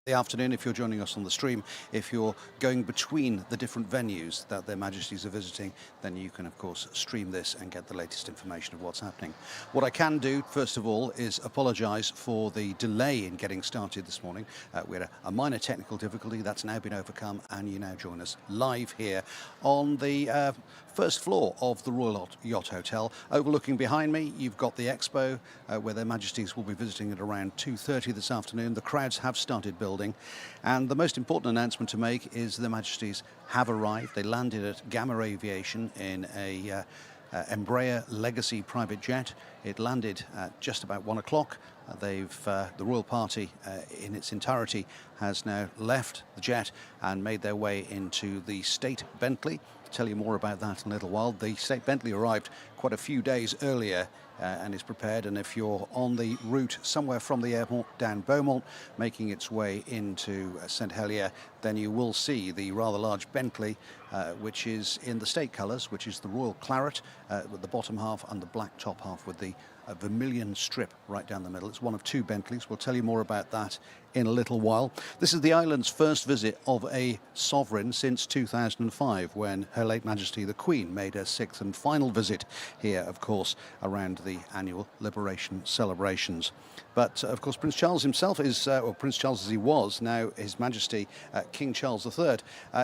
The afternoon if you're joining us on the stream. If you're going between the different venues that their Majesties are visiting, then you can of course stream this and get the latest information of what's happening. What I can do first of all is apologise for the delay in getting started this morning. We had a minor technical difficulty that's now been overcome, and you now join us live here on the first floor of the Royal Yacht Hotel. Overlooking behind me, you've got the Expo, where their Majesties will be visiting at around 2:30 this afternoon. The crowds have started building, and the most important announcement to make is the Majesties have arrived. They landed at Gamma Aviation in a Embraer Legacy private jet. It landed at just about 1 o'clock. The royal party in its entirety has now left the jet and made their way into the State Bentley. I'll tell you more about that in a little while. The State Bentley arrived quite a few days earlier and is prepared, and if you're on the route somewhere from the airport down Beaumont making its way into St Helier, then you will see the rather large Bentley, which is in the state colours, which is the royal claret with the bottom half and the black top half with the vermilion strip right down the middle. It's one of two Bentleys. We'll tell you more about that in a little while. This is the island's first visit of a sovereign since 2005, when Her late Majesty the Queen made her sixth and final visit here, of course, around the annual Liberation celebrations. But of course Prince Charles himself is, or Prince Charles as he was, now His Majesty King Charles III,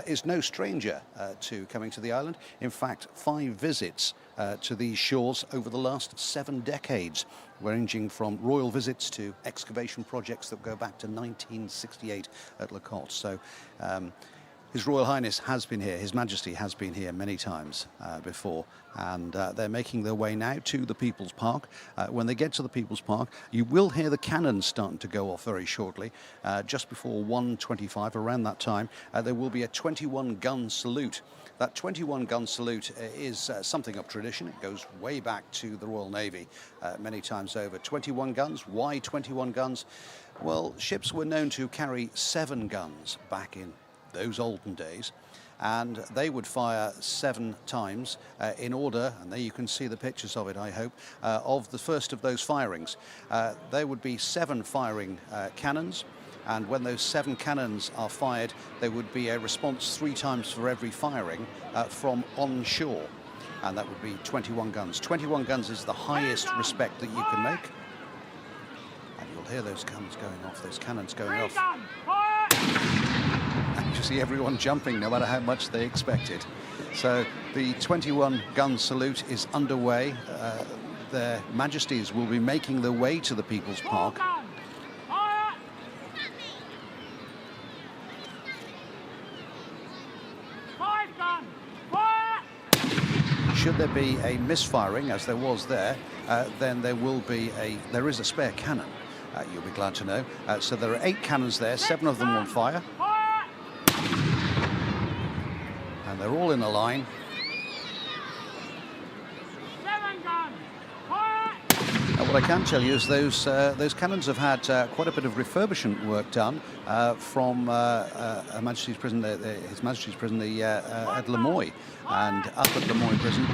is no stranger to coming to the island. In fact, 5 visits to these shores over the last 7 decades, ranging from royal visits to excavation projects that go back to 1968 at Le Cotte. So His Royal Highness has been here, His Majesty has been here many times before, and they're making their way now to the People's Park. When they get to the People's Park, you will hear the cannons starting to go off very shortly. Just before 1:25, around that time, there will be a 21-gun salute. That 21-gun salute is something of tradition. It goes way back to the Royal Navy many times over. 21 guns. Why 21 guns? Well, ships were known to carry 7 guns back in those olden days, and they would fire 7 times in order, and there you can see the pictures of it, I hope, of the first of those firings. There would be 7 firing cannons. And when those 7 cannons are fired, there would be a response 3 times for every firing from onshore. And that would be 21 guns. 21 guns is the highest respect that you can make. And you'll hear those guns going off, those cannons going off. And you see everyone jumping, no matter how much they expected. So the 21-gun salute is underway. Their Majesties will be making their way to the People's Park. Should there be a misfiring, as there was there, then there is a spare cannon, you'll be glad to know. So there are 8 cannons there, 7 of them on fire. And they're all in a line. What I can tell you is those cannons have had quite a bit of refurbishment work done from Her Majesty's Prison, His Majesty's Prison at Lemoy. And up at Lemoy Prison,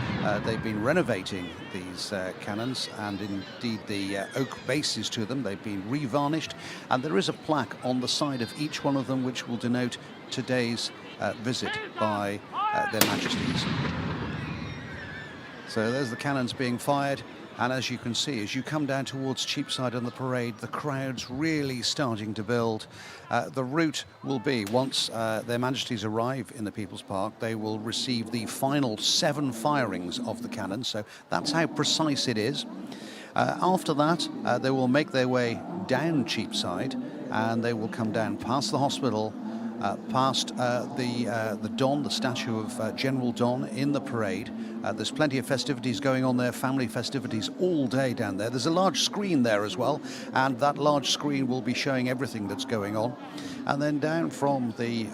they've been renovating these cannons, and indeed the oak bases to them. They've been revarnished, and there is a plaque on the side of each one of them which will denote today's visit by their Majesties. So there's the cannons being fired. And as you can see, as you come down towards Cheapside on the parade, the crowd's really starting to build. The route will be, once their Majesties arrive in the People's Park, they will receive the final 7 firings of the cannon. So that's how precise it is. After that, they will make their way down Cheapside, and they will come down past the hospital, past the Don, the statue of General Don in the parade. There's plenty of festivities going on there, family festivities all day down there. There's a large screen there as well, and that large screen will be showing everything that's going on. And then down from the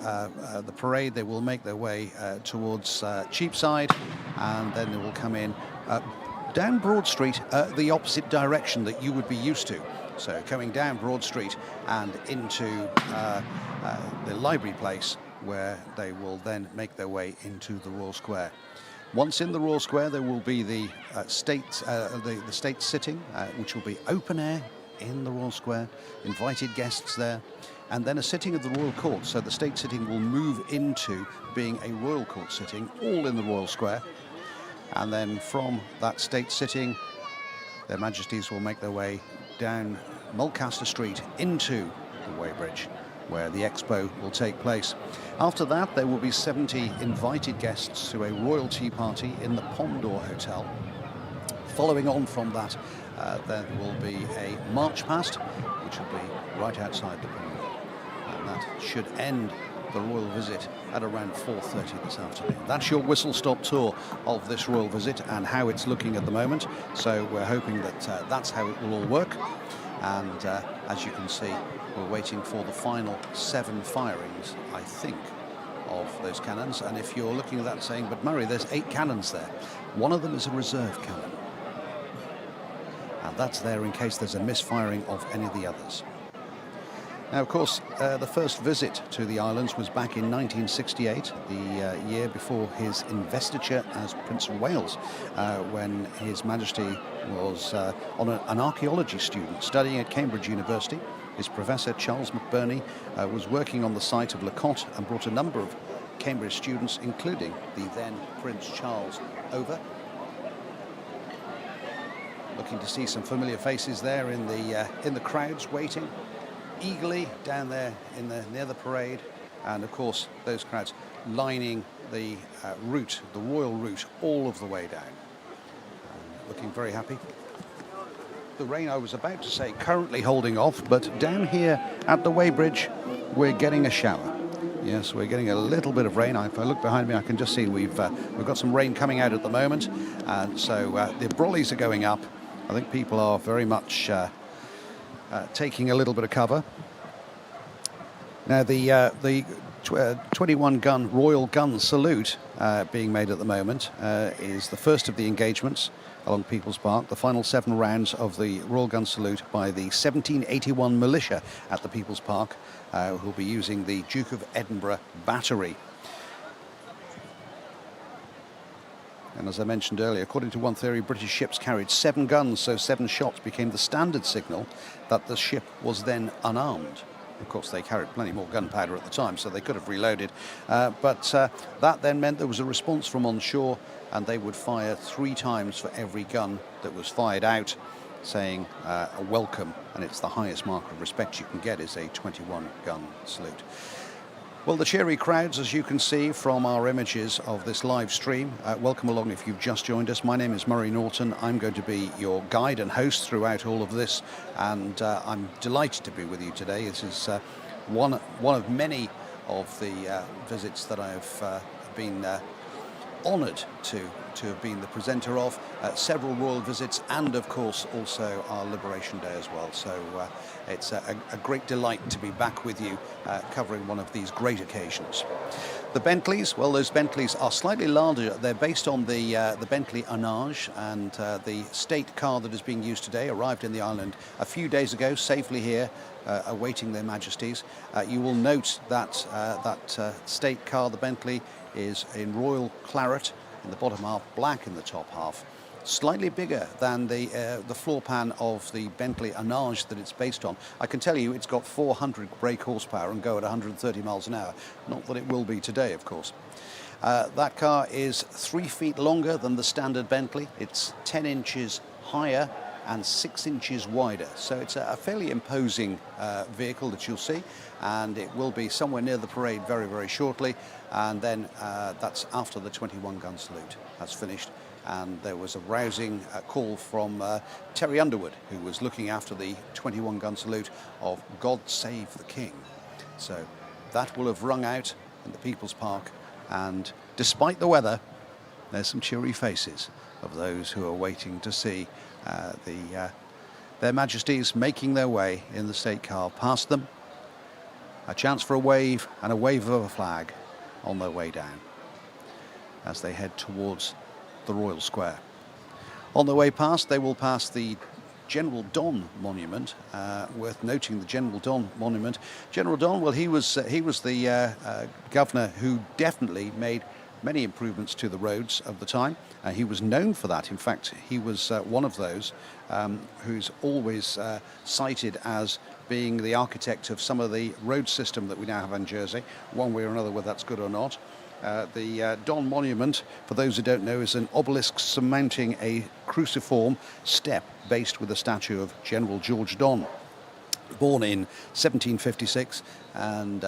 parade, they will make their way towards Cheapside, and then they will come in down Broad Street, the opposite direction that you would be used to. So coming down Broad Street and into the Library Place, where they will then make their way into the Royal Square. Once in the Royal Square, there will be the state sitting, which will be open air in the Royal Square, invited guests there. and then a sitting of the Royal Court. So the state sitting will move into being a Royal Court sitting, all in the Royal Square. And then from that state sitting, their Majesties will make their way down Mulcaster Street into the Weybridge, where the Expo will take place. After that, there will be 70 invited guests to a royal tea party in the Pomdor Hotel. Following on from that, there will be a march past, which will be right outside the Pomdor. And that should end the royal visit at around 4:30 this afternoon. That's your whistle-stop tour of this royal visit and how it's looking at the moment. So we're hoping that that's how it will all work. And as you can see, we're waiting for the final 7 firings, I think, of those cannons. And if you're looking at that and saying, but Murray, there's 8 cannons there. One of them is a reserve cannon. And that's there in case there's a misfiring of any of the others. Now, of course, the first visit to the islands was back in 1968, the year before his investiture as Prince of Wales, when His Majesty was an archaeology student studying at Cambridge University. His professor, Charles McBurney, was working on the site of Lacotte and brought a number of Cambridge students, including the then Prince Charles, over. Looking to see some familiar faces there in the crowds waiting eagerly down there near the parade, and of course those crowds lining the route, the royal route, all of the way down. Looking very happy. The rain, I was about to say, currently holding off, but down here at the Weybridge we're getting a shower. Yes, we're getting a little bit of rain. If I look behind me, I can just see we've got some rain coming out at the moment, and so the brollies are going up. I think people are very much taking a little bit of cover. Now the 21-gun Royal Gun Salute being made at the moment is the first of the engagements along People's Park. The final 7 rounds of the Royal Gun Salute by the 1781 Militia at the People's Park, who will be using the Duke of Edinburgh battery. And as I mentioned earlier, according to one theory, British ships carried 7 guns, so 7 shots became the standard signal that the ship was then unarmed. Of course, they carried plenty more gunpowder at the time, so they could have reloaded. But that then meant there was a response from on shore, and they would fire 3 times for every gun that was fired out, saying a welcome, and it's the highest mark of respect you can get is a 21-gun salute. Well, the cheery crowds, as you can see from our images of this live stream, welcome along if you've just joined us. My name is Murray Norton. I'm going to be your guide and host throughout all of this, and I'm delighted to be with you today. This is one of many of the visits that I've been honoured to have been the presenter of, several royal visits, and of course also our Liberation Day as well. So it's a great delight to be back with you covering one of these great occasions. The Bentleys, well, those Bentleys are slightly larger. They're based on the Bentley Arnage, and the state car that is being used today arrived in the island a few days ago, safely here, awaiting their Majesties. You will note that that state car, the Bentley, is in royal claret in the bottom half, black in the top half. Slightly bigger than the floor pan of the Bentley Arnage that it's based on. I can tell you it's got 400 brake horsepower and go at 130 miles an hour. Not that it will be today, of course. That car is 3 feet longer than the standard Bentley. It's 10 inches higher and 6 inches wider. So it's a fairly imposing vehicle that you'll see, and it will be somewhere near the parade very, very shortly. And then that's after the 21-gun salute has finished. And there was a rousing call from Terry Underwood, who was looking after the 21-gun salute of God Save the King. So that will have rung out in the People's Park, and despite the weather, there's some cheery faces of those who are waiting to see their Majesties making their way in the state car past them. A chance for a wave and a wave of a flag on their way down as they head towards the Royal Square. On their way past, they will pass the General Don Monument. Worth noting, the General Don Monument. General Don, well, he was the governor who definitely made many improvements to the roads of the time. He was known for that. In fact, he was one of those who's always cited as being the architect of some of the road system that we now have in Jersey, one way or another, whether that's good or not. The Don Monument, for those who don't know, is an obelisk surmounting a cruciform step based with a statue of General George Don, born in 1756 and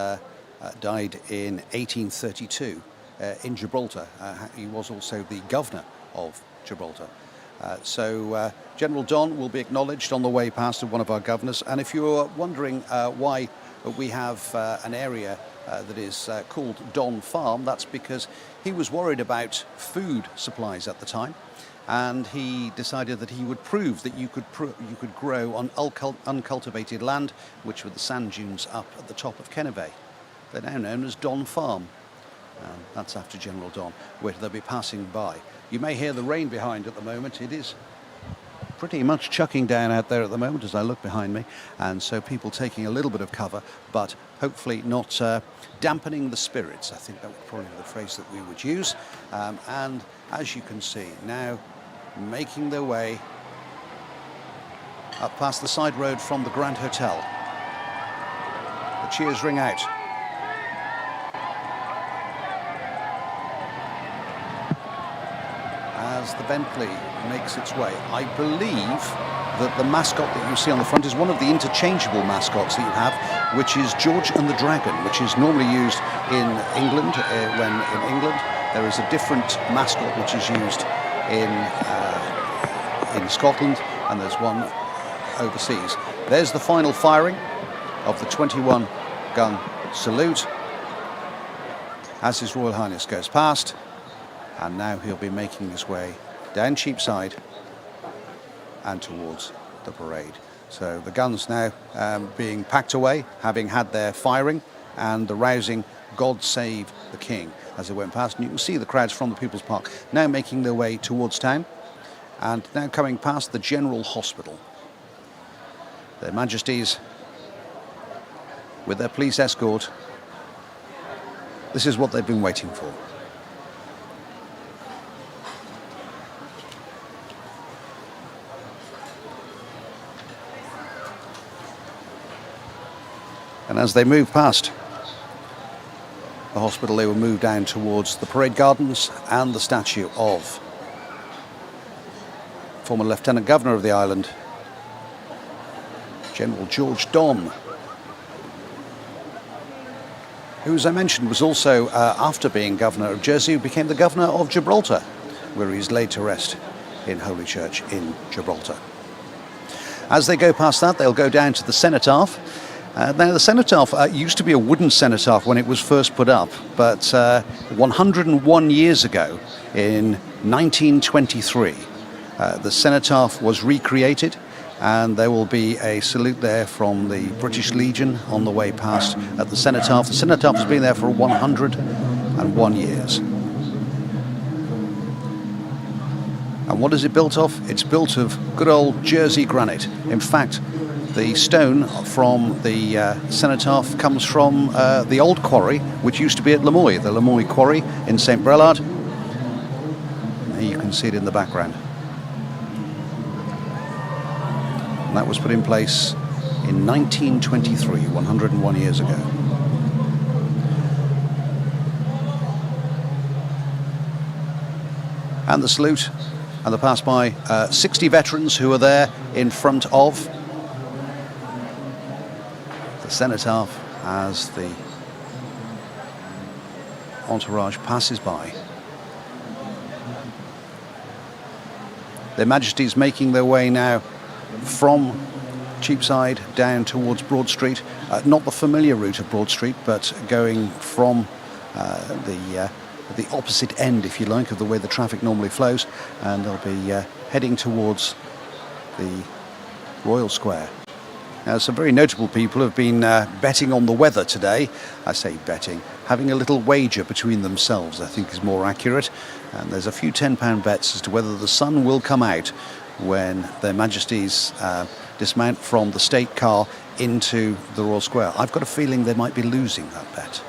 died in 1832 in Gibraltar. He was also the governor of Gibraltar. So General Don will be acknowledged on the way past of one of our governors. And if you're wondering why we have an area that is called Don Farm, that's because he was worried about food supplies at the time, and he decided that he would prove that you could grow on uncultivated land, which were the sand dunes up at the top of Kennebec. They're now known as Don Farm. That's after General Don, where they'll be passing by. You may hear the rain behind at the moment. It is pretty much chucking down out there at the moment as I look behind me, and so people taking a little bit of cover, but hopefully not dampening the spirits. I think that would probably be the phrase that we would use. And as you can see, now making their way up past the side road from the Grand Hotel. The cheers ring out. As the Bentley makes its way. I believe that the mascot that you see on the front is one of the interchangeable mascots that you have, which is George and the Dragon, which is normally used in England. When in England there is a different mascot which is used in Scotland, and there's one overseas. There's the final firing of the 21-gun salute as His Royal Highness goes past. And now he'll be making his way down Cheapside and towards the parade. So the guns now being packed away, having had their firing, and the rousing God Save the King as they went past. And you can see the crowds from the People's Park now making their way towards town, and now coming past the General Hospital. Their Majesties, with their police escort, this is what they've been waiting for. And as they move past the hospital, they will move down towards the parade gardens and the statue of former Lieutenant Governor of the island, General George Don, who, as I mentioned, was also, after being Governor of Jersey, became the Governor of Gibraltar, where he's laid to rest in Holy Church in Gibraltar. As they go past that, they'll go down to the cenotaph. Now, the cenotaph used to be a wooden cenotaph when it was first put up, but 101 years ago, in 1923, the cenotaph was recreated, and there will be a salute there from the British Legion on the way past at the cenotaph. The cenotaph has been there for 101 years. And what is it built of? It's built of good old Jersey granite. In fact, the stone from the cenotaph comes from the old quarry, which used to be at Lemoy, the Lemoy Quarry in St. Brelard. There you can see it in the background. And that was put in place in 1923, 101 years ago. And the salute and the pass-by, 60 veterans who are there in front of cenotaph as the entourage passes by. Their Majesties making their way now from Cheapside down towards Broad Street, not the familiar route of Broad Street, but going from the opposite end, if you like, of the way the traffic normally flows, and they'll be heading towards the Royal Square. Now, some very notable people have been betting on the weather today. I say betting, having a little wager between themselves, I think is more accurate. And there's a few £10 bets as to whether the sun will come out when their Majesties dismount from the state car into the Royal Square. I've got a feeling they might be losing that bet.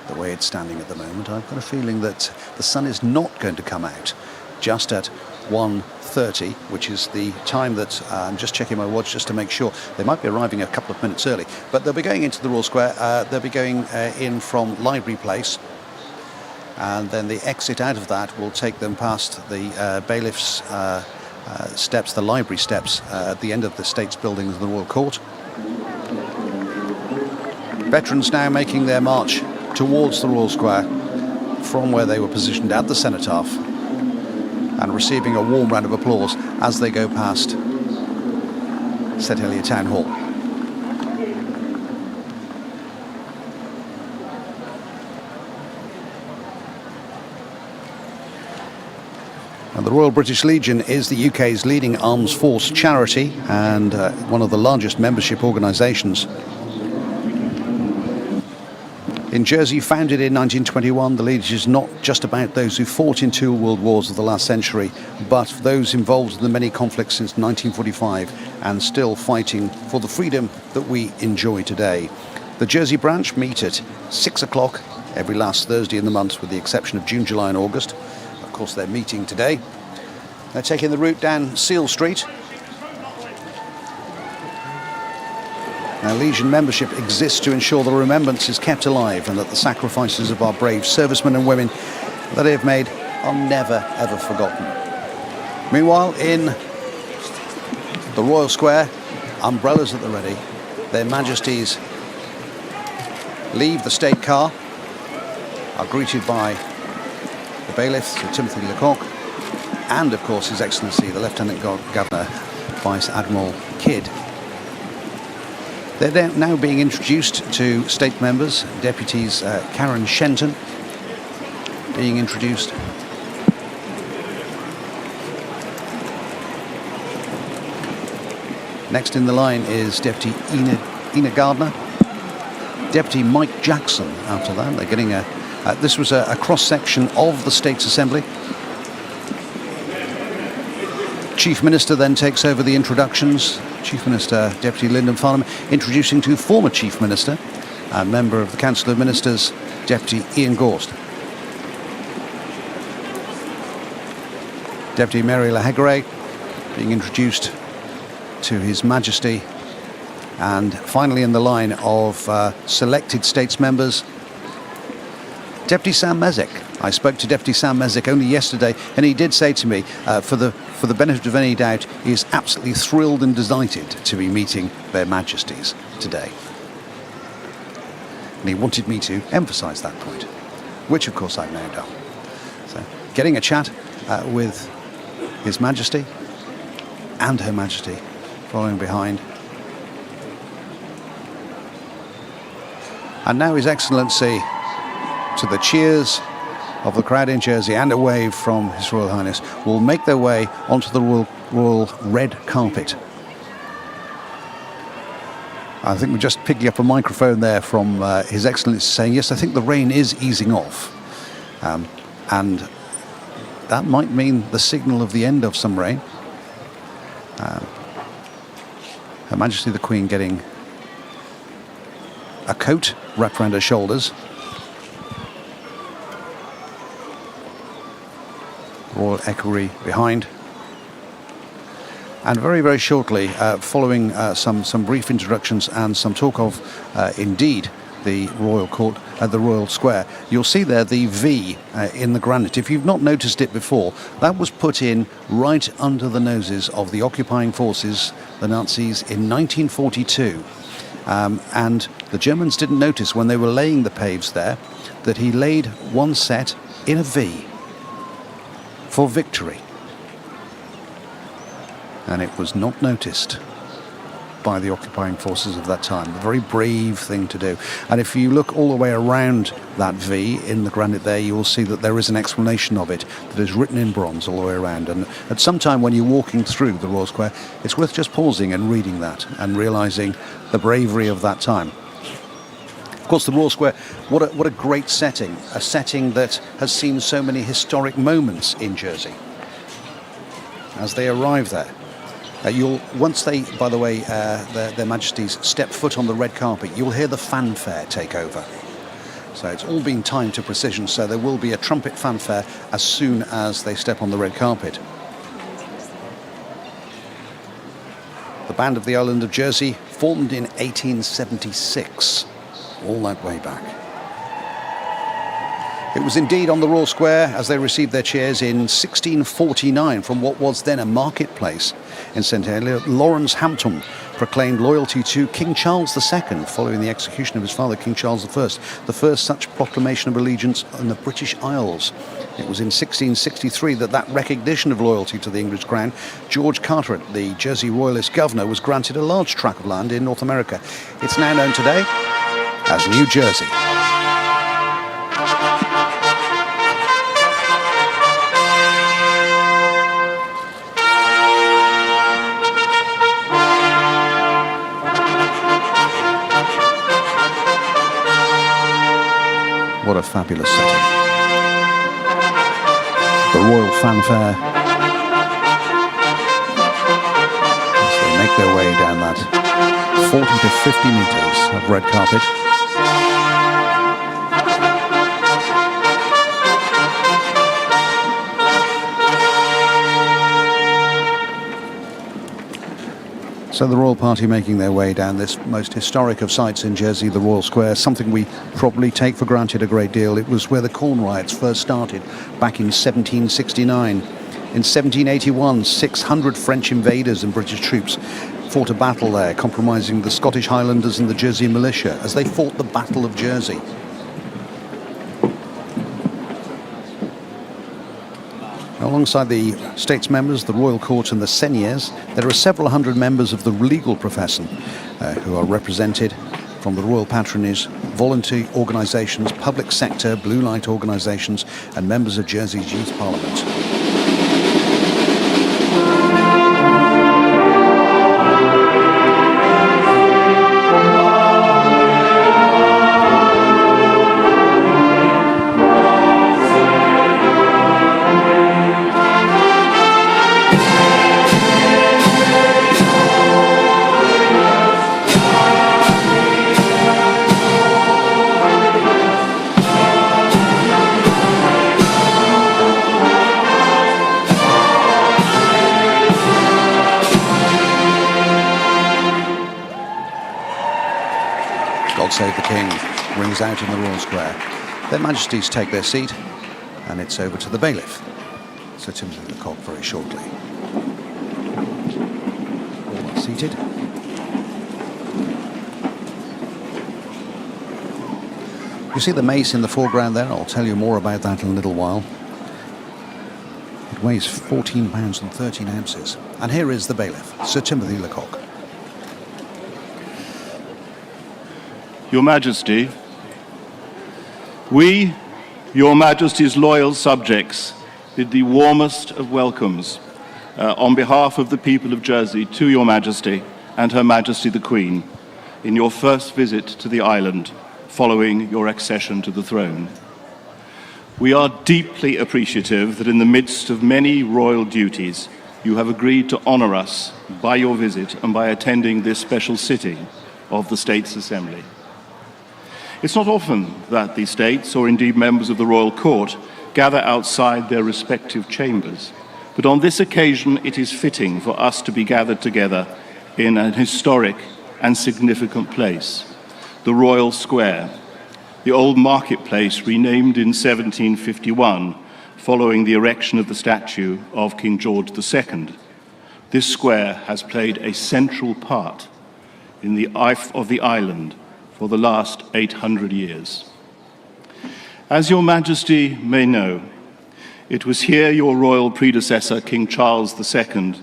The way it's standing at the moment, I've got a feeling that the sun is not going to come out just at 1:30, which is the time that I'm just checking my watch just to make sure. They might be arriving a couple of minutes early, but they'll be going into the Royal Square. They'll be going in from Library Place, and then the exit out of that will take them past the bailiff's steps, the library steps, at the end of the States Buildings of the Royal Court. Veterans now making their march towards the Royal Square from where they were positioned at the cenotaph, and receiving a warm round of applause as they go past St Helier Town Hall. And the Royal British Legion is the UK's leading arms force charity and one of the largest membership organisations. In Jersey, founded in 1921, the Legion is not just about those who fought in 2 world wars of the last century, but those involved in the many conflicts since 1945 and still fighting for the freedom that we enjoy today. The Jersey branch meet at 6 o'clock every last Thursday in the month, with the exception of June, July and August. Of course, they're meeting today. They're taking the route down Seal Street. Now, Legion membership exists to ensure the remembrance is kept alive and that the sacrifices of our brave servicemen and women that they have made are never, ever forgotten. Meanwhile, in the Royal Square, umbrellas at the ready. Their Majesties leave the state car, are greeted by the bailiff, Sir Timothy Lecoq, and, of course, His Excellency, the Lieutenant Governor, Vice Admiral Kidd. They're now being introduced to state members. Deputies Karen Shenton being introduced. Next in the line is Deputy Ina Gardner. Deputy Mike Jackson after that. They're getting this was a cross-section of the States Assembly. Chief Minister then takes over the introductions. Chief Minister, Deputy Lyndon Farnham, introducing to former Chief Minister and member of the Council of Ministers, Deputy Ian Gorst. Deputy Mary Lahegre being introduced to His Majesty. And finally in the line of selected States members, Deputy Sam Mezek. I spoke to Deputy Sam Mezek only yesterday, and he did say to me, for the benefit of any doubt, he is absolutely thrilled and delighted to be meeting their Majesties today. And he wanted me to emphasise that point, which of course I've now done. So, getting a chat with His Majesty and Her Majesty following behind. And now His Excellency, to the cheers of the crowd in Jersey and a wave from His Royal Highness, will make their way onto the royal red carpet. I think we're just picking up a microphone there from His Excellency saying, yes, I think the rain is easing off. And that might mean the signal of the end of some rain. Her Majesty the Queen getting a coat wrapped around her shoulders. Royal Equerry behind. And very, very shortly, following some brief introductions and some talk of, indeed, the Royal Court at the Royal Square, you'll see there the V in the granite. If you've not noticed it before, that was put in right under the noses of the occupying forces, the Nazis, in 1942. And the Germans didn't notice when they were laying the paves there that he laid one set in a V for victory. And it was not noticed by the occupying forces of that time. A very brave thing to do. And if you look all the way around that V in the granite there, you will see that there is an explanation of it that is written in bronze all the way around. And at some time when you're walking through the Royal Square, it's worth just pausing and reading that and realising the bravery of that time. Of course, the Royal Square, what a great setting, a setting that has seen so many historic moments in Jersey as they arrive there. Once they, by the way, their Majesties step foot on the red carpet, you'll hear the fanfare take over. So it's all been timed to precision, so there will be a trumpet fanfare as soon as they step on the red carpet. The Band of the Island of Jersey, formed in 1876, all that way back. It was indeed on the Royal Square as they received their chairs in 1649 from what was then a marketplace in St. Helier. Lawrence Hampton proclaimed loyalty to King Charles II following the execution of his father, King Charles I, the first such proclamation of allegiance in the British Isles. It was in 1663 that recognition of loyalty to the English crown, George Carteret, the Jersey Royalist governor, was granted a large tract of land in North America. It's now known today as New Jersey. What a fabulous setting. The royal fanfare as they make their way down that 40 to 50 metres of red carpet. So the royal party making their way down this most historic of sites in Jersey, the Royal Square, something we probably take for granted a great deal. It was where the Corn Riots first started back in 1769. In 1781, 600 French invaders and British troops fought a battle there, compromising the Scottish Highlanders and the Jersey militia as they fought the Battle of Jersey. Alongside the States members, the Royal Court and the seigneurs, there are several hundred members of the legal profession who are represented from the royal patronage, voluntary organisations, public sector, blue light organisations and members of Jersey's Youth Parliament. God Save the King rings out in the Royal Square. Their Majesties take their seat, and it's over to the bailiff, Sir Timothy Lecoq, very shortly. All are seated. You see the mace in the foreground there? I'll tell you more about that in a little while. It weighs 14 pounds and 13 ounces. And here is the bailiff, Sir Timothy Lecoq. Your Majesty, we, Your Majesty's loyal subjects, bid the warmest of welcomes on behalf of the people of Jersey to Your Majesty and Her Majesty the Queen in your first visit to the island following your accession to the throne. We are deeply appreciative that in the midst of many royal duties, you have agreed to honour us by your visit and by attending this special sitting of the States Assembly. It's not often that the states, or indeed members of the royal court, gather outside their respective chambers, but on this occasion it is fitting for us to be gathered together in an historic and significant place, the Royal Square, the old marketplace renamed in 1751 following the erection of the statue of King George II. This square has played a central part in the life of the island for the last 800 years. As Your Majesty may know, it was here your royal predecessor, King Charles II,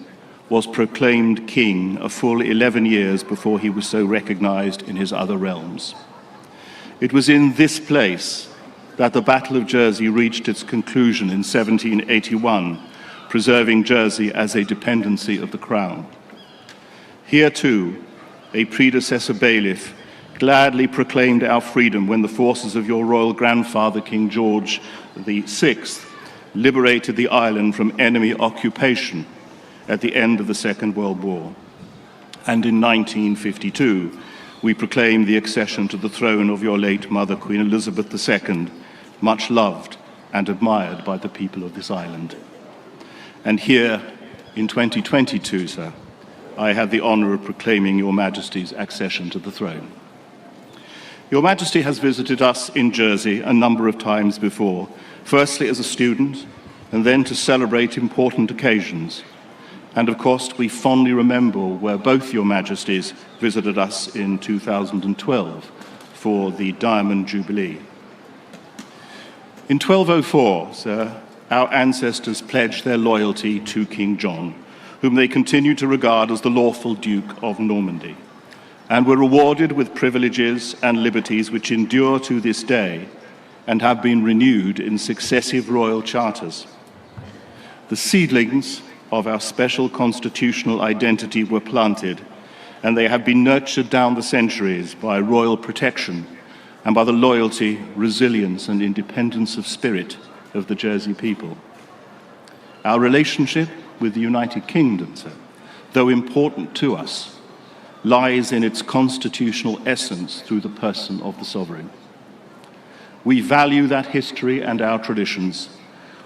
was proclaimed king a full 11 years before he was so recognized in his other realms. It was in this place that the Battle of Jersey reached its conclusion in 1781, preserving Jersey as a dependency of the Crown. Here too, a predecessor bailiff gladly proclaimed our freedom when the forces of your royal grandfather, King George VI, liberated the island from enemy occupation at the end of the Second World War. And in 1952, we proclaimed the accession to the throne of your late mother, Queen Elizabeth II, much loved and admired by the people of this island. And here, in 2022, sir, I had the honour of proclaiming Your Majesty's accession to the throne. Your Majesty has visited us in Jersey a number of times before, firstly as a student, and then to celebrate important occasions. And of course, we fondly remember where both Your Majesties visited us in 2012 for the Diamond Jubilee. In 1204, sir, our ancestors pledged their loyalty to King John, whom they continue to regard as the lawful Duke of Normandy, and were rewarded with privileges and liberties which endure to this day and have been renewed in successive royal charters. The seedlings of our special constitutional identity were planted, and they have been nurtured down the centuries by royal protection and by the loyalty, resilience, and independence of spirit of the Jersey people. Our relationship with the United Kingdom, sir, though important to us, lies in its constitutional essence through the person of the sovereign. We value that history and our traditions,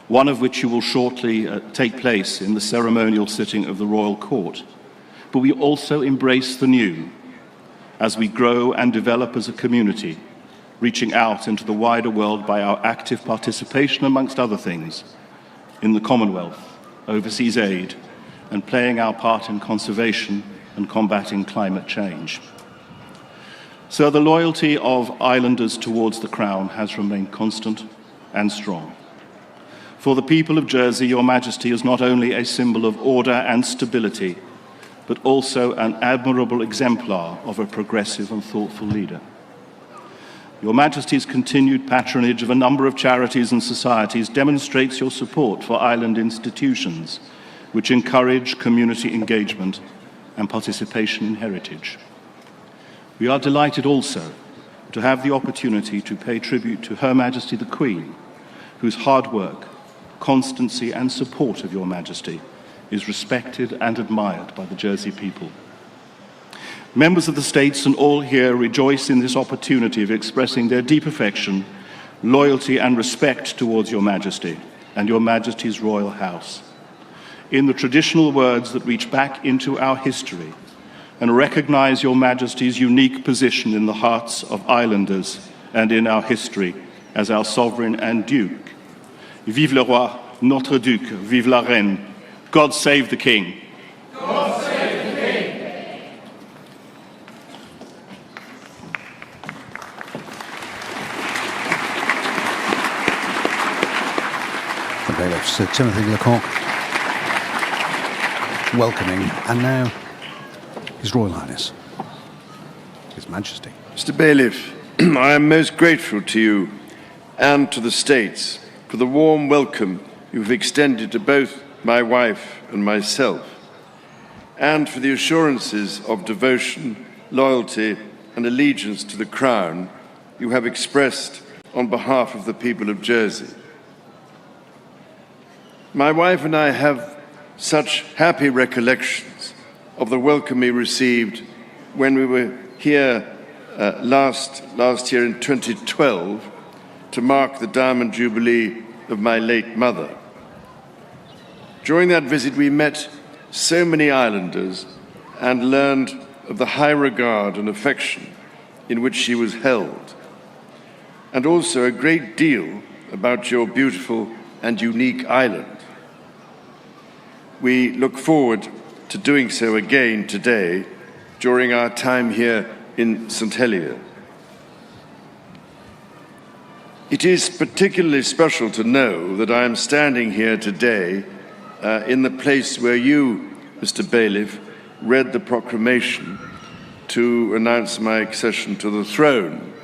one of which you will shortly take place in the ceremonial sitting of the Royal Court, but we also embrace the new as we grow and develop as a community, reaching out into the wider world by our active participation, amongst other things, in the Commonwealth, overseas aid, and playing our part in conservation and combating climate change. So the loyalty of islanders towards the Crown has remained constant and strong. For the people of Jersey, Your Majesty is not only a symbol of order and stability, but also an admirable exemplar of a progressive and thoughtful leader. Your Majesty's continued patronage of a number of charities and societies demonstrates your support for island institutions, which encourage community engagement and participation in heritage. We are delighted also to have the opportunity to pay tribute to Her Majesty the Queen, whose hard work, constancy and support of Your Majesty is respected and admired by the Jersey people. Members of the States and all here rejoice in this opportunity of expressing their deep affection, loyalty and respect towards Your Majesty and Your Majesty's Royal House, in the traditional words that reach back into our history and recognize Your Majesty's unique position in the hearts of islanders and in our history as our sovereign and Duke. Vive le roi, notre duc, vive la reine. God save the King. God save the King. The bailiff, Sir Timothy Lecoq, welcoming, and now His Royal Highness, His Majesty. Mr. Bailiff, I am most grateful to you and to the States for the warm welcome you have extended to both my wife and myself, and for the assurances of devotion, loyalty, and allegiance to the Crown you have expressed on behalf of the people of Jersey. My wife and I have such happy recollections of the welcome we received when we were here last year in 2012 to mark the Diamond Jubilee of my late mother. During that visit, we met so many islanders and learned of the high regard and affection in which she was held, and also a great deal about your beautiful and unique island. We look forward to doing so again today during our time here in St. Helier. It is particularly special to know that I am standing here today in the place where you, Mr. Bailiff, read the proclamation to announce my accession to the throne,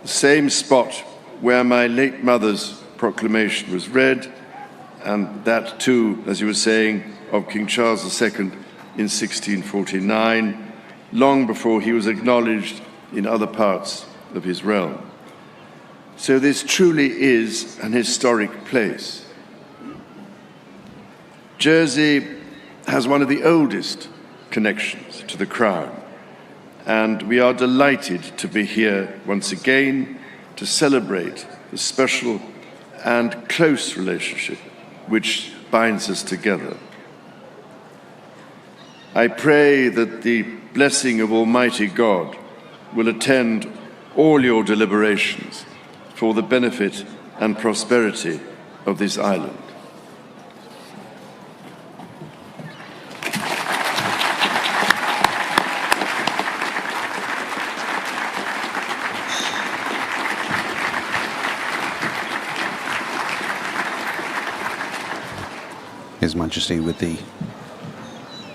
the same spot where my late mother's proclamation was read, and that too, as you were saying, of King Charles II in 1649, long before he was acknowledged in other parts of his realm. So this truly is an historic place. Jersey has one of the oldest connections to the Crown, and we are delighted to be here once again to celebrate the special and close relationship which binds us together. I pray that the blessing of Almighty God will attend all your deliberations for the benefit and prosperity of this island. His Majesty with the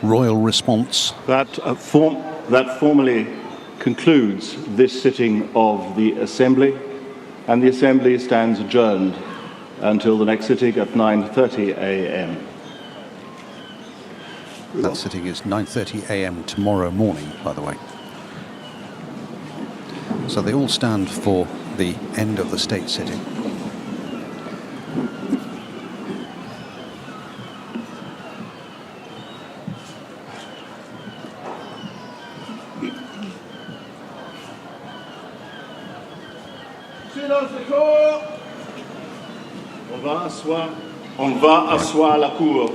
royal response. That formally concludes this sitting of the Assembly, and the Assembly stands adjourned until the next sitting at 9:30 a.m. That sitting is 9:30 a.m. tomorrow morning, by the way. So they all stand for the end of the state sitting. Silence de cour. On va asseoir la cour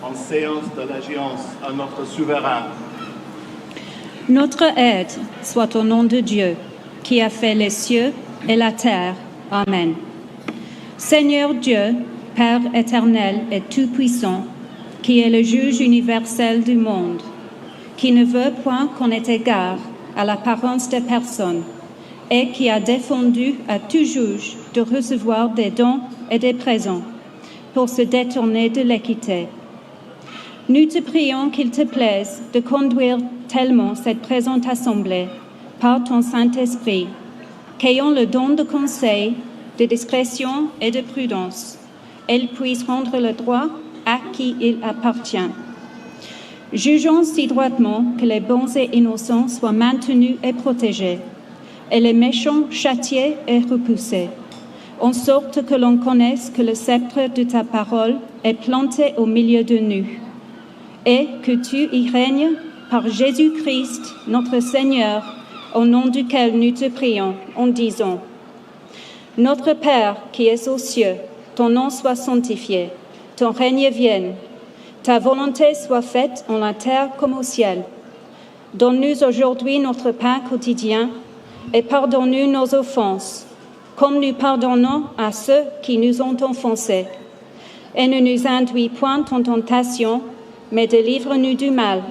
en séance d'allégeance à notre souverain. Notre aide soit au nom de Dieu, qui a fait les cieux et la terre. Amen. Seigneur Dieu, Père éternel et tout-puissant, qui est le juge universel du monde, qui ne veut point qu'on ait égard à l'apparence des personnes, et qui a défendu à tout juge de recevoir des dons et des présents pour se détourner de l'équité. Nous te prions qu'il te plaise de conduire tellement cette présente assemblée par ton Saint-Esprit, qu'ayant le don de conseil, de discrétion et de prudence, elle puisse rendre le droit à qui il appartient. Jugeons si droitement que les bons et innocents soient maintenus et protégés, et les méchants châtiés et repoussés, en sorte que l'on connaisse que le sceptre de ta parole est planté au milieu de nous, et que tu y règnes par Jésus-Christ, notre Seigneur, au nom duquel nous te prions, en disant: Notre Père qui es aux cieux, ton nom soit sanctifié, ton règne vienne, ta volonté soit faite en la terre comme au ciel. Donne-nous aujourd'hui notre pain quotidien, et pardonne-nous nos offenses, comme nous pardonnons à ceux qui nous ont offensés. Et ne nous induis point en tentation, mais délivre-nous du mal.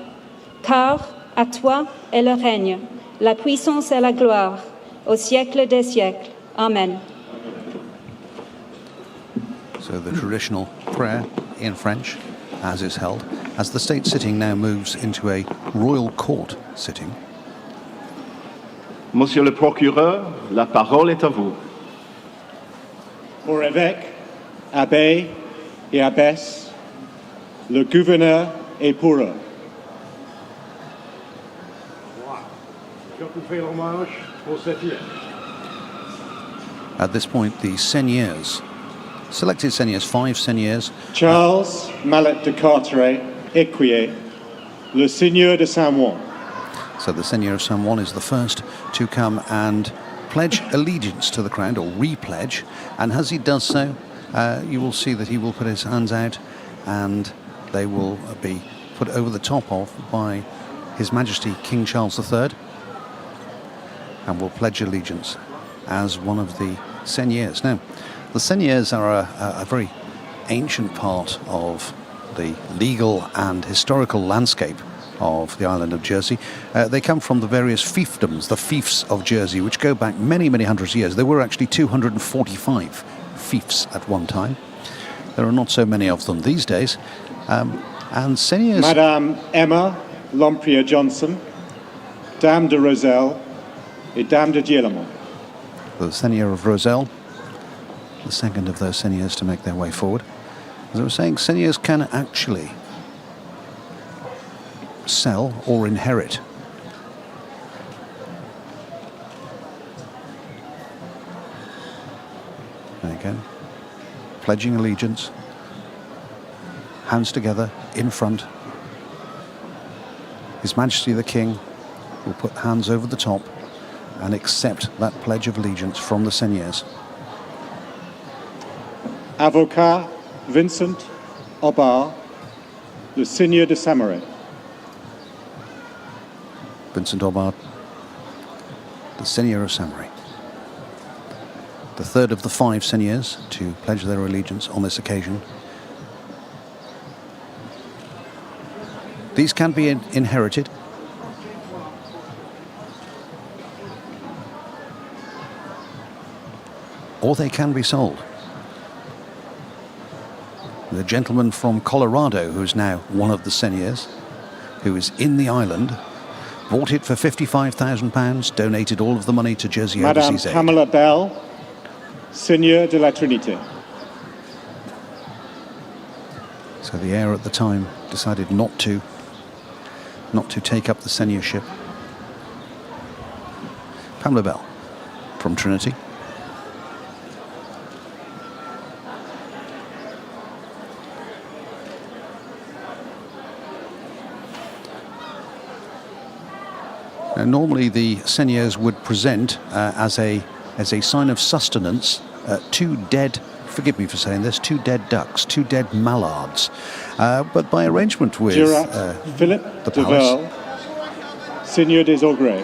Car à toi est le règne, la puissance et la gloire, au siècle des siècles. Amen. So the traditional prayer in French, as is held, as the state sitting now moves into a royal court sitting. Monsieur le procureur, la parole est à vous. Pour évêques, abbés et abbesses, le gouverneur est pour eux. Je vous fais l'hommage pour cette île. At this point, the seigneurs, selected seigneurs, 5 seigneurs. Charles Mallet de Carteret, écuyer, le seigneur de Saint-Ouen. So the Seigneur of San Juan is the first to come and pledge allegiance to the crown, or re-pledge. And as he does so, you will see that he will put his hands out and they will be put over the top of by His Majesty King Charles III, and will pledge allegiance as one of the seigneurs. Now, the seigneurs are a very ancient part of the legal and historical landscape of the island of Jersey. They come from the various fiefdoms, the fiefs of Jersey, which go back many, many hundreds of years. There were actually 245 fiefs at one time. There are not so many of them these days. And seigneurs... Madame Emma Lomprier Johnson, Dame de Roselle et Dame de Guillemont. The Seigneur of Roselle, the second of those seigneurs to make their way forward. As I was saying, seigneurs can actually sell or inherit. And again, pledging allegiance, hands together in front. His Majesty the King will put hands over the top and accept that pledge of allegiance from the seigneurs. Avocat Vincent Aubard, le seigneur de Samaret. Vincent Aubard, the Seigneur of Samory. The third of the 5 seigneurs to pledge their allegiance on this occasion. These can be inherited. Or they can be sold. The gentleman from Colorado, who's now one of the seigneurs, who is in the island, bought it for £55,000, donated all of the money to Jersey Madame Overseas Aid. Camilla Bell, Seigneur de la Trinité. So the heir at the time decided not to take up the seigneurship. Pamela Bell from Trinity. Now, normally the seigneurs would present as a sign of sustenance 2 dead, forgive me for saying this, 2 dead ducks, 2 dead mallards. But by arrangement with Jurat Philippe the de palace, Verle, Seigneur des Augrais.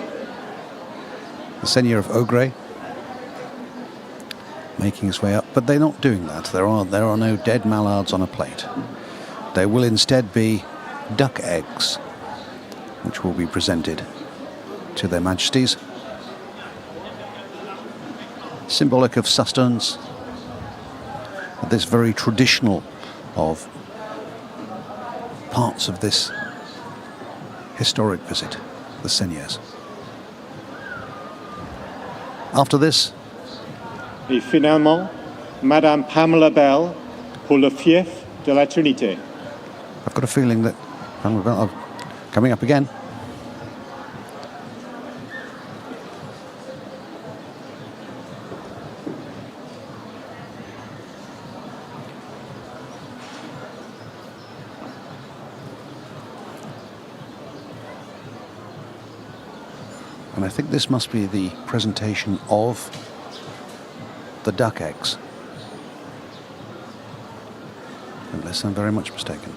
the Seigneur of Augrais, making his way up, but they're not doing that. There are no dead mallards on a plate. There will instead be duck eggs, which will be presented to their Majesties, symbolic of sustenance, this very traditional of parts of this historic visit, the seigneurs. After this, Et finalement, Madame Pamela Bell pour le fief de la Trinité. I've got a feeling that Pamela Bell coming up again. And I think this must be the presentation of the duck eggs, unless I'm very much mistaken.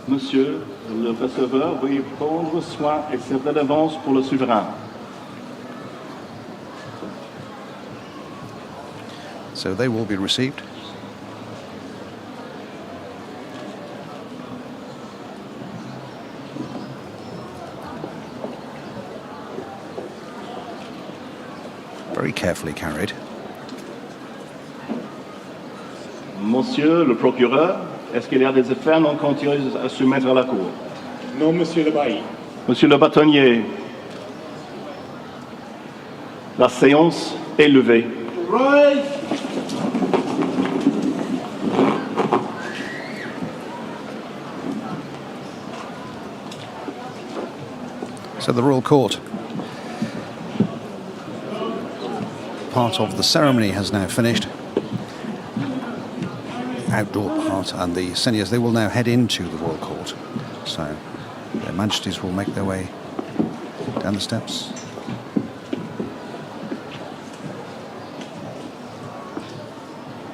Monsieur le receveur, veuillez prendre soin et servir d'avance pour le souverain. So they will be received. Very carefully carried. Monsieur le procureur, est-ce qu'il y a des affaires non contentieuses à soumettre à la Cour? Non, Monsieur le bailli. Monsieur le bâtonnier, la séance est levée. So the Royal Court, part of the ceremony has now finished. Outdoor part, and the seigneurs, they will now head into the Royal Court. So their Majesties will make their way down the steps.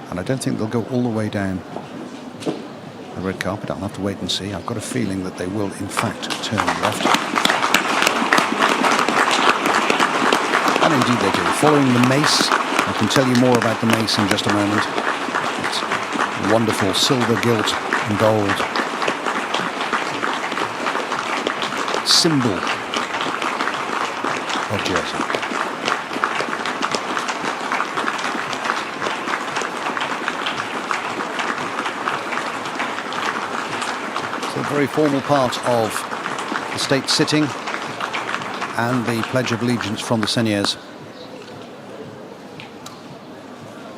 And I don't think they'll go all the way down the red carpet. I'll have to wait and see. I've got a feeling that they will in fact turn left. And indeed they do. Following the mace, I can tell you more about the mace in just a moment. It's wonderful silver gilt and gold symbol of Jersey. So a very formal part of the state sitting and the Pledge of Allegiance from the seigneurs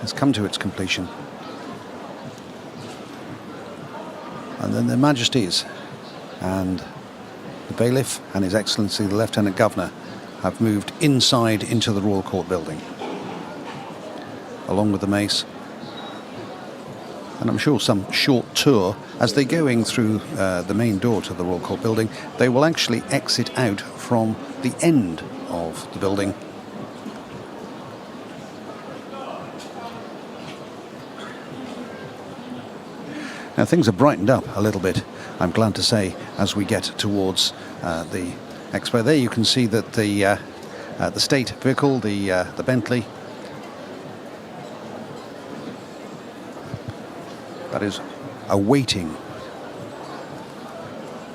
has come to its completion. And then their Majesties and the bailiff and His Excellency the Lieutenant Governor have moved inside into the Royal Court building, along with the mace. And I'm sure some short tour, as they're going through the main door to the Royal Court building, they will actually exit out from the end of the building. Now things have brightened up a little bit, I'm glad to say, as we get towards the Expo. There you can see that the state vehicle, the Bentley, that is awaiting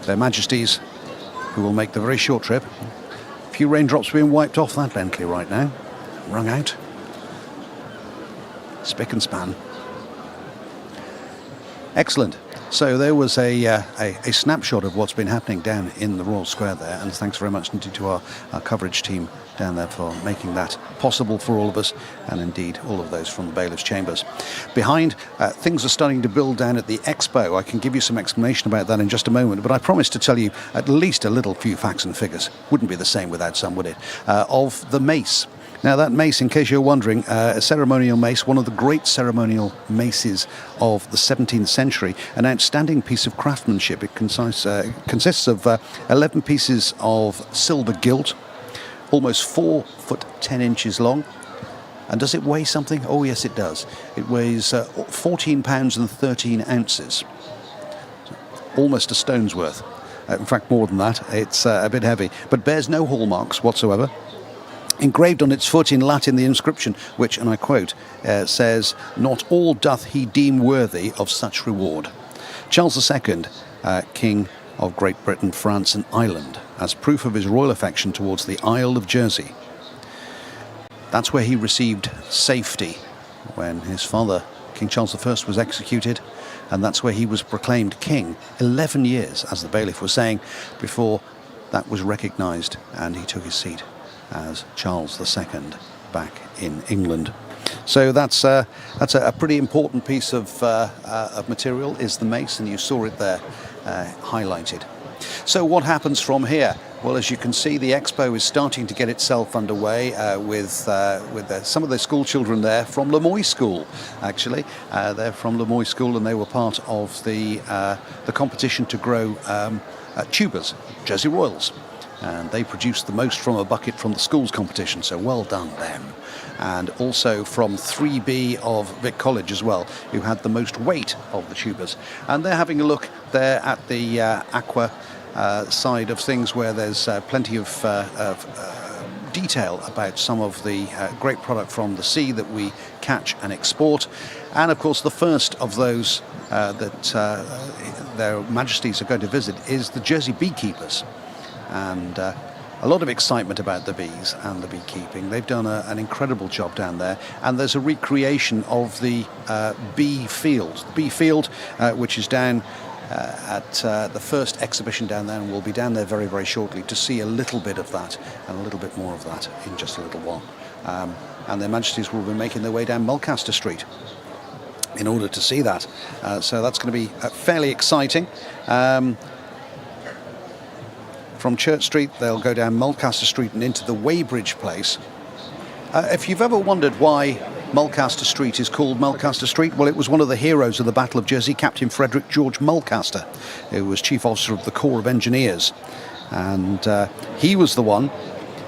their Majesties, who will make the very short trip. A few raindrops being wiped off that Bentley right now, wrung out, spick and span. Excellent. So there was a snapshot of what's been happening down in the Royal Square there, and thanks very much indeed to our coverage team down there for making that possible for all of us, and indeed all of those from the bailiff's chambers. Behind, things are starting to build down at the Expo. I can give you some explanation about that in just a moment, but I promised to tell you at least a little few facts and figures. Wouldn't be the same without some, would it? Of the mace. Now that mace, in case you're wondering, a ceremonial mace, one of the great ceremonial maces of the 17th century, an outstanding piece of craftsmanship. It consists of 11 pieces of silver gilt, almost 4 foot 10 inches long. And does it weigh something? Oh yes, it does. It weighs 14 pounds and 13 ounces. Almost a stone's worth. In fact, more than that. It's a bit heavy, but bears no hallmarks whatsoever. Engraved on its foot in Latin the inscription, which, and I quote, says, "Not all doth he deem worthy of such reward." Charles II, King of Great Britain, France and Ireland, as proof of his royal affection towards the Isle of Jersey. That's where he received safety when his father, King Charles I, was executed, and that's where he was proclaimed king 11 years, as the bailiff was saying, before that was recognised and he took his seat as Charles II back in England. So that's a pretty important piece of material, is the mace, and you saw it there highlighted. So what happens from here? Well, as you can see, the Expo is starting to get itself underway with some of the school children there from Lemoy School, actually. They're from Lemoy School, and they were part of the competition to grow tubers, Jersey Royals. And they produced the most from a bucket from the schools competition, so well done them. And also from 3B of Vic College as well, who had the most weight of the tubers. And they're having a look there at the aqua side of things, where there's plenty of detail about some of the great product from the sea that we catch and export. And of course the first of those that their Majesties are going to visit is the Jersey beekeepers. And a lot of excitement about the bees and the beekeeping. They've done an incredible job down there, and there's a recreation of the bee field. The bee field, which is down at the first exhibition down there, and we'll be down there very, very shortly to see a little bit of that and a little bit more of that in just a little while. And their Majesties will be making their way down Mulcaster Street in order to see that. So that's going to be fairly exciting. From Church Street, they'll go down Mulcaster Street and into the Weybridge place. If you've ever wondered why Mulcaster Street is called Mulcaster Street, well, it was one of the heroes of the Battle of Jersey, Captain Frederick George Mulcaster, who was Chief Officer of the Corps of Engineers. And he was the one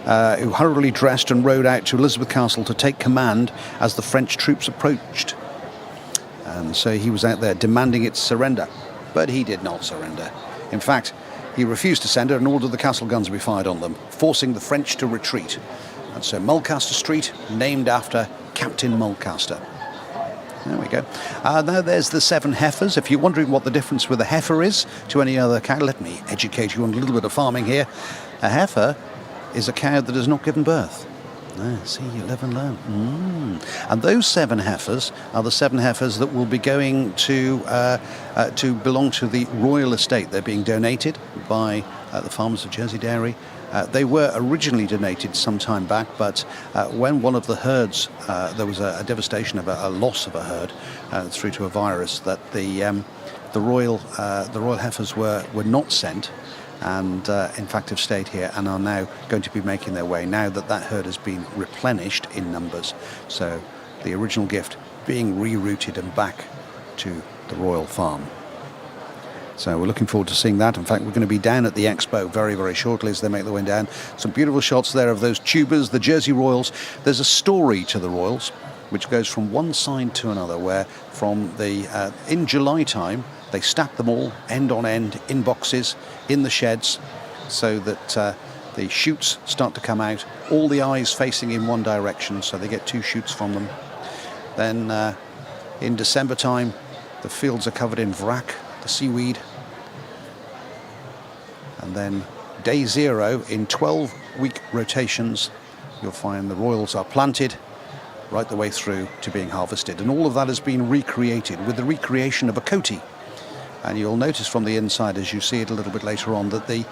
who hurriedly dressed and rode out to Elizabeth Castle to take command as the French troops approached. And so he was out there demanding its surrender, but he did not surrender. In fact, he refused to surrender and ordered the castle guns to be fired on them, forcing the French to retreat. And so Mulcaster Street, named after Captain Mulcaster. There we go. Now there's the 7 heifers. If you're wondering what the difference with a heifer is to any other cow, let me educate you on a little bit of farming here. A heifer is a cow that has not given birth. See, you live and learn. And those 7 heifers are the 7 heifers that will be going to belong to the royal estate. They're being donated by the farmers of Jersey Dairy. They were originally donated some time back, but when one of the herds, there was a devastation of a loss of a herd through to a virus, that the royal heifers were not sent. And in fact have stayed here and are now going to be making their way now that that herd has been replenished in numbers. So the original gift being rerouted and back to the royal farm. So we're looking forward to seeing that. In fact, we're going to be down at the Expo very, very shortly as they make their way down. Some beautiful shots there of those tubers, the Jersey Royals. There's a story to the Royals which goes from one side to another, where from the in July time They stack them all end on end in boxes in the sheds so that the shoots start to come out, all the eyes facing in one direction, so they get 2 shoots from them. Then in December time, the fields are covered in vrac, the seaweed. And then day 0, in 12-week rotations, you'll find the royals are planted right the way through to being harvested. And all of that has been recreated with the recreation of a coatee. And you'll notice from the inside, as you see it a little bit later on, that the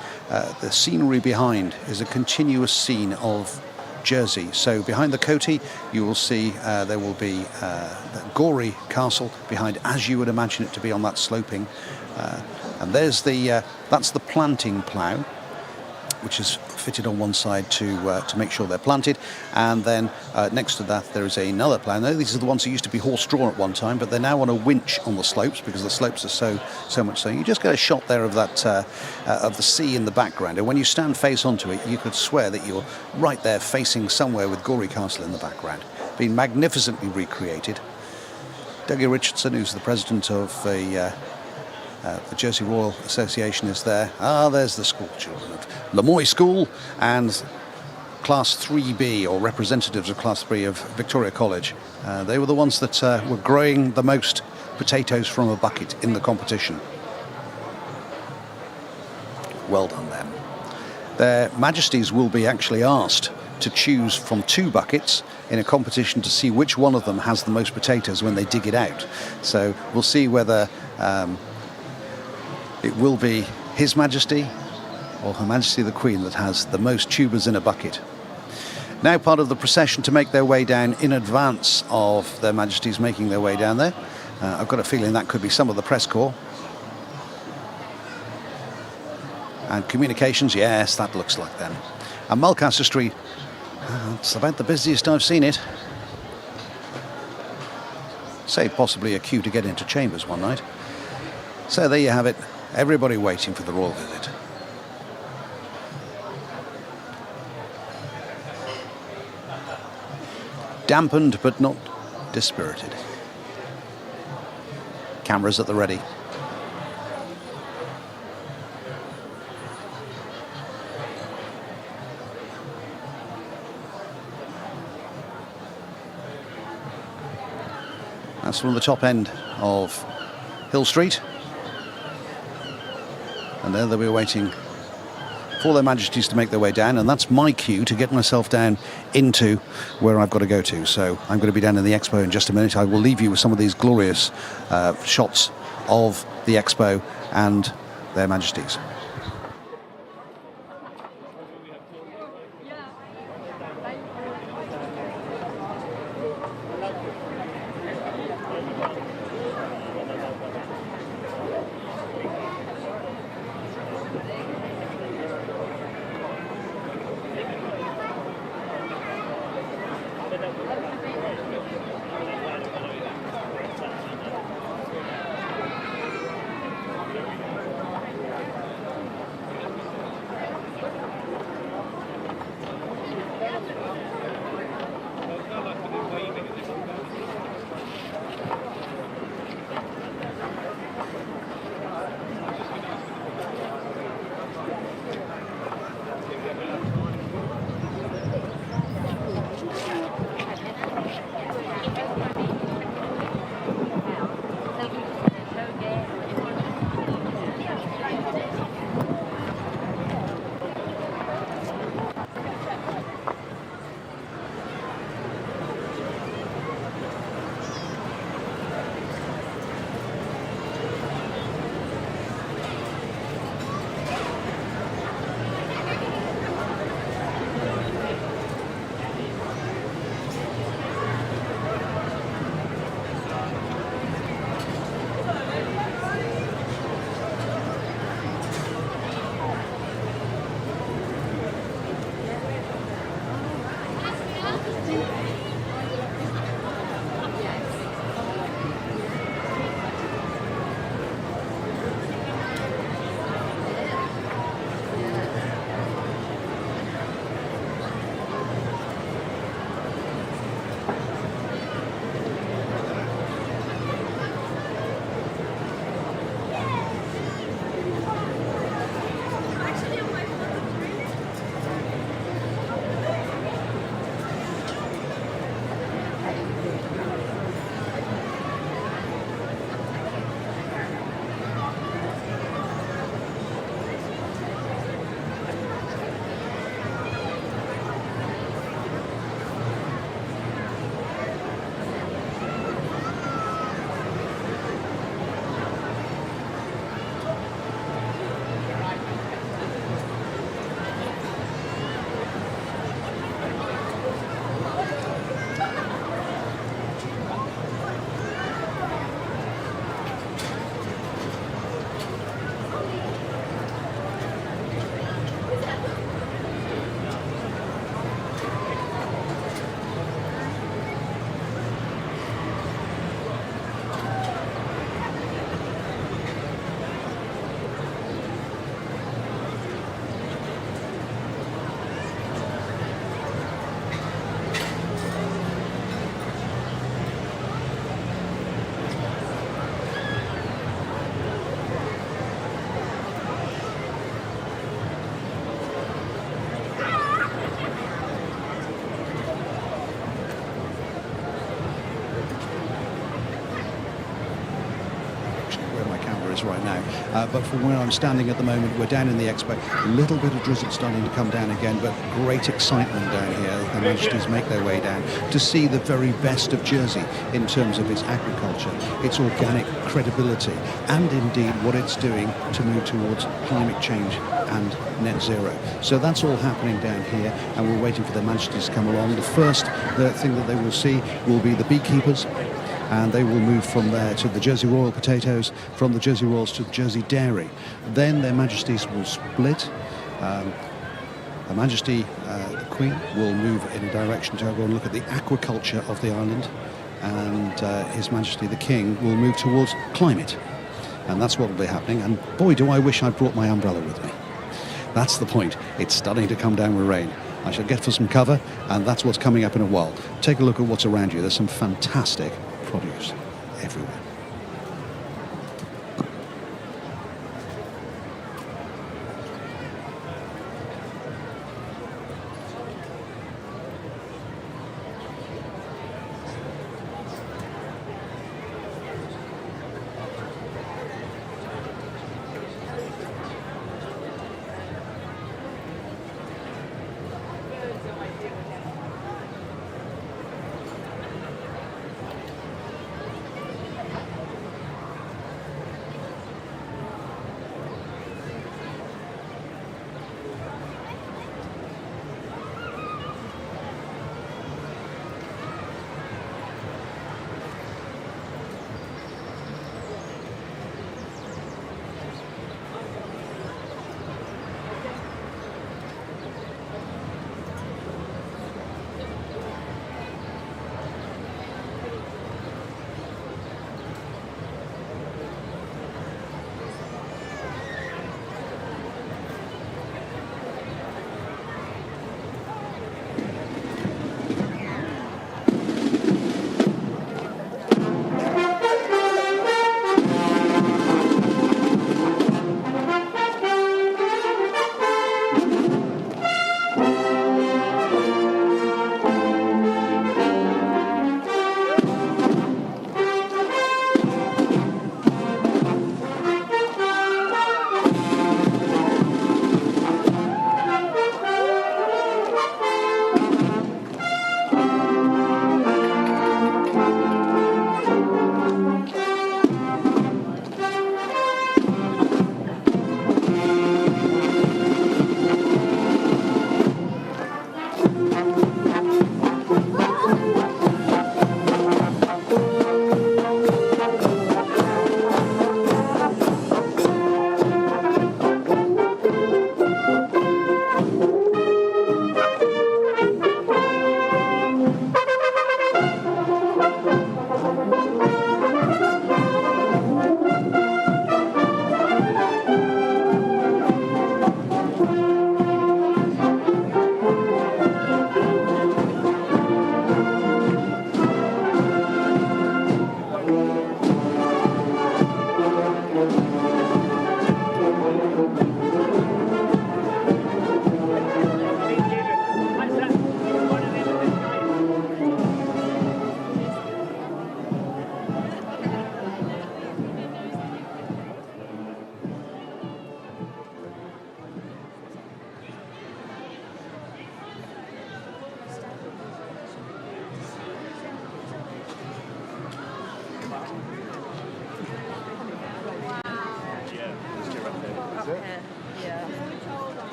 scenery behind is a continuous scene of Jersey. So behind the coatee, you will see there will be the gory castle behind, as you would imagine it to be on that sloping. And there's that's the planting plough, which is fitted on one side to make sure they're planted. And then next to that there is another plough. Now these are the ones that used to be horse-drawn at one time, but they're now on a winch on the slopes because the slopes are so much so. You just get a shot there of that of the sea in the background, and when you stand face onto it, you could swear that you're right there facing somewhere with Gorey Castle in the background. Been magnificently recreated. Dougie Richardson, who's the president of the Jersey Royal Association, is there. There's the school children of Lamoy School and Class 3B, or representatives of Class 3 of Victoria College. They were the ones that were growing the most potatoes from a bucket in the competition. Well done them. Their Majesties will be actually asked to choose from 2 buckets in a competition to see which one of them has the most potatoes when they dig it out. So we'll see whether it will be His Majesty or Her Majesty the Queen that has the most tubers in a bucket. Now part of the procession to make their way down in advance of Their Majesties making their way down there. I've got a feeling that could be some of the press corps. And communications, yes, that looks like them. And Mulcaster Street, it's about the busiest I've seen it. Say possibly a queue to get into chambers one night. So there you have it. Everybody waiting for the royal visit. Dampened but not dispirited. Cameras at the ready. That's from the top end of Hill Street. And there they'll be waiting for Their Majesties to make their way down, and that's my cue to get myself down into where I've got to go to. So I'm going to be down in the Expo in just a minute. I will leave you with some of these glorious shots of the Expo and Their Majesties. but from where I'm standing at the moment, we're down in the Expo. A little bit of drizzle starting to come down again, but great excitement down here. The Majesties make their way down to see the very best of Jersey in terms of its agriculture, its organic credibility, and indeed what it's doing to move towards climate change and net zero. So that's all happening down here, and we're waiting for the Majesties to come along. The first thing that they will see will be the beekeepers, and they will move from there to the Jersey Royal potatoes, from the Jersey Royals to the Jersey Dairy. Then their Majesties will split. Her Majesty, the Queen, will move in a direction to go and look at the aquaculture of the island, and His Majesty the King will move towards climate. And that's what will be happening, and boy, do I wish I'd brought my umbrella with me. That's the point. It's starting to come down with rain. I shall get for some cover, and that's what's coming up in a while. Take a look at what's around you. There's some fantastic produce everywhere.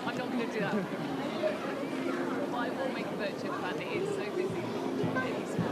I'm not going to do that. But I will make a virtue of that. It is so busy. It is fun.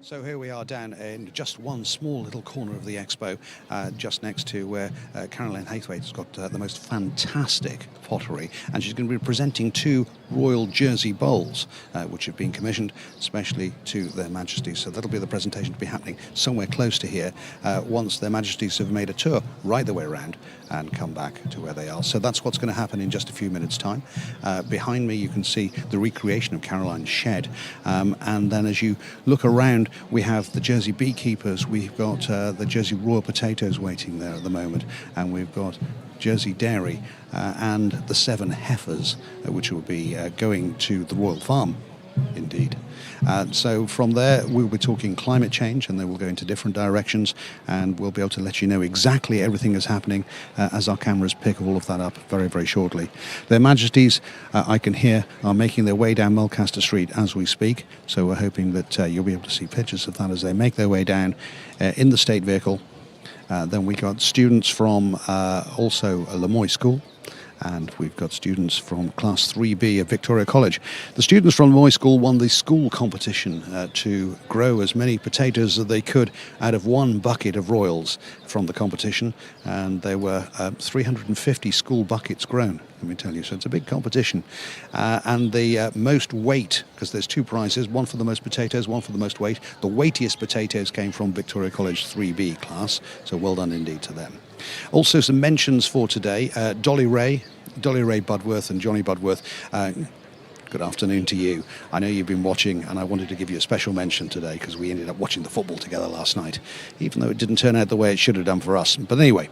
So here we are down in just one small little corner of the Expo, just next to where Caroline Haythwaite has got the most fantastic pottery, and she's going to be presenting 2 Royal Jersey bowls, which have been commissioned specially to their Majesties. So that'll be the presentation to be happening somewhere close to here, once their Majesties have made a tour right the way around and come back to where they are. So that's what's going to happen in just a few minutes' time. Behind me you can see the recreation of Caroline's shed, and then as you look around, we have the Jersey beekeepers, we've got the Jersey Royal potatoes waiting there at the moment, and we've got Jersey Dairy and the 7 heifers, which will be going to the Royal Farm, indeed. So from there we'll be talking climate change, and then we'll go into different directions, and we'll be able to let you know exactly everything that's happening as our cameras pick all of that up very, very shortly. Their Majesties, I can hear, are making their way down Mulcaster Street as we speak, so we're hoping that you'll be able to see pictures of that as they make their way down in the state vehicle. Then we got students from also Lemoy School, and we've got students from Class 3B of Victoria College. The students from Lemoy School won the school competition to grow as many potatoes as they could out of 1 bucket of Royals from the competition, and there were 350 school buckets grown, let me tell you, so it's a big competition. And the most weight, because there's 2 prizes, one for the most potatoes, one for the most weight. The weightiest potatoes came from Victoria College 3B class, so well done indeed to them. Also some mentions for today, Dolly Ray Budworth and Johnny Budworth. Good afternoon to you. I know you've been watching, and I wanted to give you a special mention today because we ended up watching the football together last night, even though it didn't turn out the way it should have done for us. But anyway,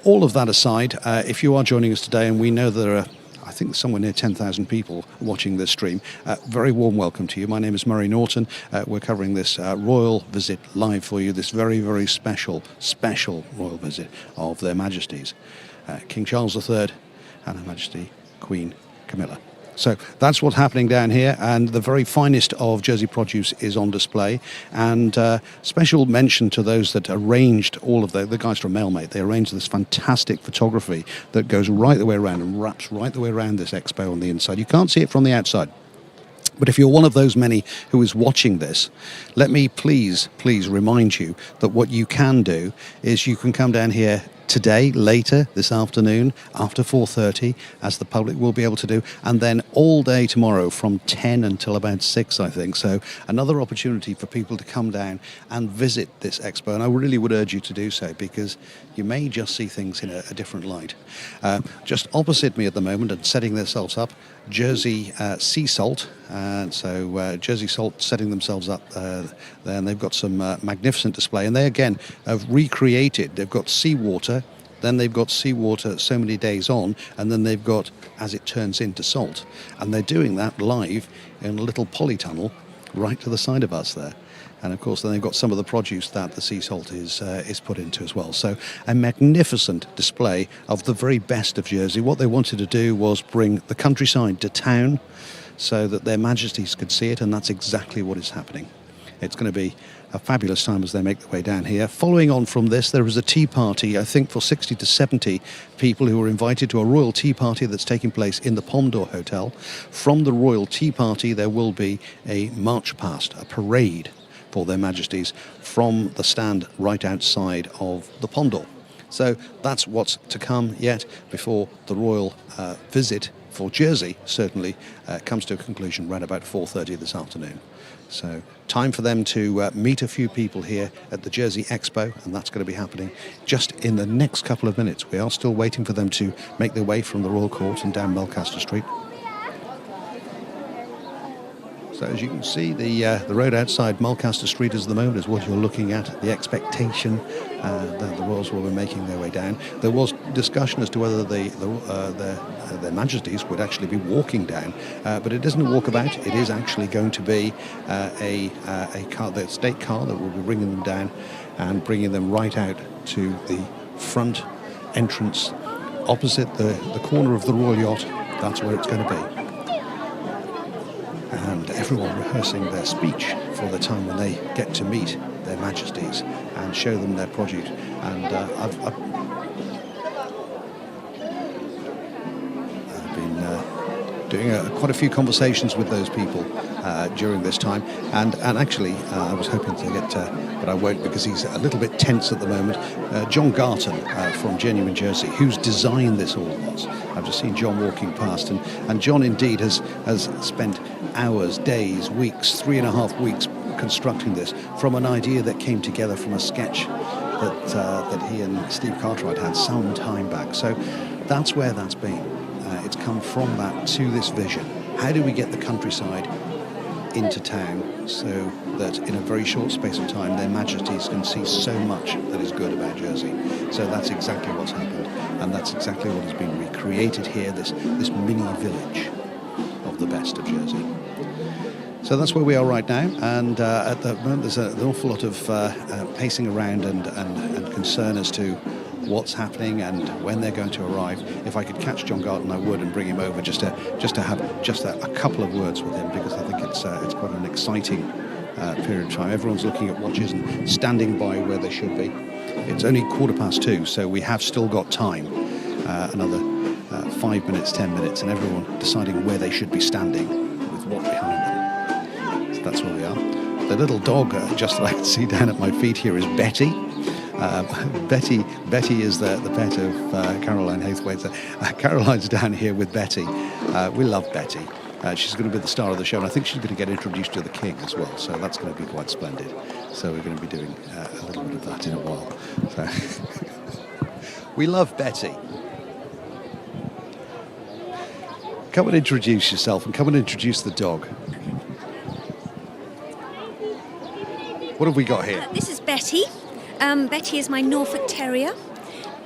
all of that aside, if you are joining us today, and we know there are, I think, somewhere near 10,000 people watching this stream, very warm welcome to you. My name is Murray Norton. We're covering this royal visit live for you, this very, very special royal visit of their Majesties, King Charles III and Her Majesty Queen Camilla. So that's what's happening down here, and the very finest of Jersey produce is on display. And special mention to those that arranged all of the guys from Mailmate. They arranged this fantastic photography that goes right the way around and wraps right the way around this expo on the inside. You can't see it from the outside. But if you're one of those many who is watching this, let me please remind you that what you can do is you can come down here today, later this afternoon, after 4:30, as the public will be able to do, and then all day tomorrow from 10 until about 6, I think. So another opportunity for people to come down and visit this expo, and I really would urge you to do so, because you may just see things in a different light. Just opposite me at the moment, and setting themselves up, Jersey Sea Salt, and so Jersey Salt setting themselves up there, and they've got some magnificent display, and they again have recreated. They've got seawater, then they've got seawater so many days on, and then they've got as it turns into salt, and they're doing that live in a little polytunnel right to the side of us there. And of course, then they've got some of the produce that the sea salt is put into as well. So a magnificent display of the very best of Jersey. What they wanted to do was bring the countryside to town so that their Majesties could see it, and that's exactly what is happening. It's going to be a fabulous time as they make their way down here. Following on from this, there is a tea party, I think for 60 to 70 people who are invited to a royal tea party that's taking place in the Palme d'Or Hotel. From the royal tea party, there will be a march past, a parade for their Majesties from the stand right outside of the Palme d'Or. So that's what's to come yet before the royal visit for Jersey certainly comes to a conclusion right about 4:30 this afternoon. So time for them to meet a few people here at the Jersey Expo, and that's going to be happening just in the next couple of minutes. We are still waiting for them to make their way from the Royal Court and down Melcaster Street. So as you can see, the road outside Mulcaster Street at the moment is what you're looking at, the expectation that the royals will be making their way down. There was discussion as to whether their Majesties would actually be walking down, but it isn't a walkabout. It is actually going to be a car, the state car, that will be bringing them down and bringing them right out to the front entrance opposite the corner of the Royal Yacht. That's where it's going to be. And everyone rehearsing their speech for the time when they get to meet their Majesties and show them their produce. And I've been doing quite a few conversations with those people during this time, and actually I was hoping to get, but I won't because he's a little bit tense at the moment, John Garton from Genuine Jersey, who's designed this all was. I've just seen John walking past, and John indeed has spent hours, days, weeks, 3.5 weeks constructing this from an idea that came together from a sketch that he and Steve Cartwright had some time back. So that's where that's been. It's come from that to this vision. How do we get the countryside into town so that in a very short space of time their Majesties can see so much that is good about Jersey? So that's exactly what's happened, and that's exactly what has been recreated here, this mini village of the best of Jersey. So that's where we are right now, and at the moment there's an awful lot of pacing around and concern as to what's happening and when they're going to arrive. If I could catch John Garton, I would, and bring him over just to have just a couple of words with him, because I think it's quite an exciting period of time. Everyone's looking at watches and standing by where they should be. It's only 2:15, so we have still got time, another 5 minutes, 10 minutes, and everyone deciding where they should be standing with what behind them. So that's where we are. The little dog, just that I can see down at my feet here, is Betty. Betty is the pet of Caroline Hathwaite. Caroline's down here with Betty. We love Betty. She's going to be the star of the show, and I think she's going to get introduced to the King as well, so that's going to be quite splendid. So we're going to be doing a little bit of that in a while. So we love Betty. Come and introduce yourself, and come and introduce the dog. What have we got here? This is Betty. Betty is my Norfolk Terrier,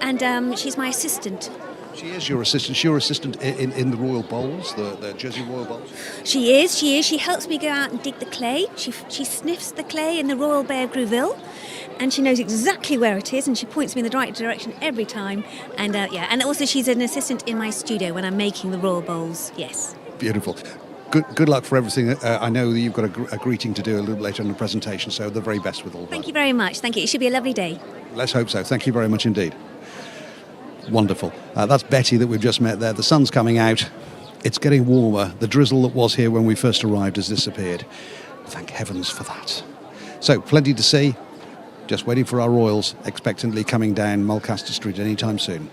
and she's my assistant. She is your assistant. She's your assistant in the Royal Bowls, the Jersey Royal Bowls? She is. She helps me go out and dig the clay. She sniffs the clay in the Royal Bear Grouville, and she knows exactly where it is, and she points me in the right direction every time. And and also she's an assistant in my studio when I'm making the Royal Bowls. Yes. Beautiful. Good luck for everything. I know that you've got a greeting to do a little later in the presentation, so the very best with all that. Thank you very much. Thank you. It should be a lovely day. Let's hope so. Thank you very much indeed. Wonderful. That's Betty that we've just met there. The sun's coming out. It's getting warmer. The drizzle that was here when we first arrived has disappeared. Thank heavens for that. So, plenty to see. Just waiting for our royals, expectantly coming down Mulcaster Street anytime soon.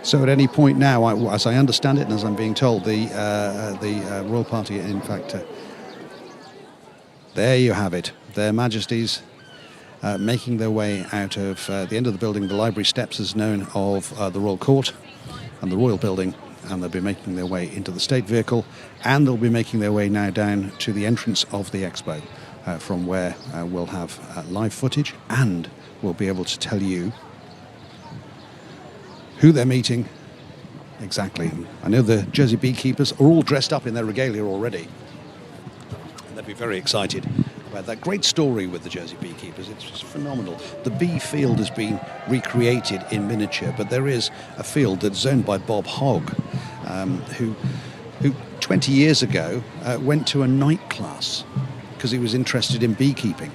So at any point now, as I understand it, and as I'm being told, the royal party, in fact, there you have it. Their Majesties making their way out of the end of the building, the library steps as known of the Royal Court and the Royal Building, and they'll be making their way into the state vehicle, and they'll be making their way now down to the entrance of the Expo, from where we'll have live footage, and we'll be able to tell you who they're meeting exactly. I know the Jersey beekeepers are all dressed up in their regalia already. They'd be very excited about that great story with the Jersey beekeepers. It's just phenomenal. The bee field has been recreated in miniature, but there is a field that's owned by Bob Hogg, who 20 years ago went to a night class because he was interested in beekeeping.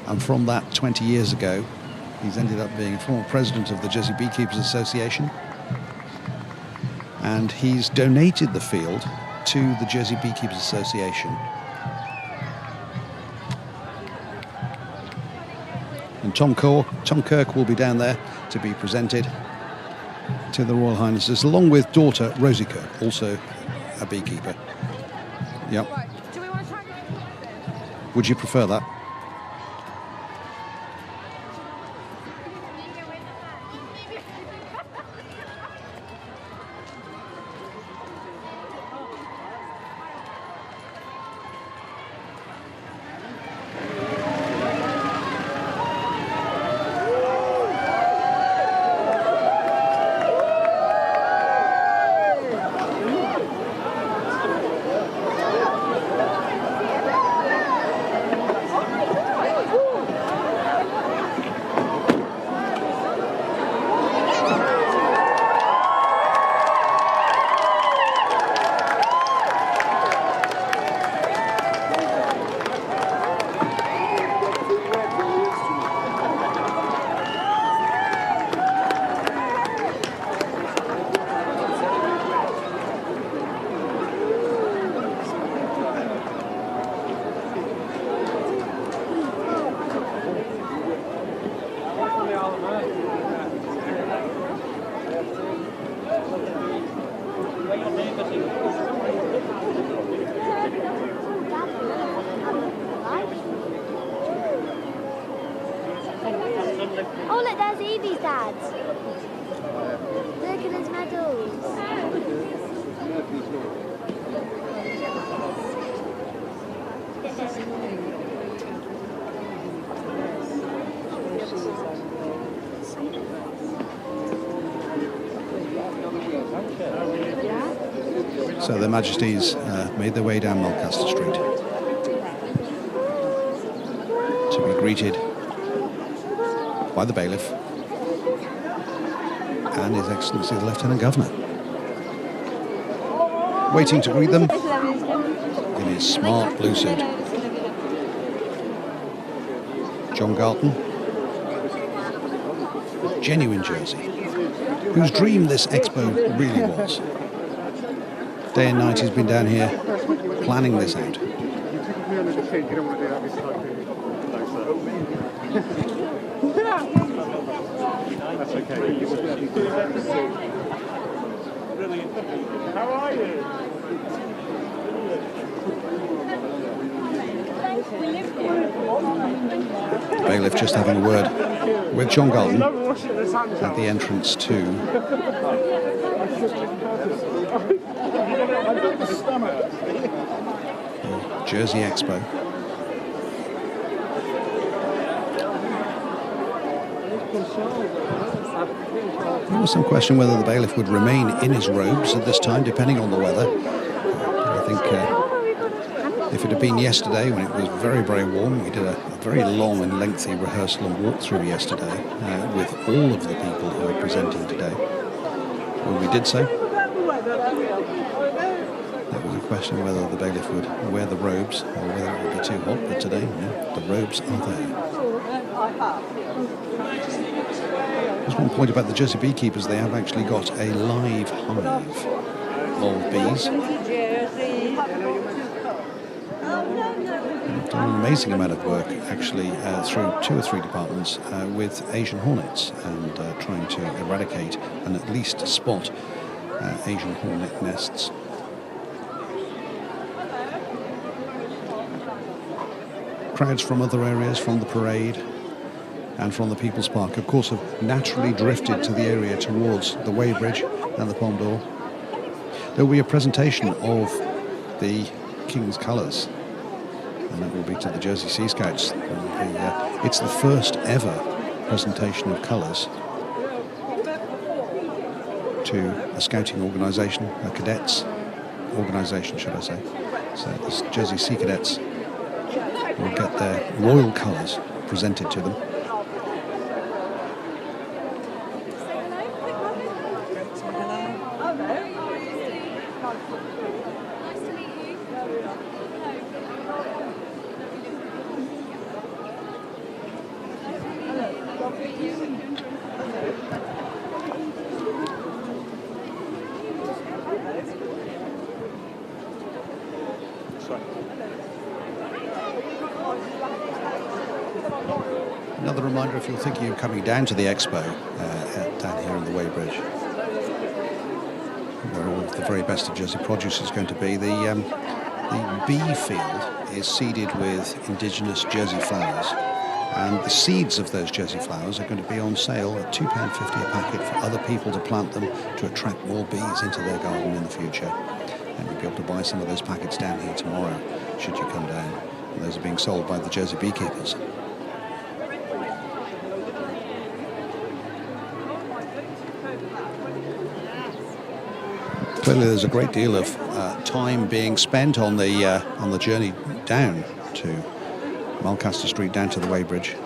And from that 20 years ago, he's ended up being a former president of the Jersey Beekeepers Association. And he's donated the field to the Jersey Beekeepers Association. And Tom Kirk will be down there to be presented to the Royal Highnesses, along with daughter Rosie Kirk, also a beekeeper. Yep. Do we want to try? Would you prefer that? Oh, look, there's Evie's dad. Look at his medals. So their Majesties made their way down Mulcaster Street to be greeted by the bailiff and His Excellency the Lieutenant Governor. Waiting to greet them in his smart blue suit, John Galton, genuine Jersey, whose dream this expo really was. Day and night he's been down here planning this out. That's okay. How are you? The bailiff just having a word with John Galton at the entrance to the Jersey Expo. There was some question whether the bailiff would remain in his robes at this time, depending on the weather. I think if it had been yesterday, when it was very, very warm, we did a very long and lengthy rehearsal and walkthrough yesterday with all of the people who are presenting today. When we did so, there was a question whether the bailiff would wear the robes or whether it would be too hot, but today, yeah, the robes are there. There's one point about the Jersey beekeepers. They have actually got a live hive of bees. They've done an amazing amount of work, actually, through 2 or 3 departments with Asian hornets and trying to eradicate and at least spot Asian hornet nests. Crowds from other areas, from the parade and from the People's Park, of course, have naturally drifted to the area towards the Weybridge and the Pont d'Or. There will be a presentation of the King's colours, and that will be to the Jersey Sea Scouts. It's the first ever presentation of colours to a scouting organisation, a cadets organisation, should I say. So the Jersey Sea Cadets will get their royal colours presented to them. Another reminder, if you're thinking of coming down to the Expo, down here in the Weybridge, where all of the very best of Jersey produce is going to be, the bee field is seeded with indigenous Jersey flowers, and the seeds of those Jersey flowers are going to be on sale at £2.50 a packet for other people to plant them to attract more bees into their garden in the future. And you'll be able to buy some of those packets down here tomorrow, should you come down. And those are being sold by the Jersey beekeepers. Clearly there's a great deal of time being spent on the journey down to Mulcaster Street, down to the Weybridge.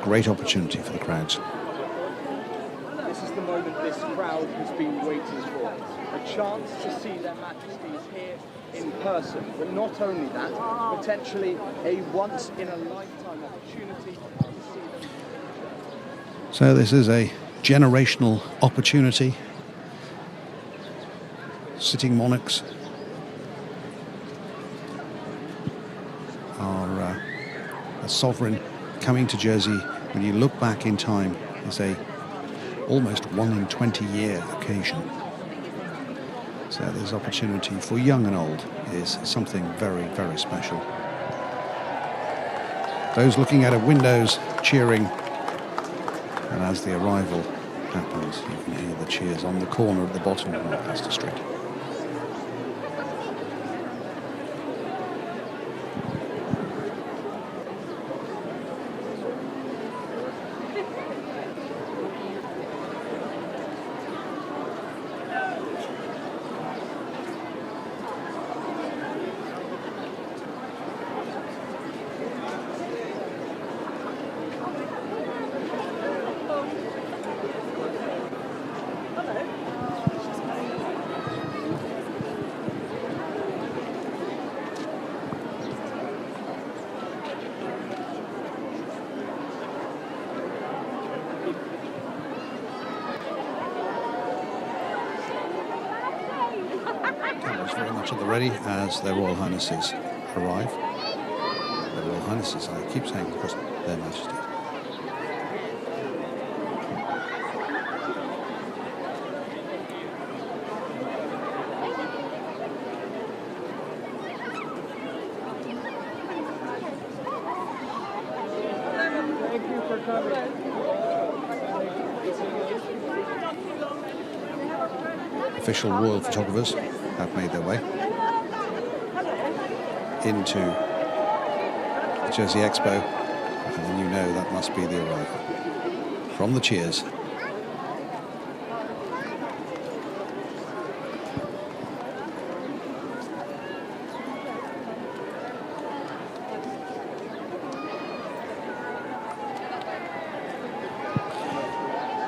Great opportunity for the crowds. This is the moment this crowd has been waiting for. A chance to see their Majesties here in person. But not only that, potentially a once-in-a-lifetime opportunity to see them. So this is a generational opportunity. Sitting monarchs are a sovereign coming to Jersey. When you look back in time, is a almost 1 in 20 year occasion. So this opportunity for young and old is something very, very special. Those looking out of windows cheering, and as the arrival happens, you can hear the cheers on the corner at the bottom of Mulcaster Street. Very much at the ready as their Royal Highnesses arrive. Their Royal Highnesses, I keep saying, because their Majesties. Thank you for coming. Official royal photographers have made their way into the Jersey Expo, and then you know that must be the arrival. From the cheers,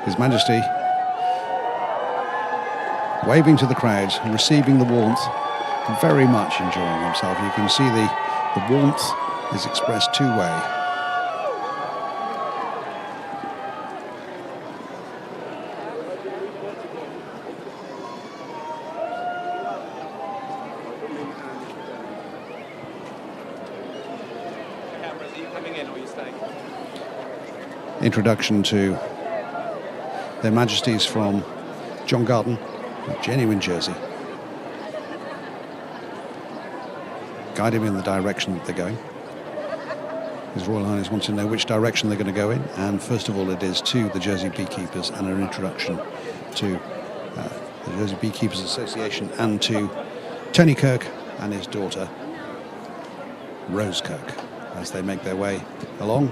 His Majesty waving to the crowds and receiving the warmth, very much enjoying himself. You can see the warmth is expressed two-way. Introduction to their Majesties from John Garden, a genuine Jersey. Guide him in the direction that they're going. His Royal Highness wants to know which direction they're going to go in, and first of all it is to the Jersey beekeepers and an introduction to the Jersey Beekeepers Association and to Tony Kirk and his daughter Rose Kirk as they make their way along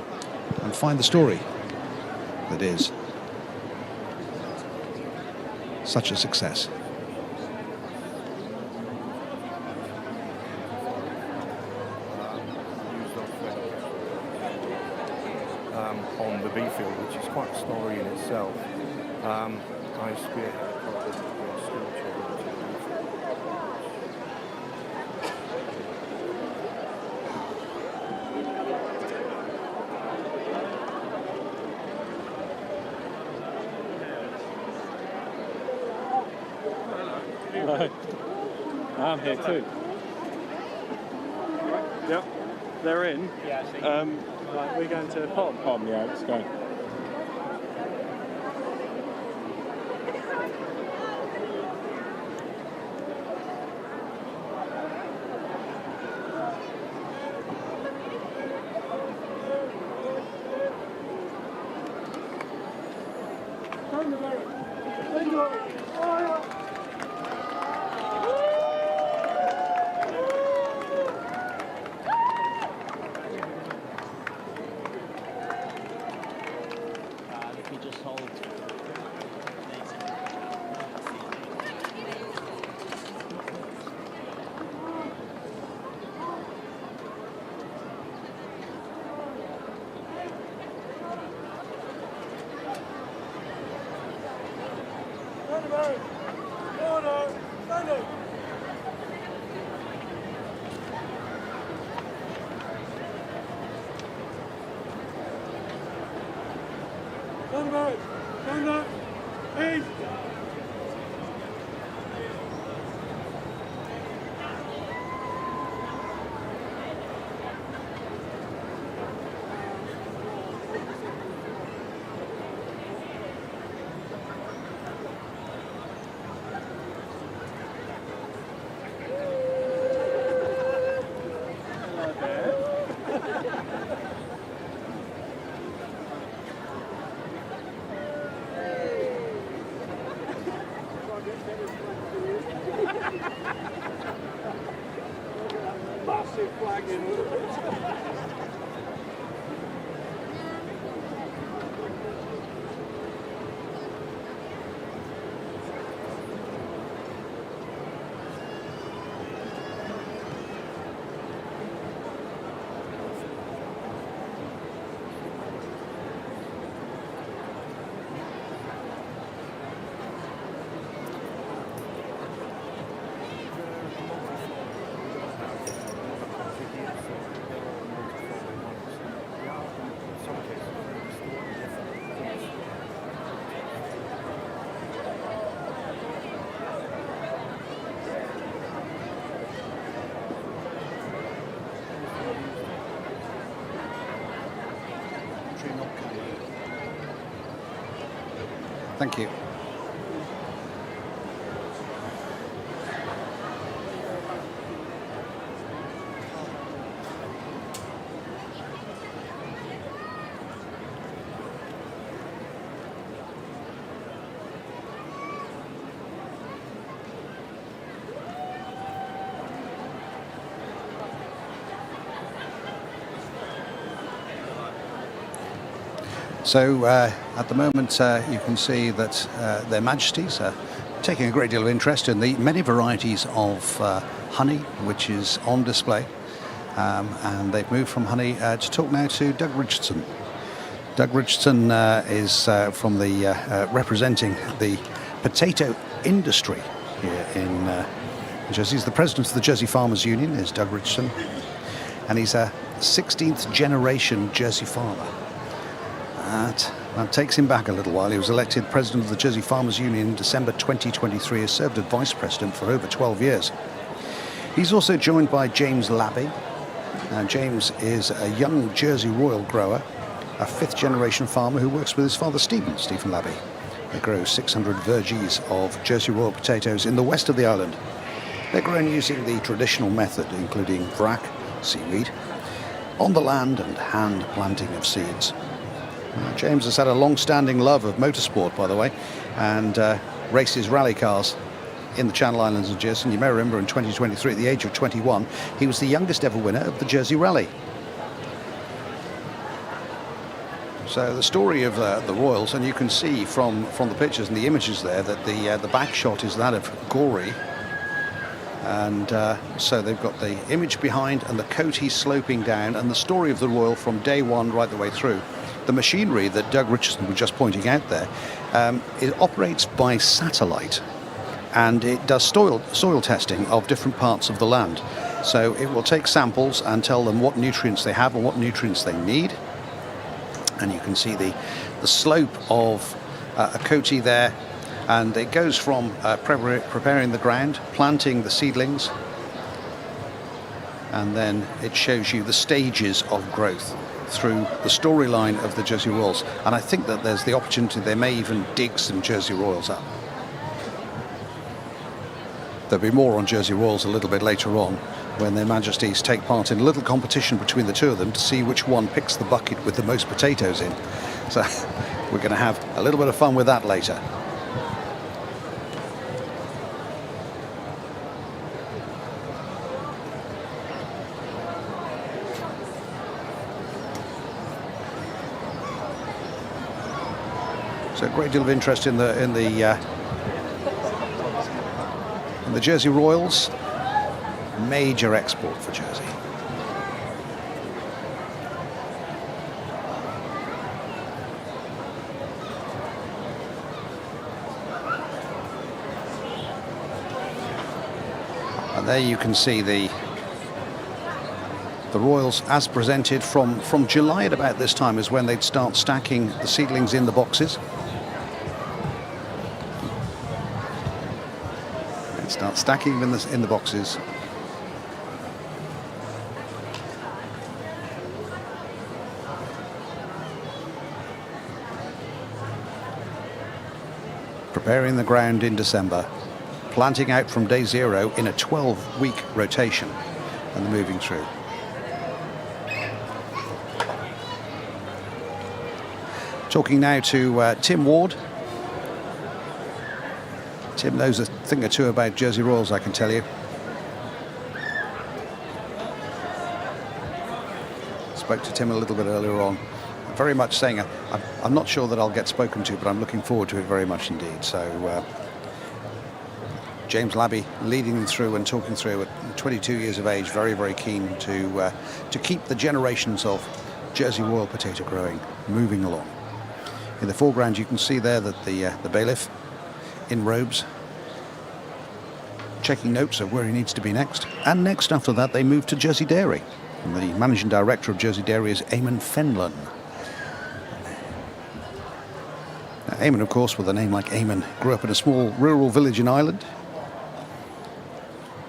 and find the story that is such a success. on the bee field, which is quite a story in itself. I spearheaded a project to bring school children to the bee field. Hello. I'm here too. Yep, they're in. Right, we're going to Pom. Yeah, let's go. Massive flag in. Thank you. So at the moment you can see that their Majesties are taking a great deal of interest in the many varieties of honey which is on display, and they've moved from honey to talk now to Doug Richardson. Doug Richardson is from the representing the potato industry here in Jersey. He's the president of the Jersey Farmers Union, is Doug Richardson, and he's a 16th generation Jersey farmer. That takes him back a little while. He was elected president of the Jersey Farmers Union in December 2023, has served as vice president for over 12 years. He's also joined by James Labby. James is a young Jersey Royal grower, a fifth generation farmer who works with his father Stephen Labby. They grow 600 verges of Jersey Royal potatoes in the west of the island. They're grown using the traditional method, including vrac, seaweed, on the land and hand planting of seeds. James has had a long-standing love of motorsport, by the way, and races rally cars in the Channel Islands of Jersey. And you may remember in 2023, at the age of 21, he was the youngest ever winner of the Jersey Rally. So the story of the Royals, and you can see from the pictures and the images there that the back shot is that of Gory. And so they've got the image behind and the coat he's sloping down, and the story of the Royal from day one right the way through the machinery that Doug Richardson was just pointing out there, it operates by satellite, and it does soil testing of different parts of the land. So it will take samples and tell them what nutrients they have and what nutrients they need. And you can see the slope of a coatee there, and it goes from preparing the ground, planting the seedlings, and then it shows you the stages of growth through the storyline of the Jersey Royals. And I think that there's the opportunity they may even dig some Jersey Royals up. There'll be more on Jersey Royals a little bit later on, when their Majesties take part in a little competition between the two of them to see which one picks the bucket with the most potatoes in. So we're going to have a little bit of fun with that later. So a great deal of interest in the Jersey Royals. Major export for Jersey. And there you can see the Royals as presented from July at about this time is when they'd start stacking the seedlings in the boxes. They'd start stacking them in the boxes. Preparing the ground in December, planting out from day 0 in a 12-week rotation, and moving through. Talking now to Tim Ward. Tim knows a thing or two about Jersey Royals, I can tell you. Spoke to Tim a little bit earlier on. Very much saying, I'm not sure that I'll get spoken to, but I'm looking forward to it very much indeed. So James Labby leading them through and talking through at 22 years of age, very, very keen to keep the generations of Jersey Royal potato growing moving along. In the foreground you can see there that the bailiff in robes, checking notes of where he needs to be next. And next after that they move to Jersey Dairy. And the managing director of Jersey Dairy is Eamon Fenlon. Now, Eamon, of course, with a name like Eamon, grew up in a small rural village in Ireland.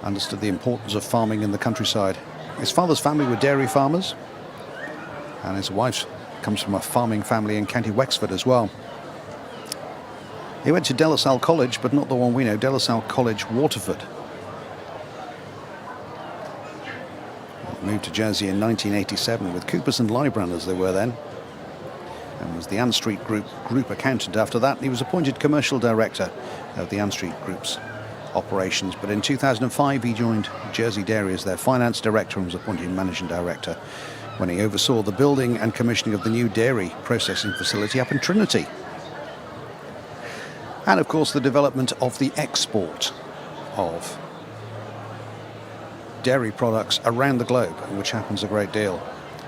Understood the importance of farming in the countryside. His father's family were dairy farmers, and his wife comes from a farming family in County Wexford as well. He went to De La Salle College, but not the one we know, De La Salle College, Waterford. Moved to Jersey in 1987 with Coopers and Lybrand as they were then, and was the Ann Street Group accountant after that. He was appointed commercial director of the Ann Street Group's operations, but in 2005 he joined Jersey Dairy as their finance director and was appointed managing director when he oversaw the building and commissioning of the new dairy processing facility up in Trinity. And of course the development of the export of dairy products around the globe, which happens a great deal.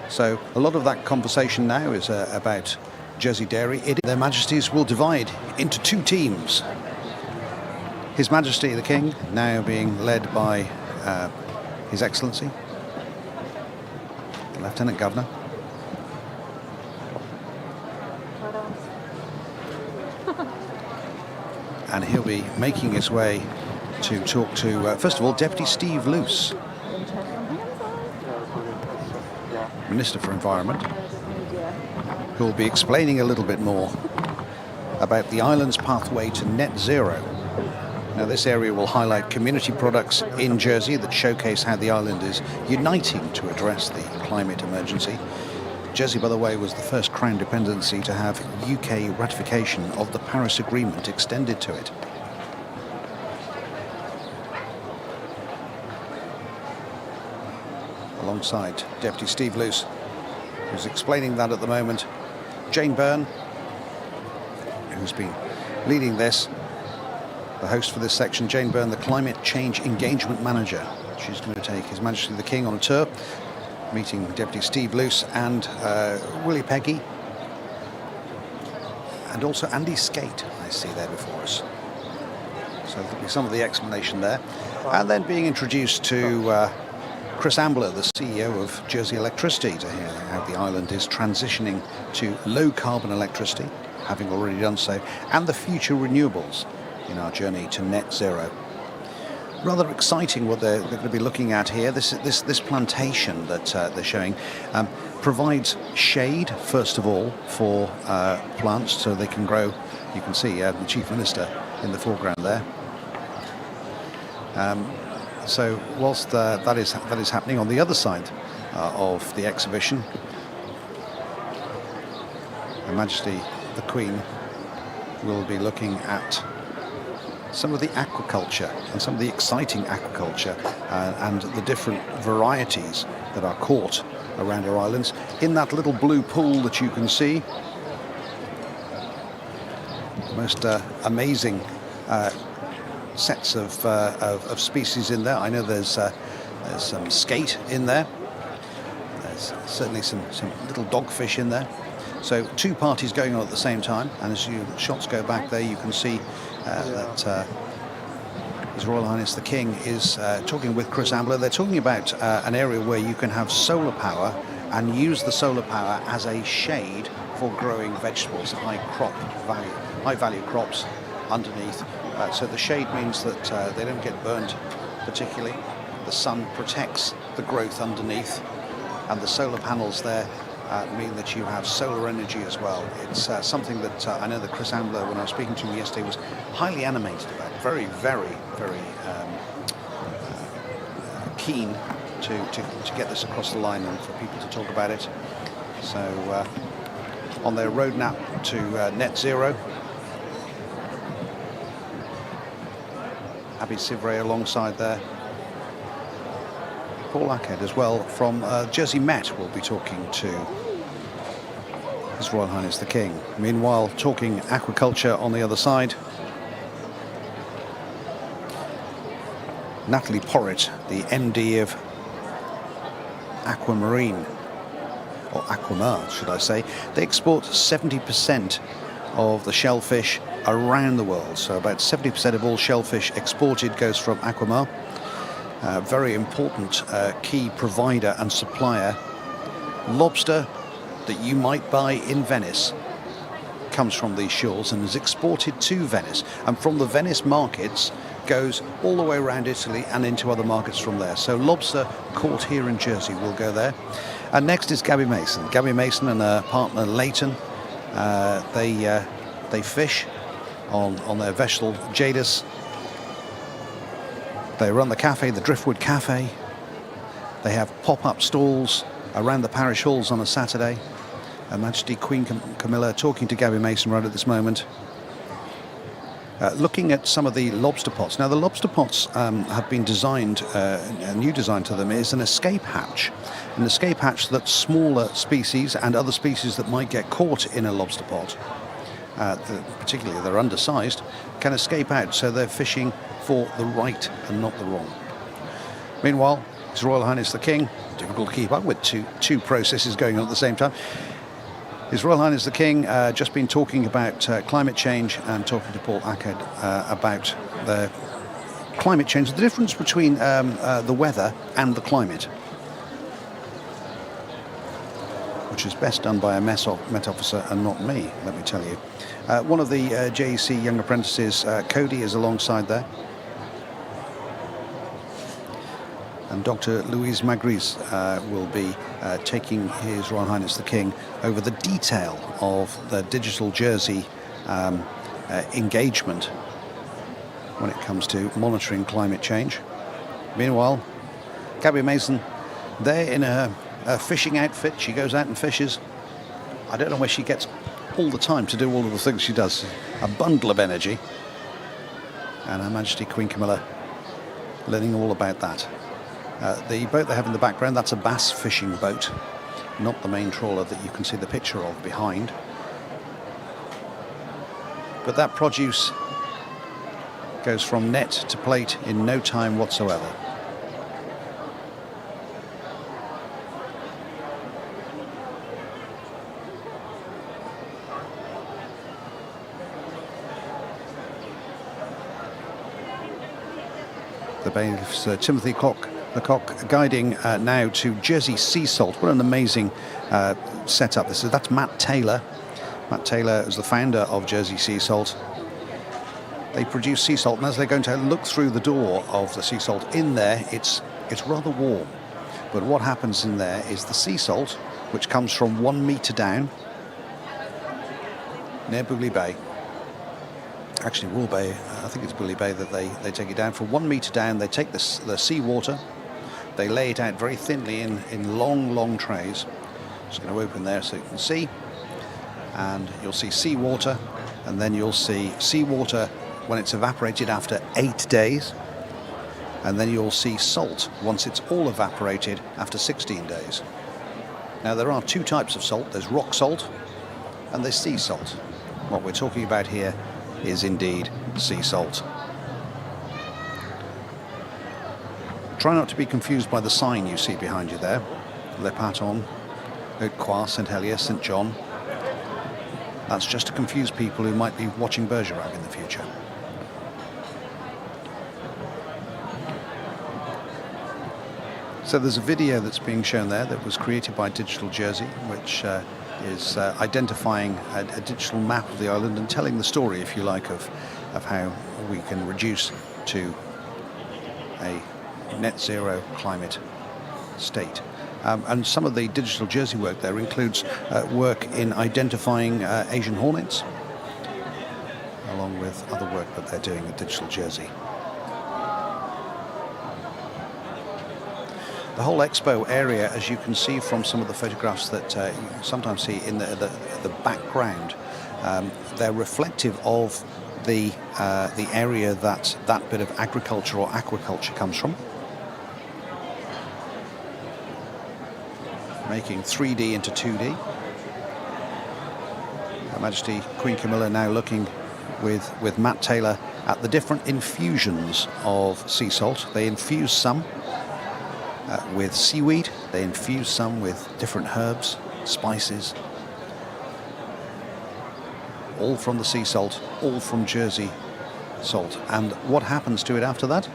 So a lot of that conversation now is about Jersey Dairy. Their Majesties will divide into two teams. His Majesty the King, now being led by His Excellency, the Lieutenant Governor. And he'll be making his way to talk to, first of all, Deputy Steve Luce, Minister for Environment, who will be explaining a little bit more about the island's pathway to net zero. Now, this area will highlight community products in Jersey that showcase how the island is uniting to address the climate emergency. Jersey, by the way, was the first Crown dependency to have UK ratification of the Paris Agreement extended to it. Alongside Deputy Steve Luce, who's explaining that at the moment, Jane Byrne, who's been leading this, the host for this section, Jane Byrne, the Climate Change Engagement Manager. She's going to take His Majesty the King on a tour, meeting Deputy Steve Luce and Willie Peggy, and also Andy Skate, I see there before us. So there'll be some of the explanation there. And then being introduced to Chris Ambler, the CEO of Jersey Electricity, to hear how the island is transitioning to low carbon electricity, having already done so, and the future renewables in our journey to net zero. Rather exciting what they're going to be looking at here. This plantation that they're showing provides shade, first of all, for plants so they can grow. You can see the Chief Minister in the foreground there. So whilst that is happening on the other side of the exhibition, Her Majesty the Queen will be looking at some of the aquaculture and some of the exciting aquaculture and the different varieties that are caught around our islands. In that little blue pool that you can see, most amazing sets of species in there. I know there's some skate in there. There's certainly some little dogfish in there. So two parties going on at the same time, and as shots go back there, you can see that His Royal Highness the King is talking with Chris Ambler. They're talking about an area where you can have solar power and use the solar power as a shade for growing vegetables, high value crops underneath. So the shade means that they don't get burned particularly. The sun protects the growth underneath, and the solar panels there mean that you have solar energy as well. It's something that I know that Chris Ambler, when I was speaking to him yesterday, was highly animated about. Very, very, very keen to get this across the line and for people to talk about it. So on their roadmap to net zero, Abby Sivray alongside there. Paul Ackhead as well from Jersey Met will be talking to His Royal Highness the King. Meanwhile, talking aquaculture on the other side, Natalie Porritt, the MD of Aquamarine, or Aquamar should I say. They export 70% of the shellfish around the world. So about 70% of all shellfish exported goes from Aquamar. Very important key provider and supplier. Lobster that you might buy in Venice comes from these shores and is exported to Venice, and from the Venice markets goes all the way around Italy and into other markets from there. So lobster caught here in Jersey will go there. And next is Gabby Mason. Gabby Mason and her partner Leighton, they fish on their vessel Jadis. They run the cafe, the Driftwood Cafe. They have pop-up stalls around the parish halls on a Saturday. Her Majesty Queen Camilla talking to Gabby Mason right at this moment. Looking at some of the lobster pots. Now the lobster pots have been designed, a new design to them is an escape hatch. An escape hatch that smaller species and other species that might get caught in a lobster pot, particularly if they're undersized, can escape out, so they're fishing for the right and not the wrong. Meanwhile, His Royal Highness the King, difficult to keep up with two processes going on at the same time. His Royal Highness the King just been talking about climate change and talking to Paul Ackhead about the climate change, the difference between the weather and the climate, which is best done by a Met officer and not me, let me tell you. One of the JEC young apprentices, Cody, is alongside there. And Dr. Louise Magriz will be taking His Royal Highness the King over the detail of the digital Jersey engagement when it comes to monitoring climate change. Meanwhile, Gabby Mason, there in her fishing outfit. She goes out and fishes. I don't know where she gets all the time to do all of the things she does. A bundle of energy. And Her Majesty Queen Camilla learning all about that. The boat they have in the background, that's a bass fishing boat, not the main trawler that you can see the picture of behind. But that produce goes from net to plate in no time whatsoever. The bailiff's Timothy Lecoq guiding now to Jersey sea salt. What an amazing setup this is. That's Matt Taylor. Matt Taylor is the founder of Jersey Sea Salt. They produce sea salt, and as they're going to look through the door of the sea salt, in there it's rather warm. But what happens in there is the sea salt, which comes from 1 metre down near Bully Bay. Actually, Wool Bay, I think it's Bully Bay that they take it down. From 1 metre down, they take the sea water, they lay it out very thinly in long trays. Just going to open there so you can see. And you'll see sea water, and then you'll see sea water when it's evaporated after 8 days. And then you'll see salt once it's all evaporated after 16 days. Now, there are 2 types of salt. There's rock salt and there's sea salt. What we're talking about here is indeed sea salt. Try not to be confused by the sign you see behind you there. Le Paton, Haute Croix, St Helier, St John. That's just to confuse people who might be watching Bergerac in the future. So there's a video that's being shown there that was created by Digital Jersey, which is identifying a digital map of the island and telling the story, if you like, of how we can reduce to a net zero climate state. And some of the Digital Jersey work there includes work in identifying Asian hornets, along with other work that they're doing at Digital Jersey. The whole Expo area, as you can see from some of the photographs that you sometimes see in the background, they're reflective of the area that bit of agriculture or aquaculture comes from. Making 3D into 2D. Her Majesty Queen Camilla now looking with Matt Taylor at the different infusions of sea salt. They infuse some with seaweed, they infuse some with different herbs, spices, all from the sea salt, all from Jersey salt. And what happens to it after that?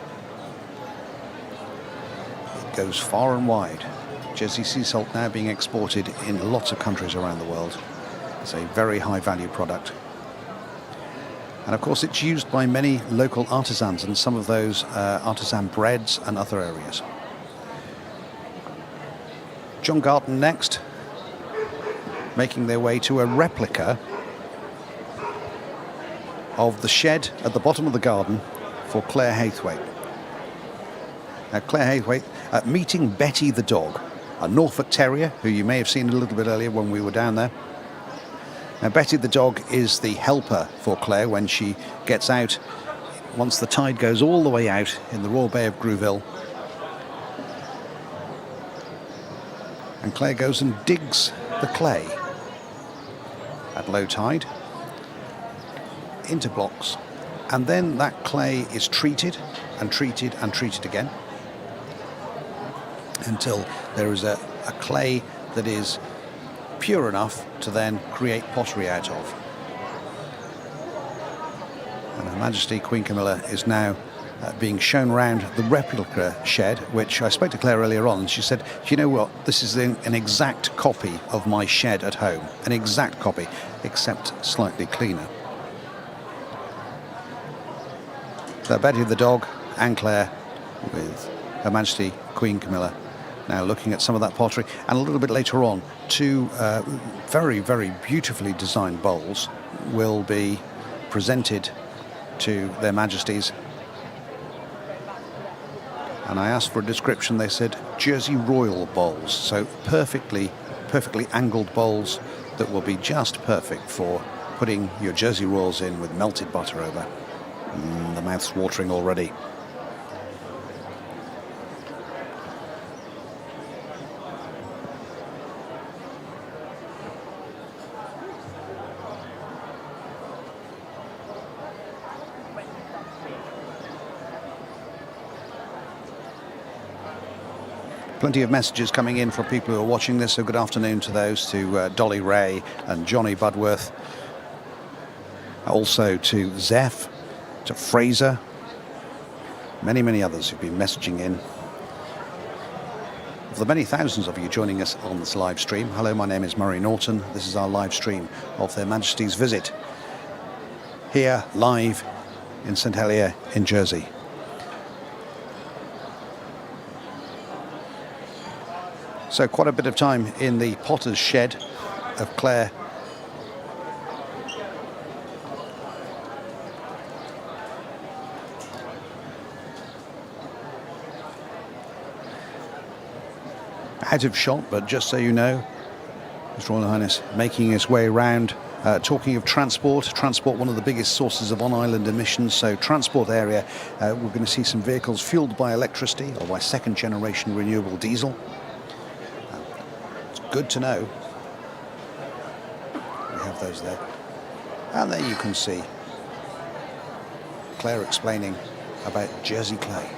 It goes far and wide. Jersey sea salt now being exported in lots of countries around the world. It's a very high value product. And of course it's used by many local artisans, and some of those artisan breads and other areas. John Garton next, making their way to a replica of the shed at the bottom of the garden for Claire Haythwaite. Now, Claire Haythwaite meeting Betty the dog, a Norfolk Terrier, who you may have seen a little bit earlier when we were down there. Now, Betty the dog is the helper for Claire when she gets out, once the tide goes all the way out in the Royal Bay of Grouville. And Claire goes and digs the clay at low tide into blocks, and then that clay is treated and treated and treated again until there is a clay that is pure enough to then create pottery out of. And Her Majesty Queen Camilla is now being shown around the replica shed, which I spoke to Claire earlier on, and she said, you know what, this is an exact copy of my shed at home, an exact copy, except slightly cleaner. So Betty the dog and Claire with Her Majesty Queen Camilla now looking at some of that pottery, and a little bit later on 2 very, very beautifully designed bowls will be presented to their Majesties. And I asked for a description. They said Jersey Royal bowls, so perfectly angled bowls that will be just perfect for putting your Jersey Royals in with melted butter over. The mouth's watering already. Plenty of messages coming in from people who are watching this, so good afternoon to those, to Dolly Ray and Johnny Budworth, also to Zeph, to Fraser, many others who've been messaging in. For the many thousands of you joining us on this live stream, hello, my name is Murray Norton. This is our live stream of Their Majesty's visit here live in St Helier in Jersey. So quite a bit of time in the potter's shed of Claire. Out of shot, but just so you know, His Royal Highness making his way around. Talking of transport, one of the biggest sources of on-island emissions, so transport area, we're going to see some vehicles fueled by electricity or by second-generation renewable diesel. It's good to know. We have those there. And there you can see Claire explaining about Jersey clay.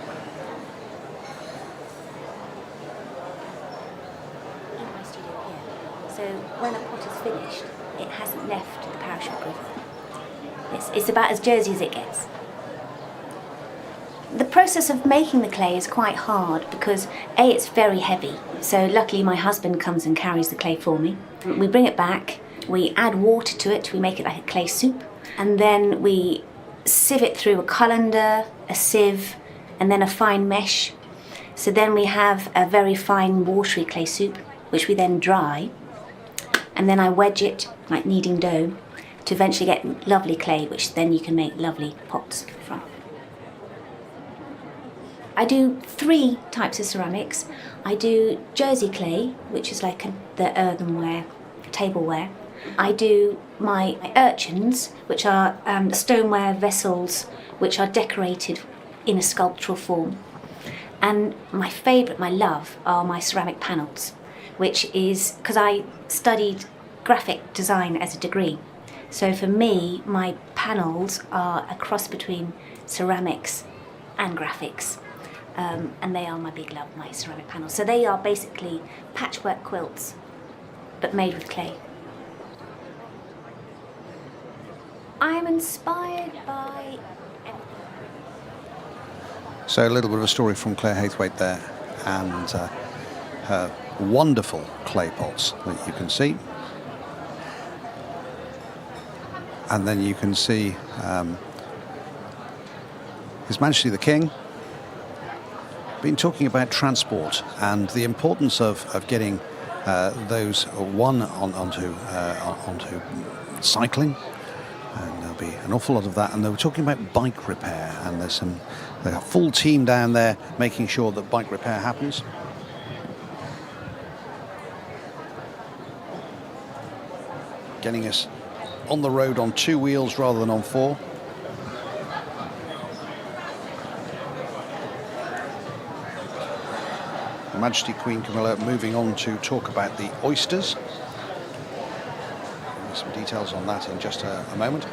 So when a pot is finished, it hasn't left the parachute river. It's about as Jersey as it gets. The process of making the clay is quite hard because A, it's very heavy. So luckily my husband comes and carries the clay for me. We bring it back, we add water to it, we make it like a clay soup, and then we sieve it through a colander, a sieve, and then a fine mesh. So then we have a very fine watery clay soup, which we then dry. And then I wedge it like kneading dough to eventually get lovely clay, which then you can make lovely pots from. I do 3 types of ceramics. I do Jersey clay, which is like the earthenware, tableware. I do my urchins, which are stoneware vessels which are decorated in a sculptural form. And my favourite, my love, are my ceramic panels, which is because I studied graphic design as a degree. So for me, my panels are a cross between ceramics and graphics. And they are my big love, my ceramic panels. So they are basically patchwork quilts, but made with clay. I'm inspired by everything. So a little bit of a story from Claire Haythwaite there, and her wonderful clay pots that you can see. And then you can see His Majesty the King been talking about transport and the importance of getting those onto cycling, and there'll be an awful lot of that. And they were talking about bike repair, and there's a full team down there making sure that bike repair happens. Getting us on the road on 2 wheels rather than on 4. Her Majesty Queen Camilla moving on to talk about the oysters. Some details on that in just a moment.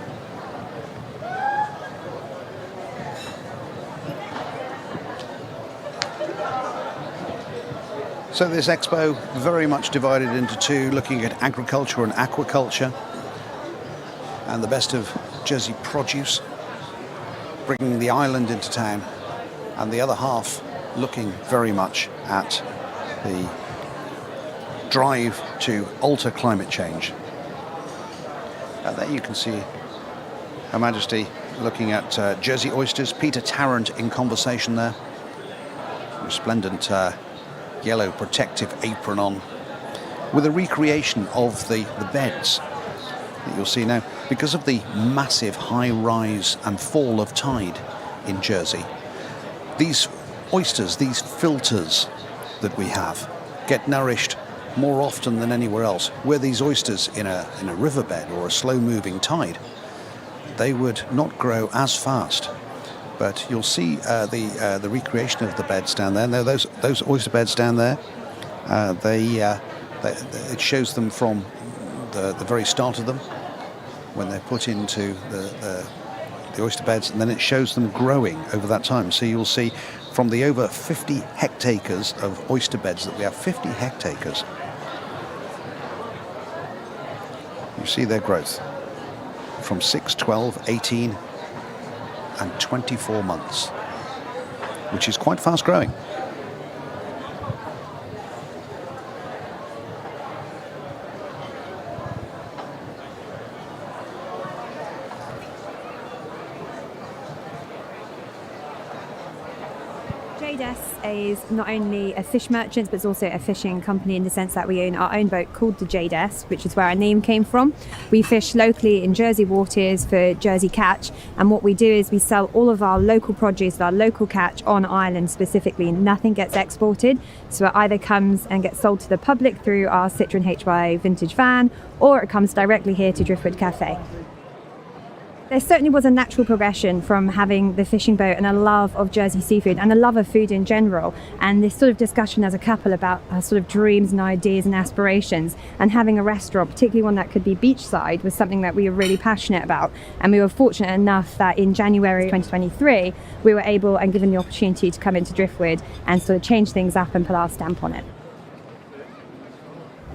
So this expo very much divided into 2, looking at agriculture and aquaculture and the best of Jersey produce, bringing the island into town, and the other half looking very much at the drive to alter climate change. And there you can see Her Majesty looking at Jersey oysters. Peter Tarrant in conversation there. Resplendent yellow protective apron on, with a recreation of the beds that you'll see now. Because of the massive high rise and fall of tide in Jersey, these oysters, these filters that we have, get nourished more often than anywhere else. Where these oysters in a riverbed or a slow-moving tide, they would not grow as fast. But you'll see the recreation of the beds down there. Now those oyster beds down there, it shows them from the very start of them, when they're put into the oyster beds, and then it shows them growing over that time. So you'll see from the over 50 hectares of oyster beds that we have, 50 hectares, you see their growth from 6, 12, 18 and 24 months. which is quite fast growing. Majesties is not only a fish merchant, but it's also a fishing company in the sense that we own our own boat called the Majesties, which is where our name came from. We fish locally in Jersey waters for Jersey catch, and what we do is we sell all of our local produce, our local catch on island specifically. Nothing gets exported, so it either comes and gets sold to the public through our Citroen HY vintage van, or it comes directly here to Driftwood Cafe. There certainly was a natural progression from having the fishing boat and a love of Jersey seafood and a love of food in general, and this sort of discussion as a couple about our sort of dreams and ideas and aspirations, and having a restaurant, particularly one that could be beachside, was something that we were really passionate about. And we were fortunate enough that in January 2023 we were able and given the opportunity to come into Driftwood and sort of change things up and put our stamp on it.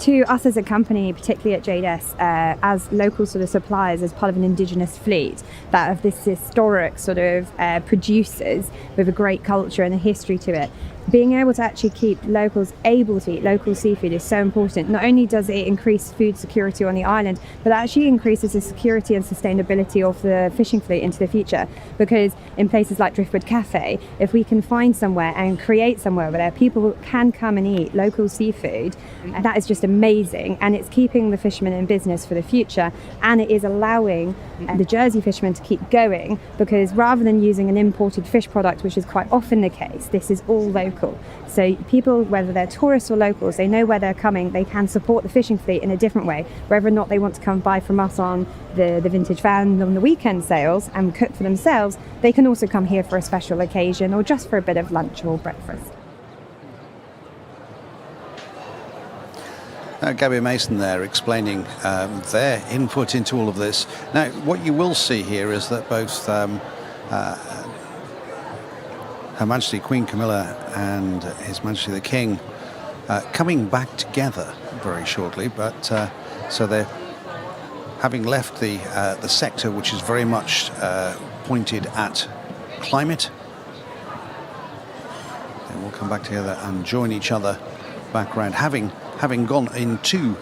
To us as a company, particularly at Majesties, as local sort of suppliers, as part of an indigenous fleet that of this historic sort of producers with a great culture and a history to it, being able to actually keep locals able to eat local seafood is so important. Not only does it increase food security on the island, but it actually increases the security and sustainability of the fishing fleet into the future. Because in places like Driftwood Cafe, if we can find somewhere and create somewhere where people can come and eat local seafood, that is just amazing. And it's keeping the fishermen in business for the future, and it is allowing the Jersey fishermen to keep going, because rather than using an imported fish product, which is quite often the case, this is all local. So people, whether they're tourists or locals, they know where they're coming. They can support the fishing fleet in a different way. Whether or not they want to come buy from us on the vintage van on the weekend sales and cook for themselves, they can also come here for a special occasion or just for a bit of lunch or breakfast. Gabby Mason there explaining their input into all of this. Now, what you will see here is that both Her Majesty Queen Camilla and His Majesty the King coming back together very shortly, but so they're having left the sector which is very much pointed at climate. They will come back together and join each other back around, having gone in 2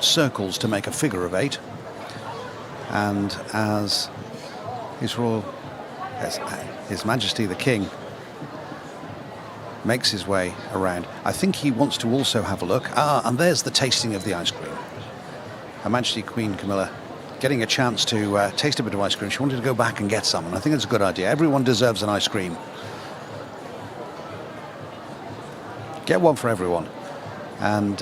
circles to make a figure of 8. And as His Majesty the King makes his way around, I think he wants to also have a look. And there's the tasting of the ice cream. Her Majesty Queen Camilla getting a chance to taste a bit of ice cream. She wanted to go back and get some, and I think it's a good idea. Everyone deserves an ice cream. Get one for everyone. And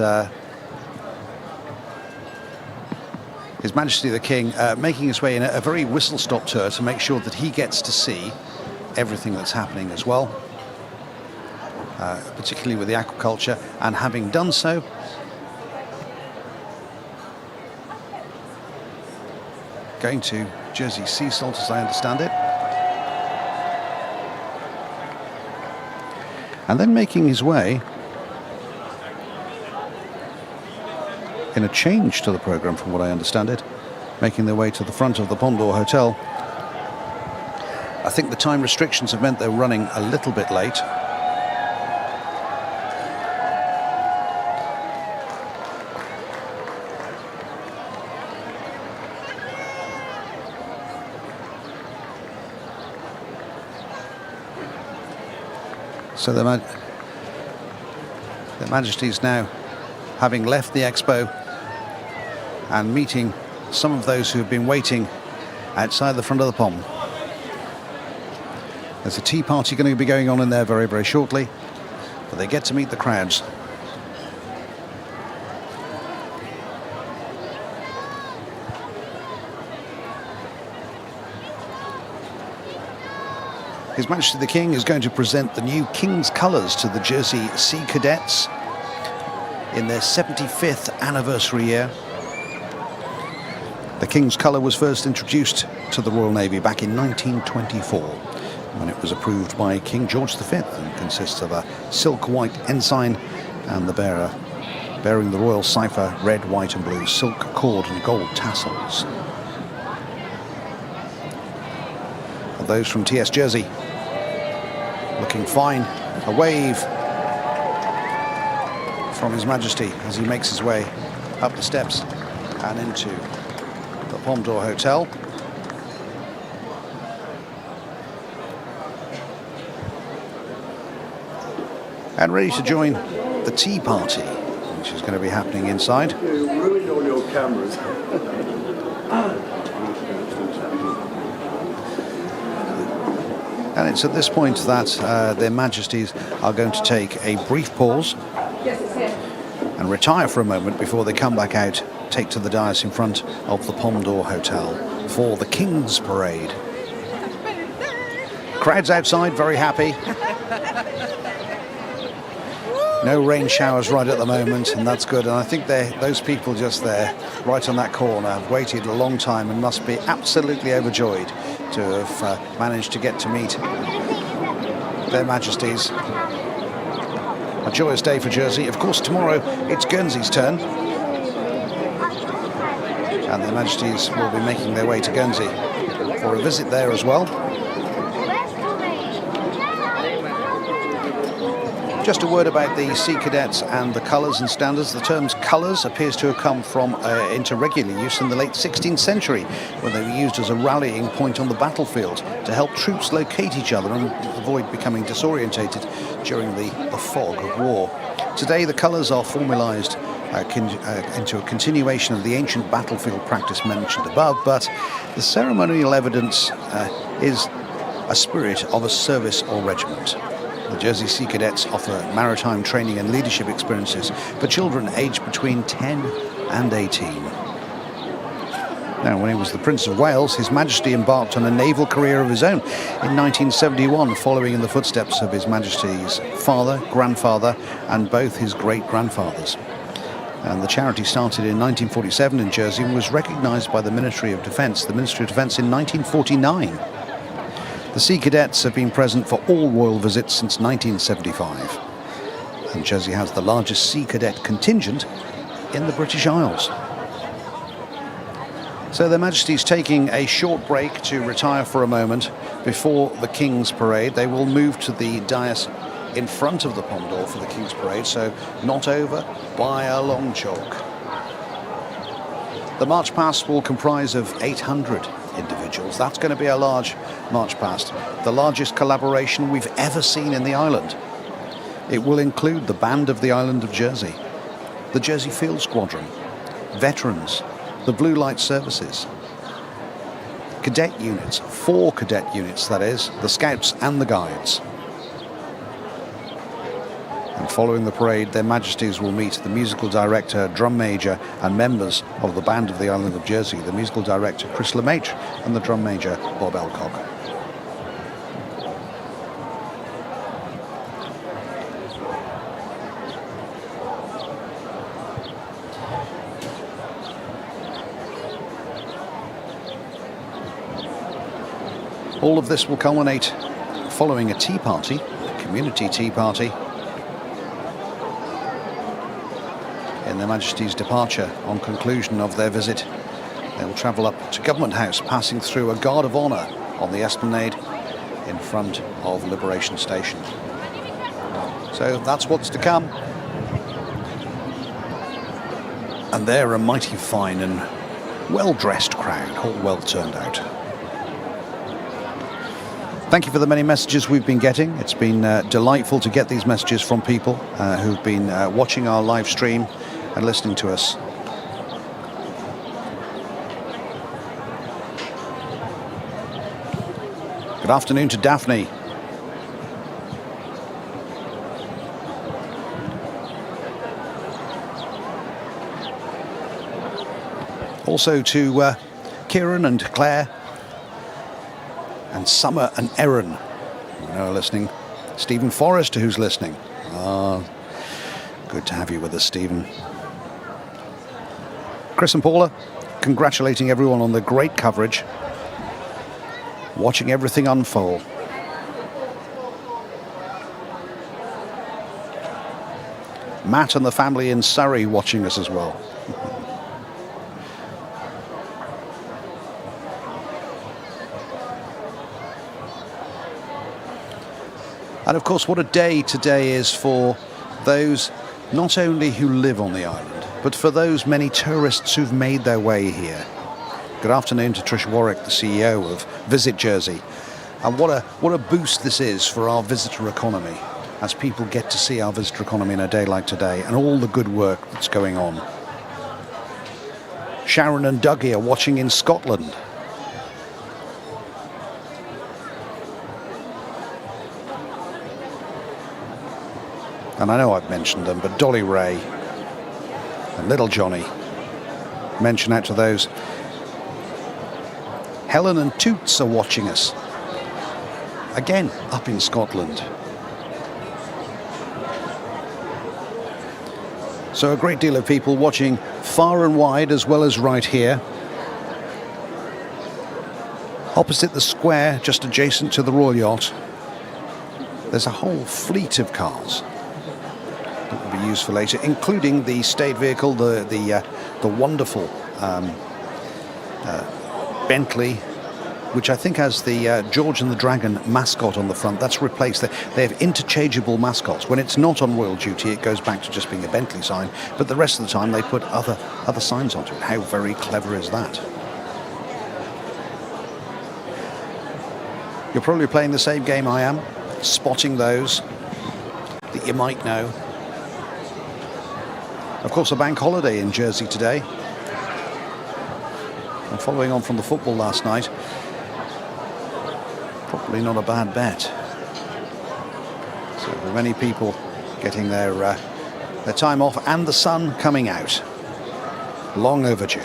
His Majesty the King making his way in a very whistle-stop tour to make sure that he gets to see everything that's happening as well, particularly with the aquaculture, and having done so, going to Jersey sea salt, as I understand it, and then making his way in a change to the programme, from what I understand it, making their way to the front of the Pondor Hotel. I think the time restrictions have meant they're running a little bit late. So the Majesties now, having left the Expo and meeting some of those who have been waiting outside the front of the pond. There's a tea party going to be going on in there very, very shortly, but they get to meet the crowds. His Majesty the King is going to present the new King's Colours to the Jersey Sea Cadets in their 75th anniversary year. The King's Colour was first introduced to the Royal Navy back in 1924 when it was approved by King George V, and consists of a silk white ensign and the bearer bearing the royal cipher, red, white and blue, silk cord and gold tassels. And those from TS Jersey looking fine. A wave from His Majesty as he makes his way up the steps and into the Palme d'Or Hotel. And ready to join the tea party, which is going to be happening inside. You ruined all your cameras. And it's at this point that their Majesties are going to take a brief pause and retire for a moment before they come back out, take to the dais in front of the Palme d'Or Hotel for the King's Parade. Crowds outside, very happy. No rain showers right at the moment, and that's good. And I think those people just there, right on that corner, have waited a long time and must be absolutely overjoyed to have managed to get to meet their Majesties. A joyous day for Jersey. Of course, tomorrow it's Guernsey's turn, and their Majesties will be making their way to Guernsey for a visit there as well. Just a word about the Sea Cadets and the colours and standards. The term colours appears to have come from into regular use in the late 16th century, when they were used as a rallying point on the battlefield to help troops locate each other and avoid becoming disorientated during the fog of war. Today, the colours are formalised into a continuation of the ancient battlefield practice mentioned above, but the ceremonial evidence is a spirit of a service or regiment. The Jersey Sea Cadets offer maritime training and leadership experiences for children aged between 10 and 18. Now, when he was the Prince of Wales, His Majesty embarked on a naval career of his own in 1971, following in the footsteps of His Majesty's father, grandfather, and both his great-grandfathers. And the charity started in 1947 in Jersey and was recognised by the Ministry of Defence in 1949. The Sea Cadets have been present for all royal visits since 1975. And Jersey has the largest Sea Cadet contingent in the British Isles. So their Majesty's taking a short break to retire for a moment before the King's Parade. They will move to the dais in front of the Palme d'Or for the King's Parade, so not over by a long chalk. The march past will comprise of 800 individuals. That's going to be a large march past, the largest collaboration we've ever seen in the island. It will include the Band of the Island of Jersey, the Jersey Field Squadron, veterans, the Blue Light Services, cadet units, 4 cadet units that is, the Scouts and the Guides. And following the parade, their Majesties will meet the musical director, drum major, and members of the Band of the Island of Jersey, the musical director, Chris LeMaitre, and the drum major, Bob Elcock. All of this will culminate following a tea party, a community tea party, in their Majesty's departure. On conclusion of their visit, they will travel up to Government House, passing through a guard of honour on the esplanade in front of Liberation Station. So that's what's to come. And they're a mighty fine and well-dressed crowd, all well turned out. Thank you for the many messages we've been getting. It's been delightful to get these messages from people who've been watching our live stream and listening to us. Good afternoon to Daphne. Also to Kieran and Claire and Summer and Erin, who are listening. Stephen Forrester, who's listening. Good to have you with us, Stephen. Chris and Paula, congratulating everyone on the great coverage, watching everything unfold. Matt and the family in Surrey watching us as well. And of course, what a day today is for those not only who live on the island, but for those many tourists who've made their way here. Good afternoon to Trish Warwick, the CEO of Visit Jersey. And what a boost this is for our visitor economy, as people get to see our visitor economy in a day like today and all the good work that's going on. Sharon and Dougie are watching in Scotland. And I know I've mentioned them, but Dolly Ray and Little Johnny, mention out to those. Helen and Toots are watching us, again up in Scotland. So a great deal of people watching far and wide, as well as right here. Opposite the square, just adjacent to the Royal Yacht, there's a whole fleet of cars that will be used for later, including the state vehicle, the wonderful Bentley, which I think has the George and the Dragon mascot on the front. That's replaced. They have interchangeable mascots. When it's not on royal duty, it goes back to just being a Bentley sign, but the rest of the time they put other signs onto it. How very clever is that? You're probably playing the same game I am, spotting those that you might know. Of course, a bank holiday in Jersey today. And following on from the football last night, probably not a bad bet. So for many people getting their time off, and the sun coming out. Long overdue.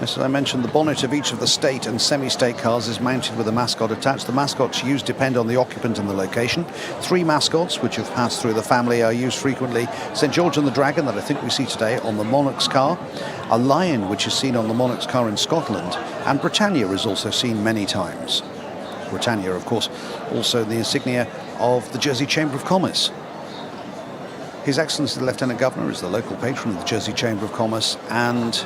As I mentioned, the bonnet of each of the state and semi-state cars is mounted with a mascot attached. The mascots used depend on the occupant and the location. 3 mascots, which have passed through the family, are used frequently. St. George and the Dragon, that I think we see today on the Monarch's car. A lion, which is seen on the Monarch's car in Scotland. And Britannia is also seen many times. Britannia, of course, also the insignia of the Jersey Chamber of Commerce. His Excellency the Lieutenant Governor is the local patron of the Jersey Chamber of Commerce, and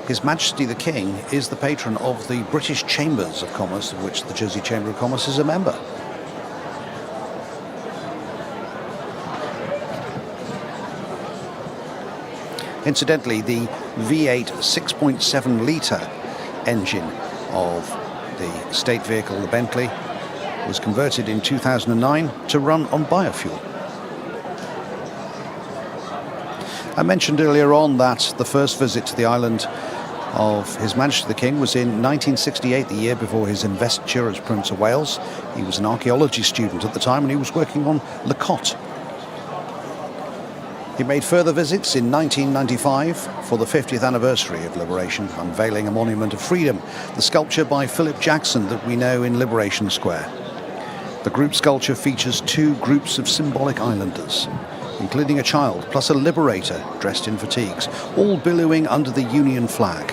His Majesty the King is the patron of the British Chambers of Commerce, of which the Jersey Chamber of Commerce is a member. Incidentally, the V8 6.7 litre engine of the state vehicle, the Bentley, was converted in 2009 to run on biofuel. I mentioned earlier on that the first visit to the island of His Majesty the King was in 1968, the year before his investiture as Prince of Wales. He was an archaeology student at the time, and he was working on Le Cotte. He made further visits in 1995 for the 50th anniversary of Liberation, unveiling a monument of freedom, the sculpture by Philip Jackson that we know in Liberation Square. The group sculpture features 2 groups of symbolic islanders, including a child plus a liberator dressed in fatigues, all billowing under the Union flag.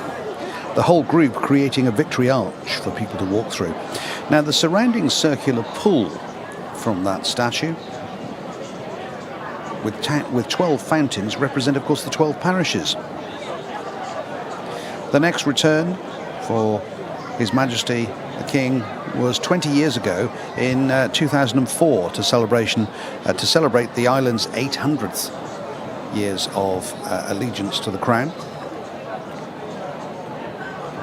The whole group creating a victory arch for people to walk through. Now, the surrounding circular pool from that statue, with 12 fountains, represent, of course, the 12 parishes. The next return for His Majesty the King was 20 years ago in 2004 to celebrate the island's 800th years of allegiance to the Crown.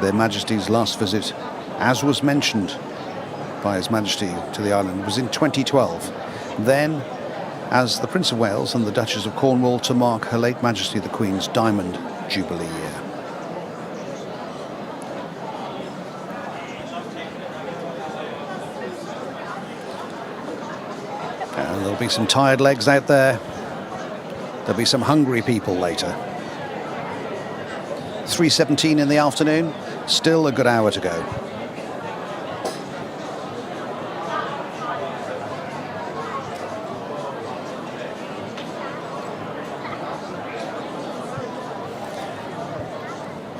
Their Majesty's last visit, as was mentioned by His Majesty to the island, was in 2012. Then, as the Prince of Wales and the Duchess of Cornwall, to mark Her late Majesty the Queen's Diamond Jubilee year. There'll be some tired legs out there. There'll be some hungry people later. 3:17 in the afternoon, still a good hour to go.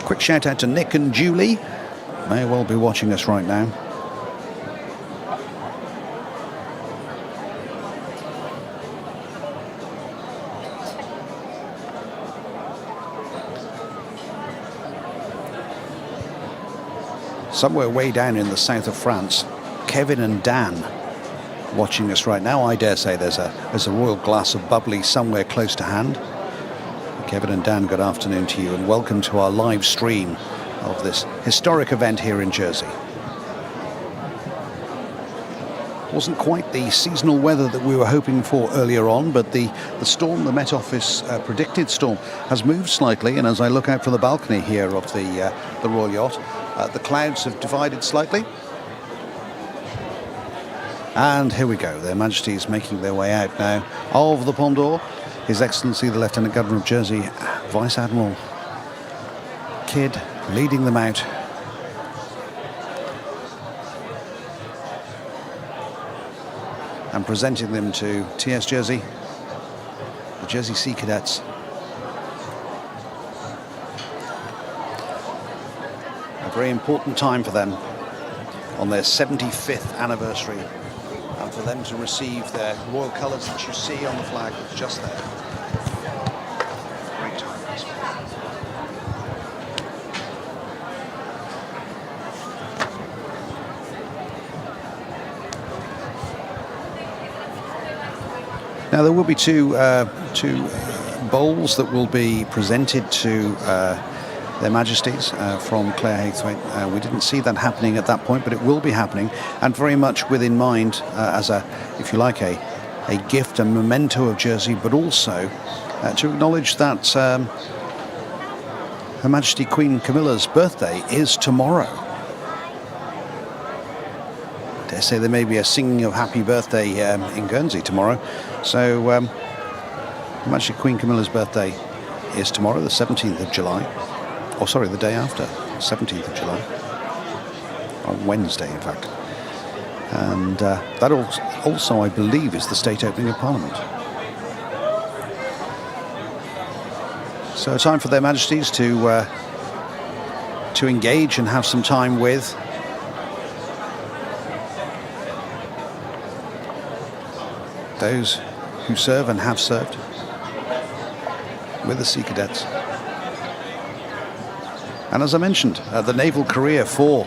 Quick shout out to Nick and Julie. May well be watching us right now. somewhere way down in the south of France, Kevin and Dan watching us right now. I dare say there's a royal glass of bubbly somewhere close to hand. Kevin and Dan, good afternoon to you and welcome to our live stream of this historic event here in Jersey. Wasn't quite the seasonal weather that we were hoping for earlier on, but the storm, the Met Office predicted storm, has moved slightly, and as I look out from the balcony here of the Royal Yacht, the clouds have divided slightly. And here we go, Their Majesties making their way out now of the Pont d'Or. His Excellency the Lieutenant Governor of Jersey, Vice Admiral Kidd, leading them out. And presenting them to TS Jersey, the Jersey Sea Cadets. A very important time for them on their 75th anniversary, and for them to receive their royal colours that you see on the flag just there. Great time. Now there will be two bowls that will be presented to Their Majesties from Claire Haythwaite. We didn't see that happening at that point, but it will be happening, and very much with in mind as a, if you like, a gift, a memento of Jersey, but also to acknowledge that Her Majesty Queen Camilla's birthday is tomorrow. Dare say there may be a singing of happy birthday in Guernsey tomorrow. So Her Majesty Queen Camilla's birthday is tomorrow, the 17th of July. Oh, sorry, the day after, 17th of July. On Wednesday, in fact. And that also, I believe, is the state opening of Parliament. So time for Their Majesties to engage and have some time with those who serve and have served with the Sea Cadets. And as I mentioned, the naval career for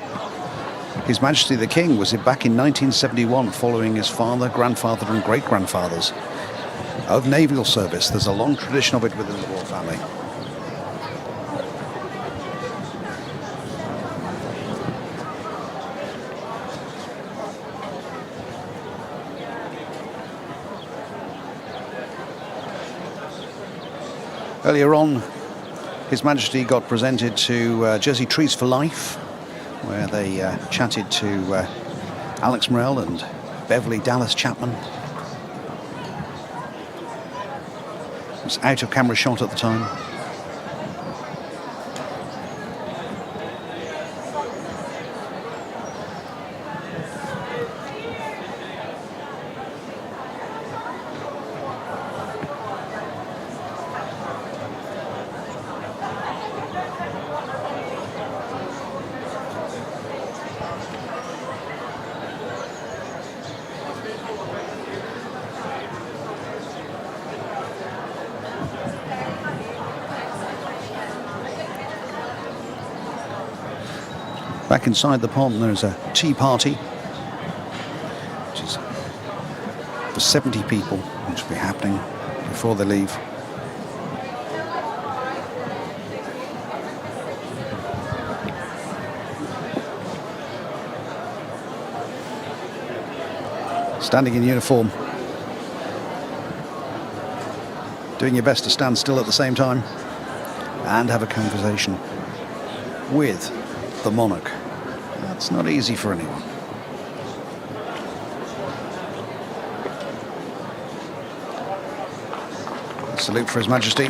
His Majesty the King was back in 1971, following his father, grandfather and great-grandfathers of naval service. There's a long tradition of it within the royal family. Earlier on, His Majesty got presented to Jersey Trees for Life, where they chatted to Alex Morell and Beverly Dallas Chapman. It was out of camera shot at the time. Back inside the pond, there's a tea party, which is for 70 people, which will be happening before they leave. Standing in uniform, doing your best to stand still at the same time and have a conversation with the monarch. That's not easy for anyone. Salute for His Majesty.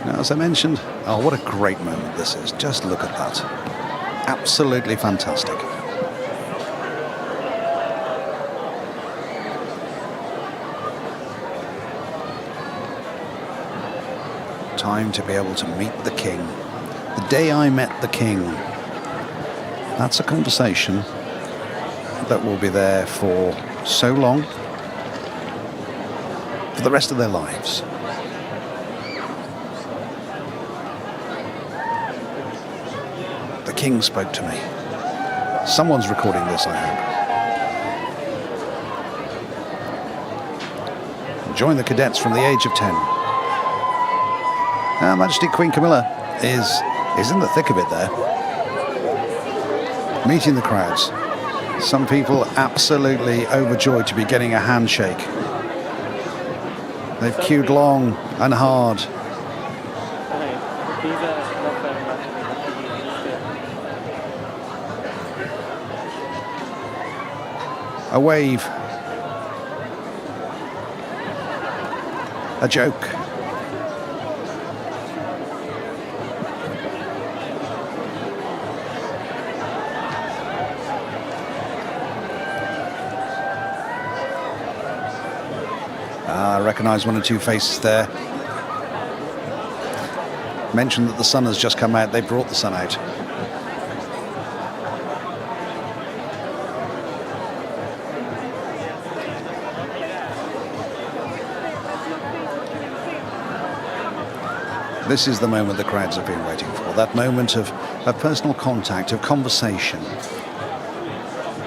Now, as I mentioned, oh, what a great moment this is. Just look at that. Absolutely fantastic. Time to be able to meet the king. The day I met the king. That's a conversation that will be there for so long, for the rest of their lives. The king spoke to me. Someone's recording this, I hope. Join the cadets from the age of 10. Her Majesty Queen Camilla is in the thick of it there. Meeting the crowds. Some people absolutely overjoyed to be getting a handshake. They've queued long and hard. A wave. A joke. I recognise one or two faces there. Mentioned that the sun has just come out. They brought the sun out. This is the moment the crowds have been waiting for. That moment of personal contact, of conversation,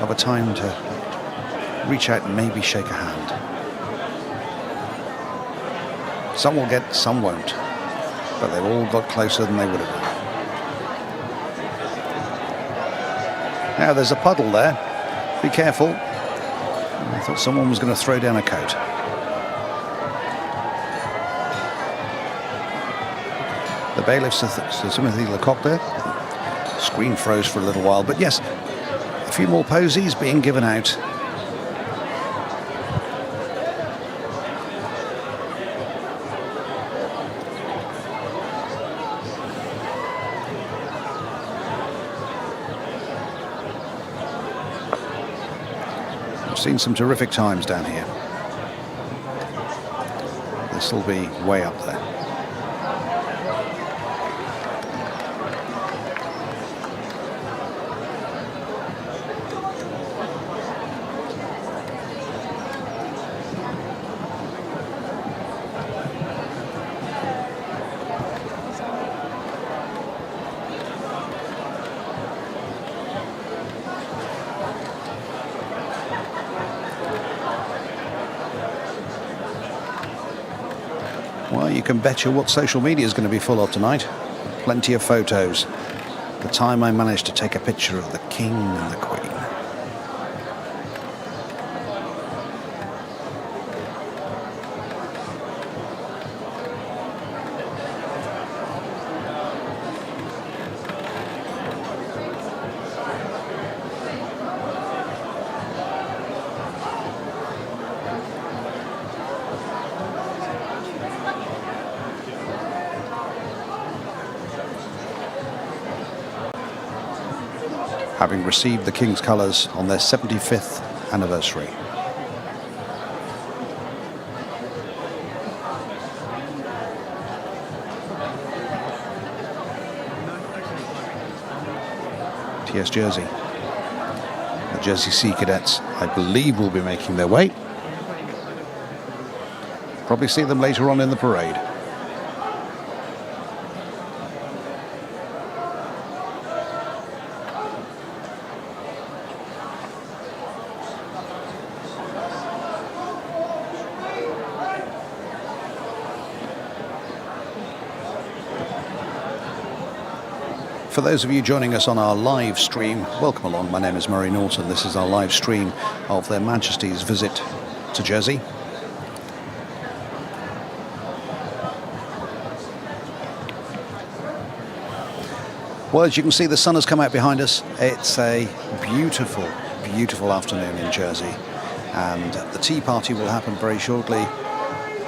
of a time to reach out and maybe shake a hand. Some will get, some won't. But they've all got closer than they would have done. Now there's a puddle there. Be careful. I thought someone was going to throw down a coat. The bailiff, Sir Timothy Lecoq there. Screen froze for a little while. But yes, a few more posies being given out. Seen some terrific times down here. This will be way up there. Well, you can bet you what social media is going to be full of tonight. Plenty of photos. The time I managed to take a picture of the king and the queen. Having received the King's colours on their 75th anniversary. TS Jersey. The Jersey Sea Cadets, I believe, will be making their way. Probably see them later on in the parade. For those of you joining us on our live stream, welcome along. My name is Murray Norton. This is our live stream of Their Majesties' visit to Jersey. Well, as you can see, the sun has come out behind us. It's a beautiful, beautiful afternoon in Jersey. And the tea party will happen very shortly.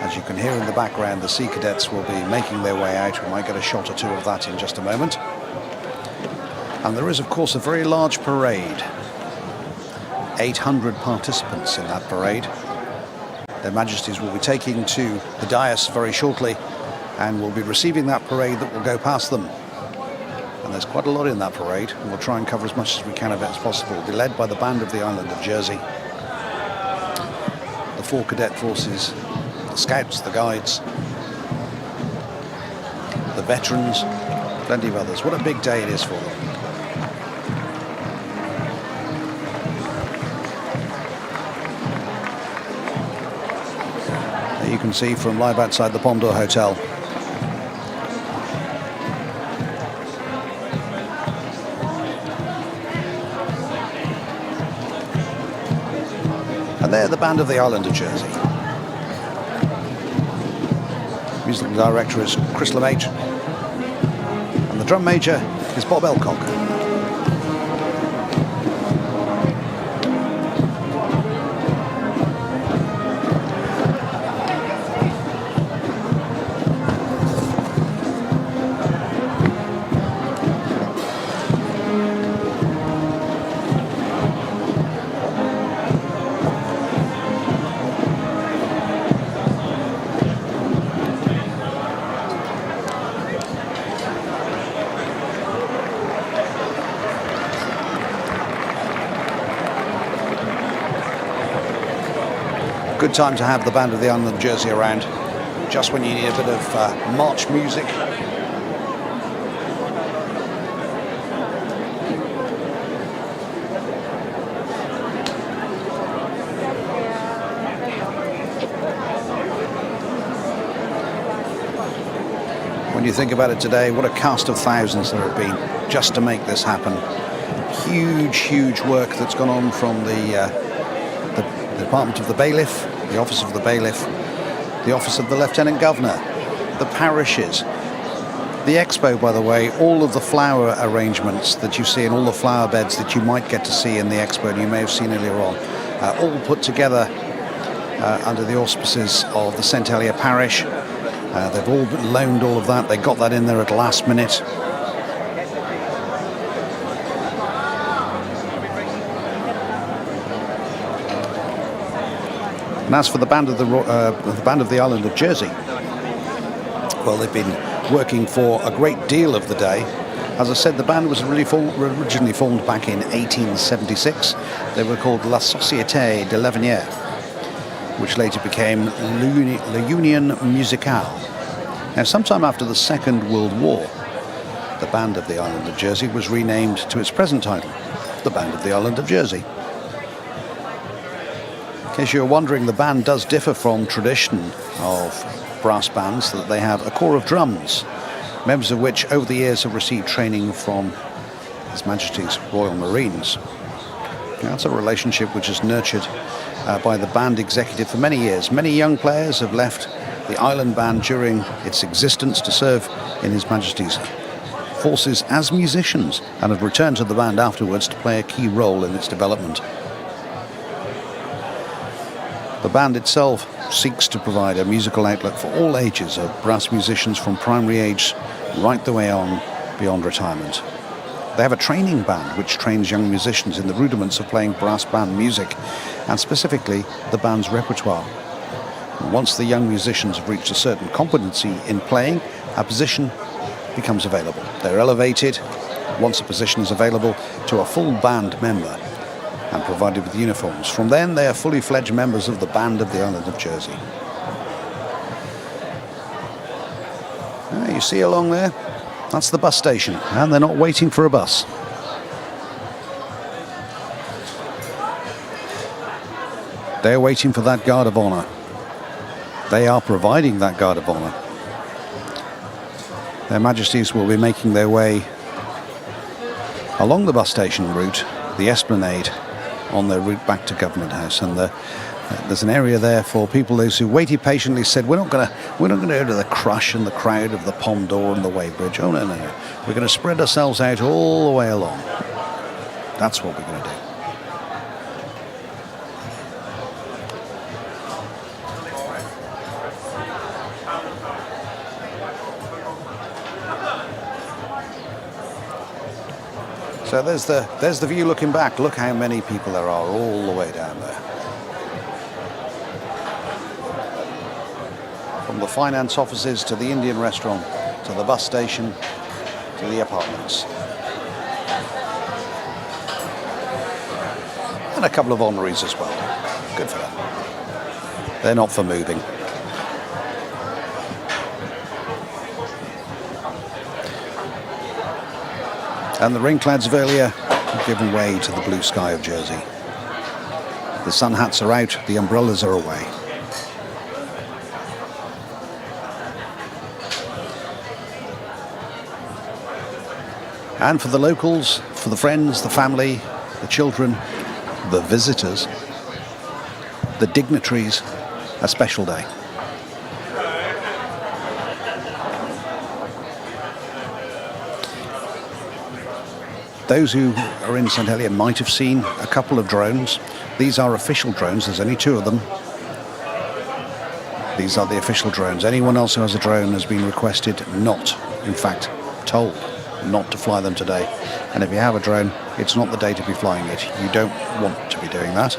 As you can hear in the background, the Sea Cadets will be making their way out. We might get a shot or two of that in just a moment. And there is, of course, a very large parade. 800 participants in that parade. Their Majesties will be taking to the dais very shortly and will be receiving that parade that will go past them. And there's quite a lot in that parade, and we'll try and cover as much as we can of it as possible. We'll be led by the Band of the Island of Jersey, the 4 cadet forces, the scouts, the guides, the veterans, plenty of others. What a big day it is for them. There you can see from live outside the Pondor Hotel. And they're the Band of the Island of Jersey. Musical director is Chris LeMaitre, and the drum major is Bob Elcock. Good time to have the Band of the Island of Jersey around, just when you need a bit of march music. When you think about it today, what a cast of thousands there have been just to make this happen. Huge, huge work that's gone on from the Department of the Bailiff, the Office of the Bailiff, the Office of the Lieutenant Governor, the parishes, the Expo, by the way, all of the flower arrangements that you see and all the flower beds that you might get to see in the Expo and you may have seen earlier on, all put together under the auspices of the St Helier Parish. They've all loaned all of that. They got that in there at the last minute. And as for the Band of the Island of Jersey, well, they've been working for a great deal of the day. As I said, the band was originally formed back in 1876. They were called La Société de l'Avenir, which later became l'Union Musicale. Now, sometime after the Second World War, the Band of the Island of Jersey was renamed to its present title, the Band of the Island of Jersey. In case you're wondering, the band does differ from tradition of brass bands, that they have a corps of drums, members of which over the years have received training from His Majesty's Royal Marines. Now, that's a relationship which is nurtured by the band executive for many years. Many young players have left the Island Band during its existence to serve in His Majesty's forces as musicians and have returned to the band afterwards to play a key role in its development. The band itself seeks to provide a musical outlet for all ages of brass musicians from primary age right the way on beyond retirement. They have a training band which trains young musicians in the rudiments of playing brass band music and specifically the band's repertoire. And once the young musicians have reached a certain competency in playing, a position becomes available. They're elevated, once a position is available, to a full band member and provided with uniforms. From then, they are fully fledged members of the Band of the Island of Jersey. You see along there? That's the bus station, and they're not waiting for a bus. They're waiting for that guard of honor. They are providing that guard of honor. Their Majesties will be making their way along the bus station route, the Esplanade, on their route back to Government House, and there's an area there for people, those who waited patiently, said we're not going to go to the crush and the crowd of the Pondor and the Weighbridge. Oh no, we're going to spread ourselves out all the way along. That's what we're going to do. So there's the view looking back. Look how many people there are all the way down there. From the finance offices to the Indian restaurant, to the bus station, to the apartments. And a couple of honoraries as well. Good for them. They're not for moving. And the rainclouds of earlier have given way to the blue sky of Jersey. The sun hats are out, the umbrellas are away. And for the locals, for the friends, the family, the children, the visitors, the dignitaries, a special day. Those who are in St Helier might have seen a couple of drones. These are official drones, there's only 2 of them. These are the official drones. Anyone else who has a drone has been requested not, in fact, told not to fly them today. And if you have a drone, it's not the day to be flying it. You don't want to be doing that.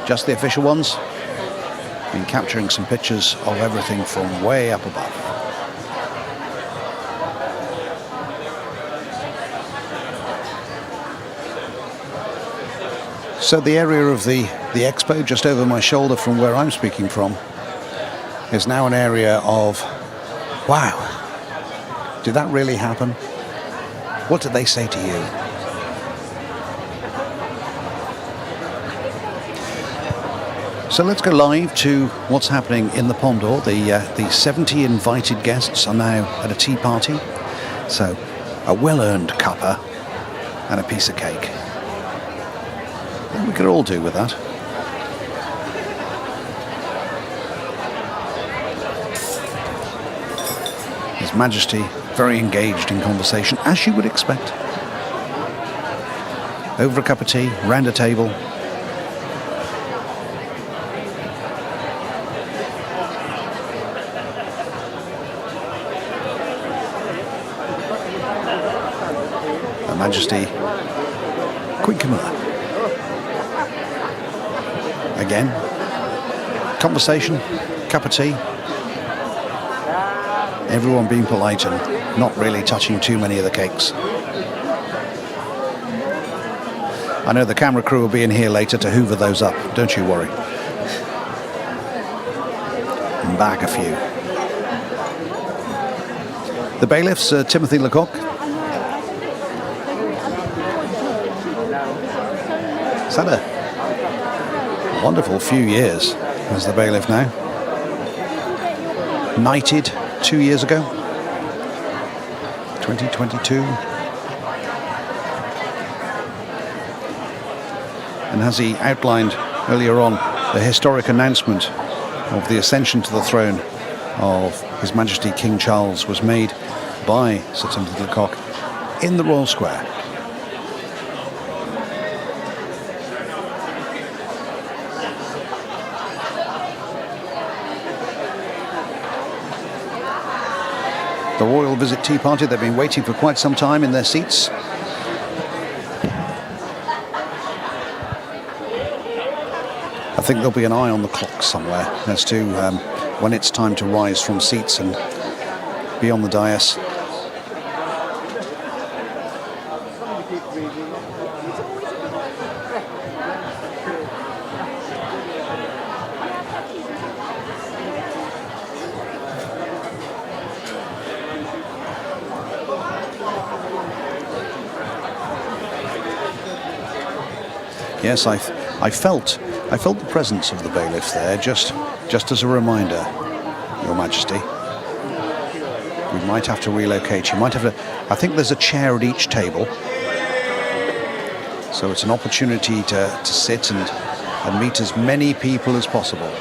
Just the official ones. Been capturing some pictures of everything from way up above. So the area of the Expo, just over my shoulder from where I'm speaking from, is now an area of, wow, did that really happen? What did they say to you? So let's go live to what's happening in the Pondor. The 70 invited guests are now at a tea party. So a well-earned cuppa and a piece of cake. We could all do with that. His Majesty very engaged in conversation, as you would expect. Over a cup of tea, round a table. Her Majesty, Queen Camilla. Again, conversation, cup of tea. Everyone being polite and not really touching too many of the cakes. I know the camera crew will be in here later to hoover those up, don't you worry. And back a few. The bailiffs, Timothy Lecoq. Is that a wonderful few years as the bailiff now. Knighted 2 years ago, 2022. And as he outlined earlier on, the historic announcement of the ascension to the throne of His Majesty King Charles was made by Sir Timothy Lecoq in the Royal Square. The Royal Visit Tea Party, they've been waiting for quite some time in their seats. I think there'll be an eye on the clock somewhere as to when it's time to rise from seats and be on the dais. Yes, I felt the presence of the bailiff there, just as a reminder, Your Majesty. We might have to relocate. You might have to. I think there's a chair at each table, so it's an opportunity to sit and meet as many people as possible.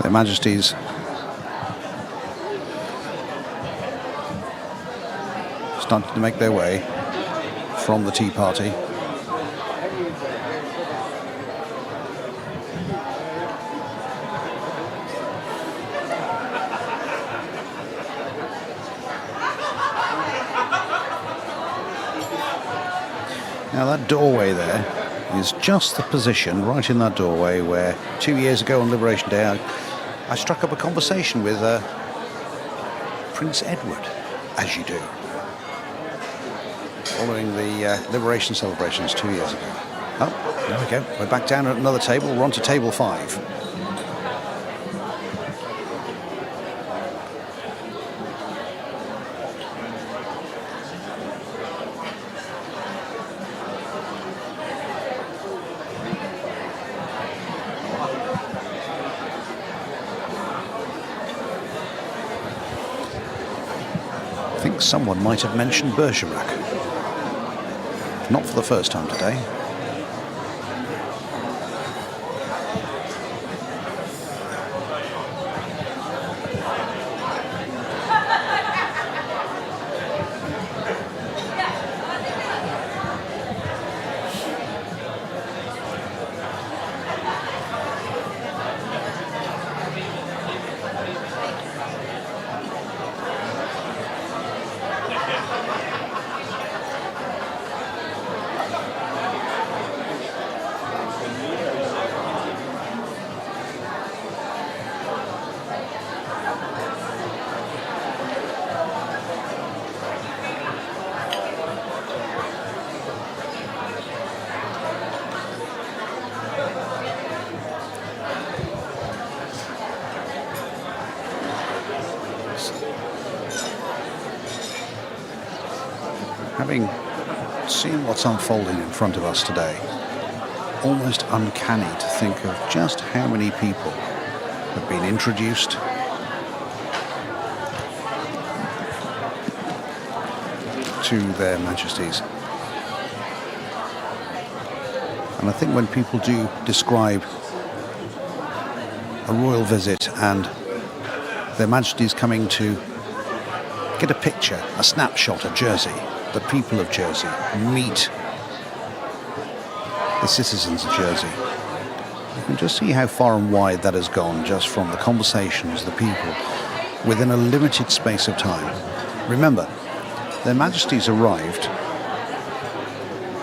Their Majesties starting to make their way from the tea party. Now that doorway there is just the position right in that doorway where 2 years ago on Liberation Day I struck up a conversation with Prince Edward, as you do, following the Liberation celebrations 2 years ago. Oh, there we go. We're back down at another table. We're on to table 5. I think someone might have mentioned Bergerac. Not for the first time today. Having seen what's unfolding in front of us today, almost uncanny to think of just how many people have been introduced to their Majesties. And I think when people do describe a royal visit and their Majesties coming to get a picture, a snapshot of Jersey, the people of Jersey, meet the citizens of Jersey, you can just see how far and wide that has gone just from the conversations, the people, within a limited space of time. Remember, their Majesties arrived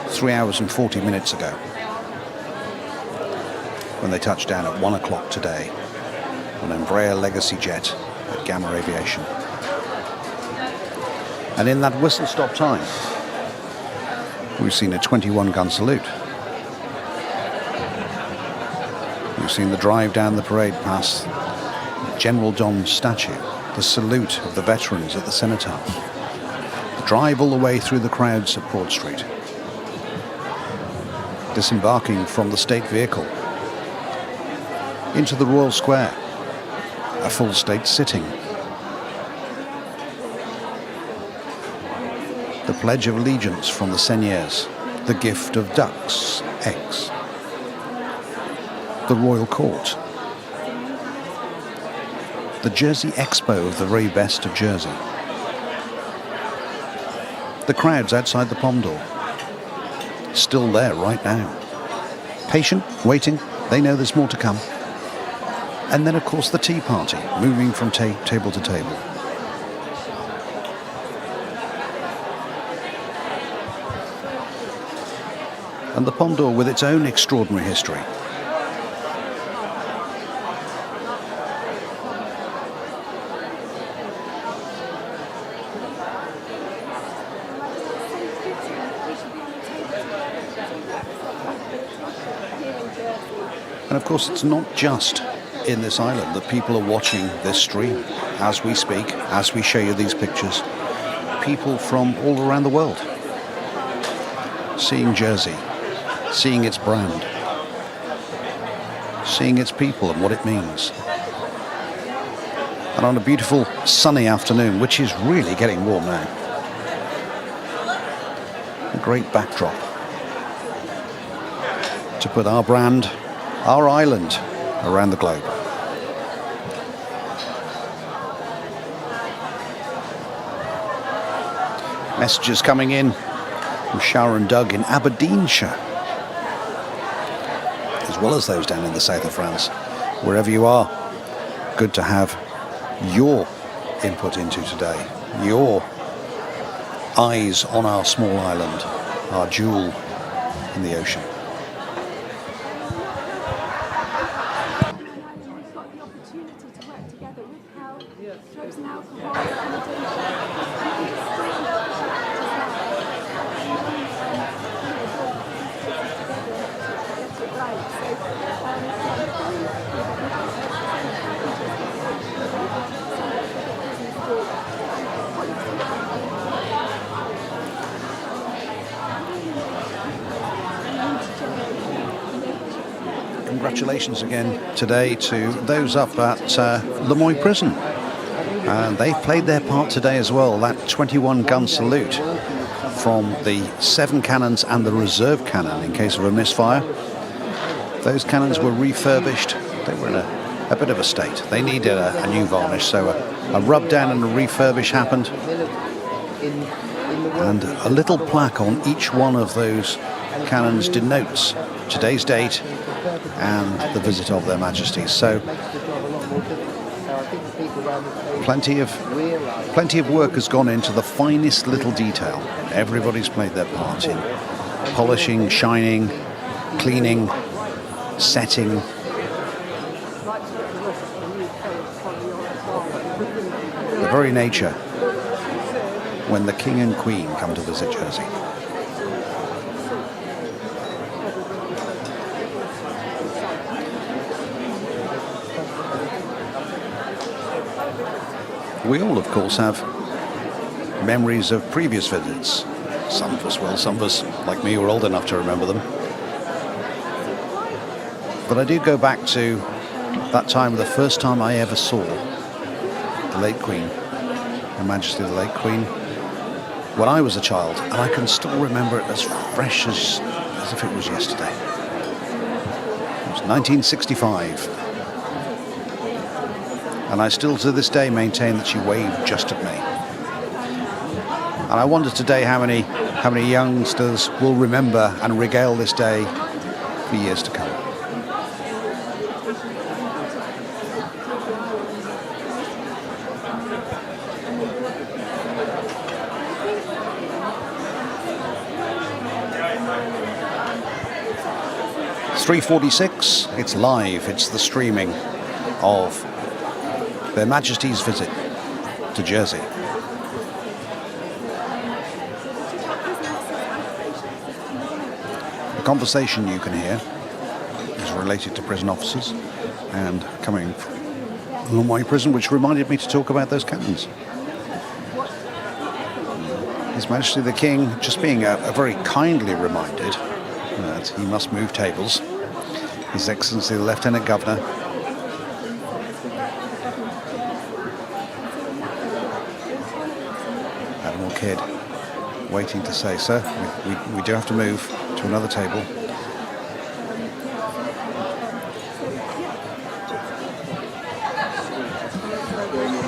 3 hours and 40 minutes ago when they touched down at 1 o'clock today on Embraer Legacy jet at Gamma Aviation. And in that whistle-stop time, we've seen a 21-gun salute. We've seen the drive down the parade past General Don's statue, the salute of the veterans at the cenotaph, the drive all the way through the crowds at Broad Street, disembarking from the state vehicle into the Royal Square, a full state sitting. The Pledge of Allegiance from the seigneurs, the gift of ducks, eggs, the Royal Court, the Jersey Expo of the very best of Jersey, the crowds outside the Pom Door, still there right now, patient, waiting, they know there's more to come. And then of course the tea party, moving from table to table. And the Pom Door with its own extraordinary history. And of course it's not just in this island that people are watching this stream as we speak, as we show you these pictures. People from all around the world seeing Jersey, seeing its brand, seeing its people and what it means. And on a beautiful sunny afternoon, which is really getting warm now, a great backdrop to put our brand, our island, around the globe. Messages coming in from Shower and Doug in Aberdeenshire, as well as those down in the south of France. Wherever you are, good to have your input into today, your eyes on our small island, our jewel in the ocean. Congratulations again today to those up at Lemoyne Prison. They've played their part today as well. That 21-gun salute from the 7 cannons and the reserve cannon in case of a misfire. Those cannons were refurbished. They were in a bit of a state. They needed a new varnish, so a rub down and a refurbish happened. And a little plaque on each one of those cannons denotes today's date and the visit of their Majesties. So plenty of work has gone into the finest little detail. Everybody's played their part in polishing, shining, cleaning, setting. The very nature when the King and Queen come to visit Jersey. We all, of course, have memories of previous visits. Some of us will, some of us, like me, were old enough to remember them. But I do go back to that time, the first time I ever saw the late Queen, Her Majesty the late Queen, when I was a child, and I can still remember it as fresh as if it was yesterday. It was 1965. And I still to this day maintain that she waved just at me. And I wonder today how many youngsters will remember and regale this day for years to come. It's 3:46, it's live, it's the streaming of Their Majesty's visit to Jersey. The conversation you can hear is related to prison officers and coming from Lemoyne Prison, which reminded me to talk about those cannons. His Majesty the King just being a very kindly reminded that he must move tables. His Excellency the Lieutenant Governor kid waiting to say, sir, we do have to move to another table.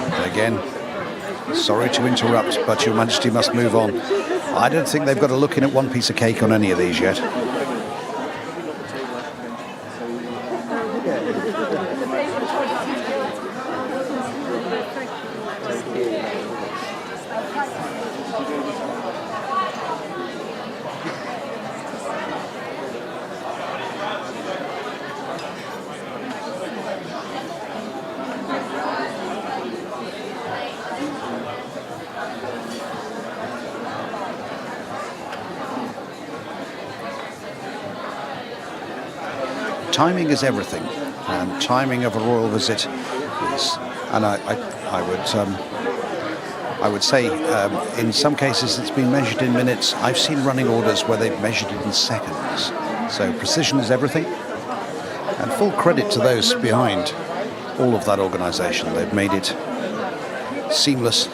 And again, sorry to interrupt, but Your Majesty must move on. I don't think they've got a look in at one piece of cake on any of these yet. Timing is everything, and timing of a royal visit is, and I would say in some cases it's been measured in minutes. I've seen running orders where they've measured it in seconds. So precision is everything, and full credit to those behind all of that organisation. They've made it seamless.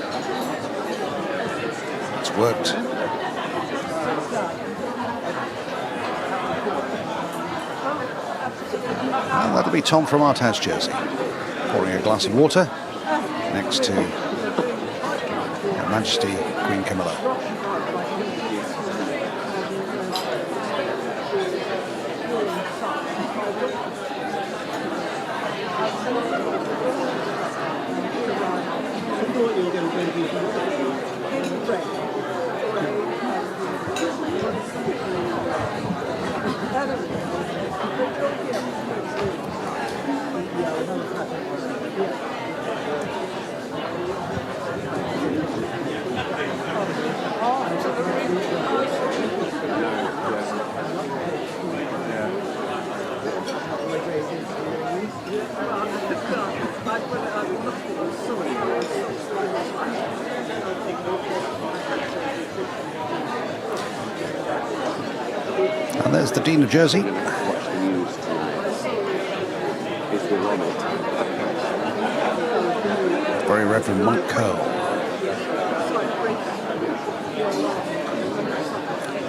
It's worked. And that'll be Tom from Art House Jersey, pouring a glass of water next to Her Majesty Queen Camilla. And there's the Dean of Jersey. Very Reverend Monk Curl.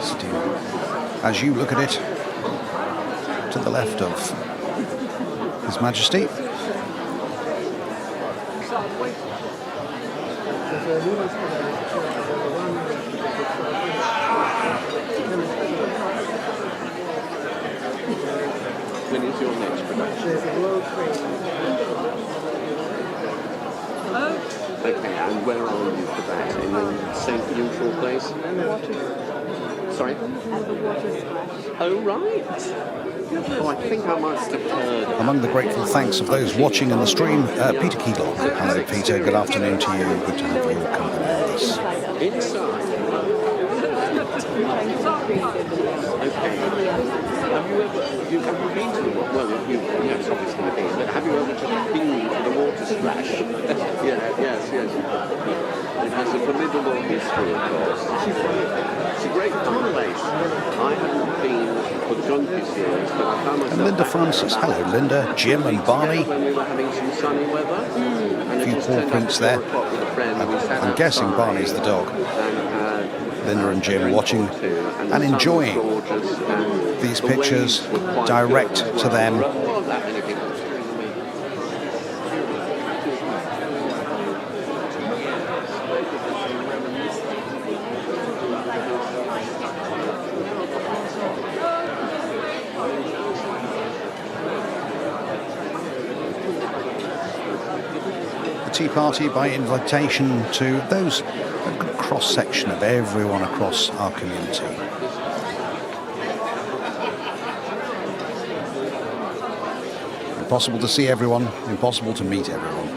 Sitting, as you look at it, to the left of His Majesty. When is your next production? Okay, and where are you for that? In the same neutral place? Sorry? Oh, right. Oh, I think I must have heard. Among the grateful thanks of those watching in the stream, Peter Keegle. Hello, Peter. Good afternoon to you. Good to have your company on this. Inside. Okay. Have you been to the water? Well, yes, obviously you've been, but have you ever been to the water splash? Yes. It has a formidable history, of course. It's a great fun place. I haven't been for donkey's years, but I found myself... And Linda Francis. Hello, Linda, Jim and Barney. When we were having some sunny weather. A few paw prints there. I'm guessing Barney's the dog. Linda and Jim watching and enjoying these pictures direct to them. The tea party by invitation to those, a good cross-section of everyone across our community. Impossible to see everyone, impossible to meet everyone.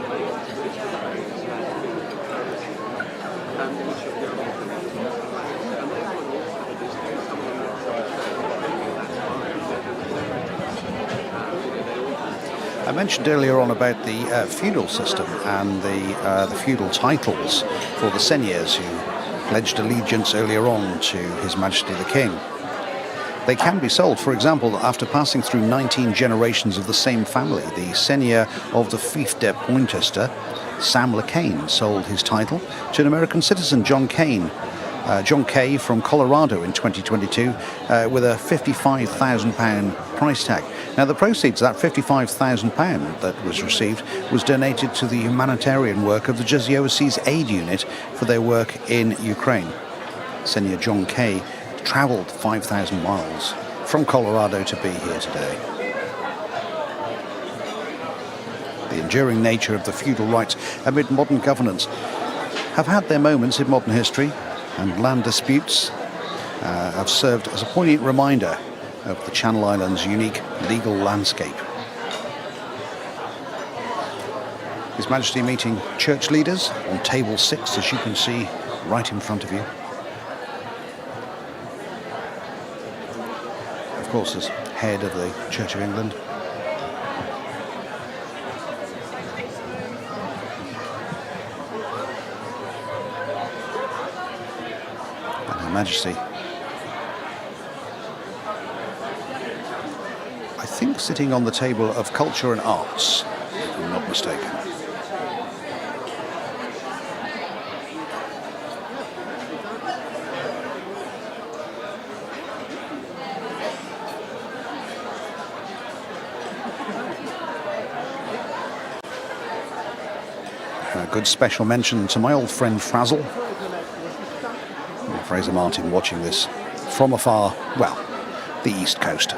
I mentioned earlier on about the feudal system and the feudal titles for the seigneurs who pledged allegiance earlier on to His Majesty the King. They can be sold, for example, after passing through 19 generations of the same family. The seigneur of the Fief de Pointester, Sam LeCain, sold his title to an American citizen, John Kay from Colorado in 2022 with a £55,000 price tag. Now, the proceeds of that £55,000 that was received was donated to the humanitarian work of the Jersey Overseas Aid Unit for their work in Ukraine. Senior John Kay travelled 5,000 miles from Colorado to be here today. The enduring nature of the feudal rights amid modern governance have had their moments in modern history, and land disputes have served as a poignant reminder of the Channel Islands' unique legal landscape. His Majesty meeting church leaders on table 6, as you can see right in front of you. Of course, as head of the Church of England. And Her Majesty, I think, sitting on the table of culture and arts, if I'm not mistaken. A good special mention to my old friend Frazzle. Fraser Martin watching this from afar, well, the East Coast.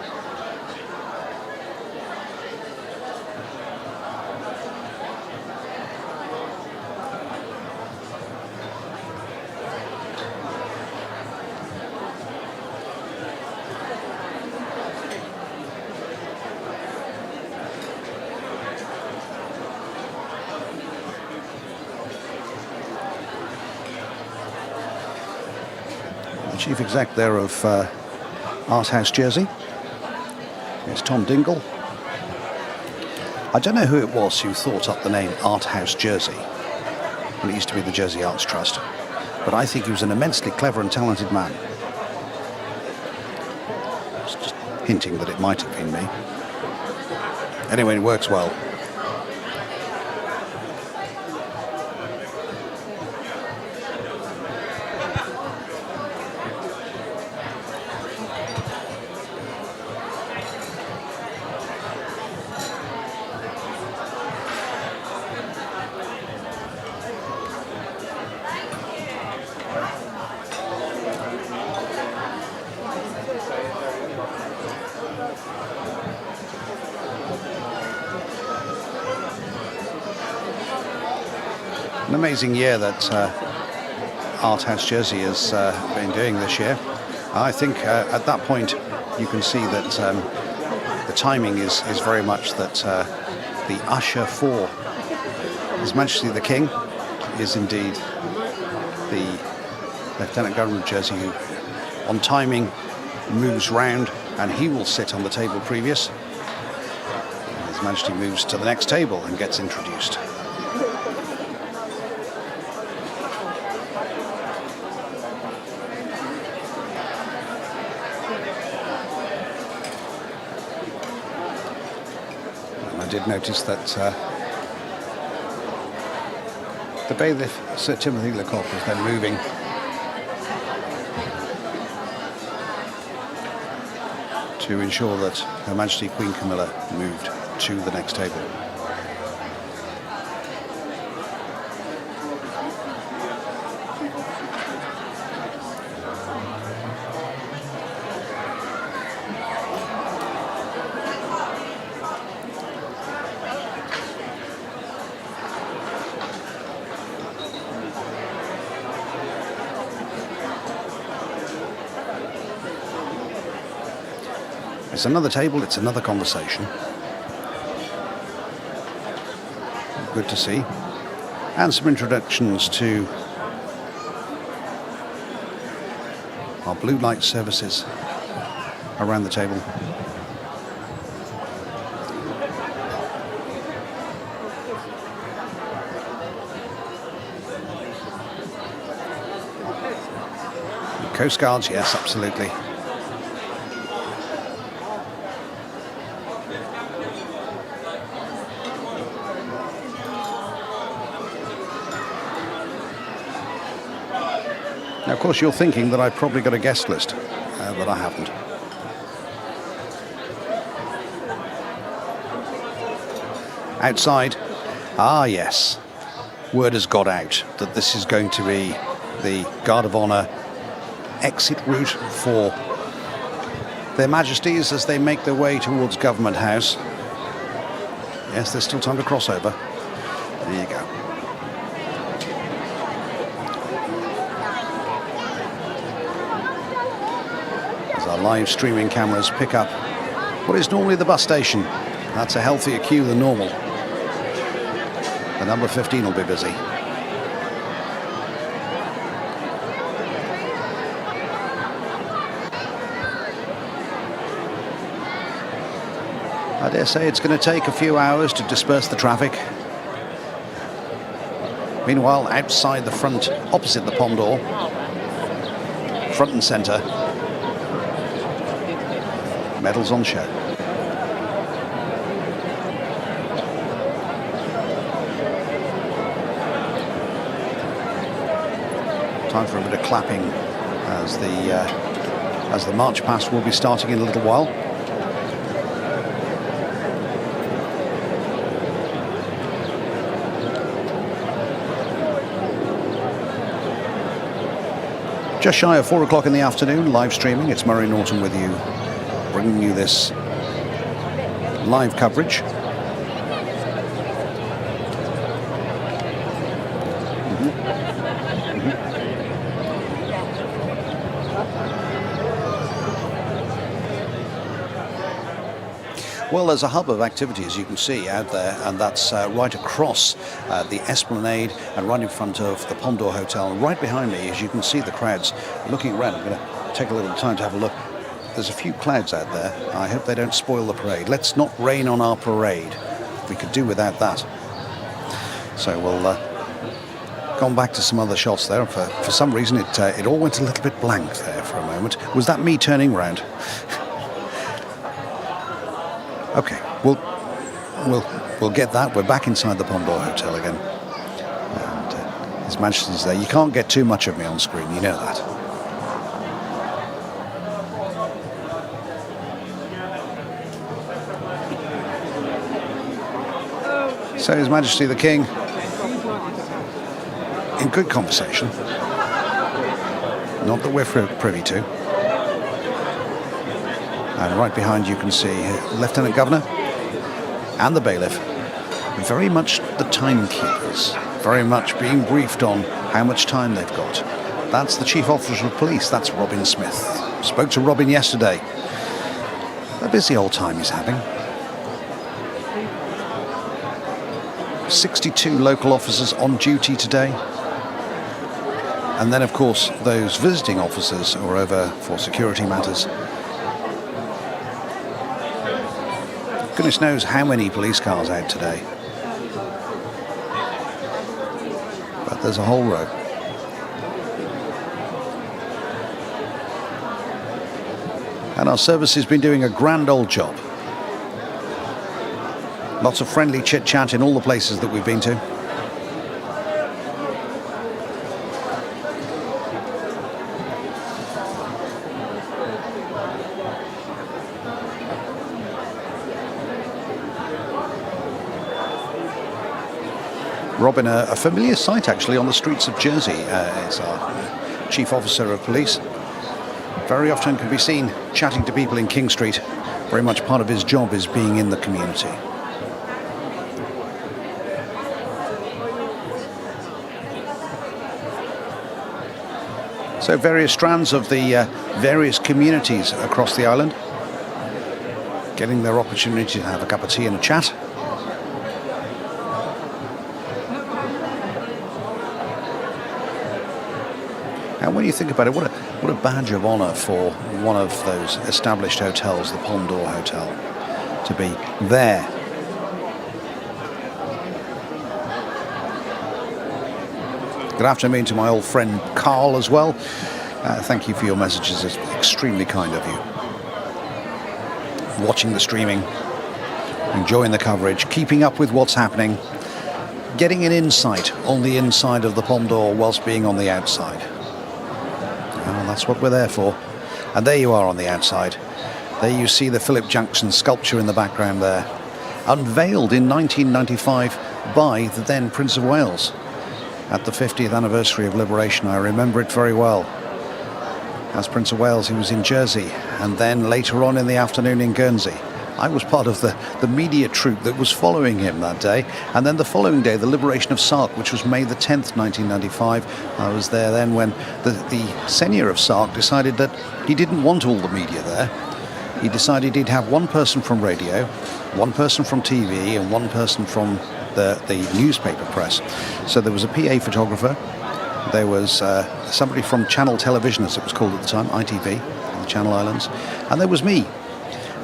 Chief Exec there of Art House Jersey. There's Tom Dingle. I don't know who it was who thought up the name Art House Jersey. Well, it used to be the Jersey Arts Trust. But I think he was an immensely clever and talented man. I was just hinting that it might have been me. Anyway, it works well. An amazing year that Art House Jersey has been doing this year. I think at that point you can see that the timing is very much that the usher for His Majesty the King is indeed the Lieutenant Governor of Jersey, who on timing moves round, and he will sit on the table previous. His Majesty moves to the next table and gets introduced. I did notice that the bailiff, Sir Timothy Lecoq, was then moving to ensure that Her Majesty Queen Camilla moved to the next table. It's another table, it's another conversation. Good to see. And some introductions to our blue light services around the table. Coast Guards, yes, absolutely. Now, of course, you're thinking that I've probably got a guest list, but I haven't. Outside, yes, word has got out that this is going to be the Guard of Honour exit route for Their Majesties as they make their way towards Government House. Yes, there's still time to cross over. There you go. Our live streaming cameras pick up what is normally the bus station. That's a healthier queue than normal. The number 15 will be busy. I dare say it's going to take a few hours to disperse the traffic. Meanwhile, outside the front, opposite the pond door, front and centre, medals on show. Time for a bit of clapping as the march past will be starting in a little while. Just shy of 4 o'clock in the afternoon, live streaming. It's Murray Norton with you, bringing you this live coverage. Well, there's a hub of activity, as you can see, out there, and that's right across the Esplanade and right in front of the Pondor Hotel. And right behind me, as you can see, the crowds looking around. I'm going to take a little time to have a look. There's a few clouds out there. I hope they don't spoil the parade. Let's not rain on our parade. We could do without that. So we'll gone back to some other shots there. For some reason, it all went a little bit blank there for a moment. Was that me turning round? Okay, we'll get that. We're back inside the Pomdor Hotel again. And His Majesty's there. You can't get too much of me on screen, you know that. So His Majesty the King, in good conversation, not that we're privy to. And right behind you can see Lieutenant Governor and the bailiff, very much the timekeepers, very much being briefed on how much time they've got. That's the Chief Officer of Police, that's Robin Smith. Spoke to Robin yesterday. A busy old time he's having. 62 local officers on duty today. And then, of course, those visiting officers who are over for security matters. Goodness knows how many police cars out today. But there's a whole row. And our service has been doing a grand old job. Lots of friendly chit-chat in all the places that we've been to. Robin, a familiar sight actually on the streets of Jersey, is our Chief Officer of Police. Very often can be seen chatting to people in King Street. Very much part of his job is being in the community. So various strands of the various communities across the island getting their opportunity to have a cup of tea and a chat. And when you think about it, what a badge of honour for one of those established hotels, the Pomdor Hotel, to be there. Good afternoon to my old friend Carl as well. Thank you for your messages, it's extremely kind of you. Watching the streaming, enjoying the coverage, keeping up with what's happening, getting an insight on the inside of the Pomdor whilst being on the outside. Well, that's what we're there for. And there you are on the outside. There you see the Philip Jackson sculpture in the background there, unveiled in 1995 by the then Prince of Wales. At the 50th anniversary of liberation, I remember it very well. As Prince of Wales, he was in Jersey, and then later on in the afternoon in Guernsey. I was part of the media troupe that was following him that day. And then the following day, the liberation of Sark, which was May the 10th, 1995. I was there then when the seigneur of Sark decided that he didn't want all the media there. He decided he'd have one person from radio, one person from TV, and one person from the newspaper press. So there was a PA photographer. There was somebody from Channel Television, as it was called at the time, ITV, in the Channel Islands. And there was me.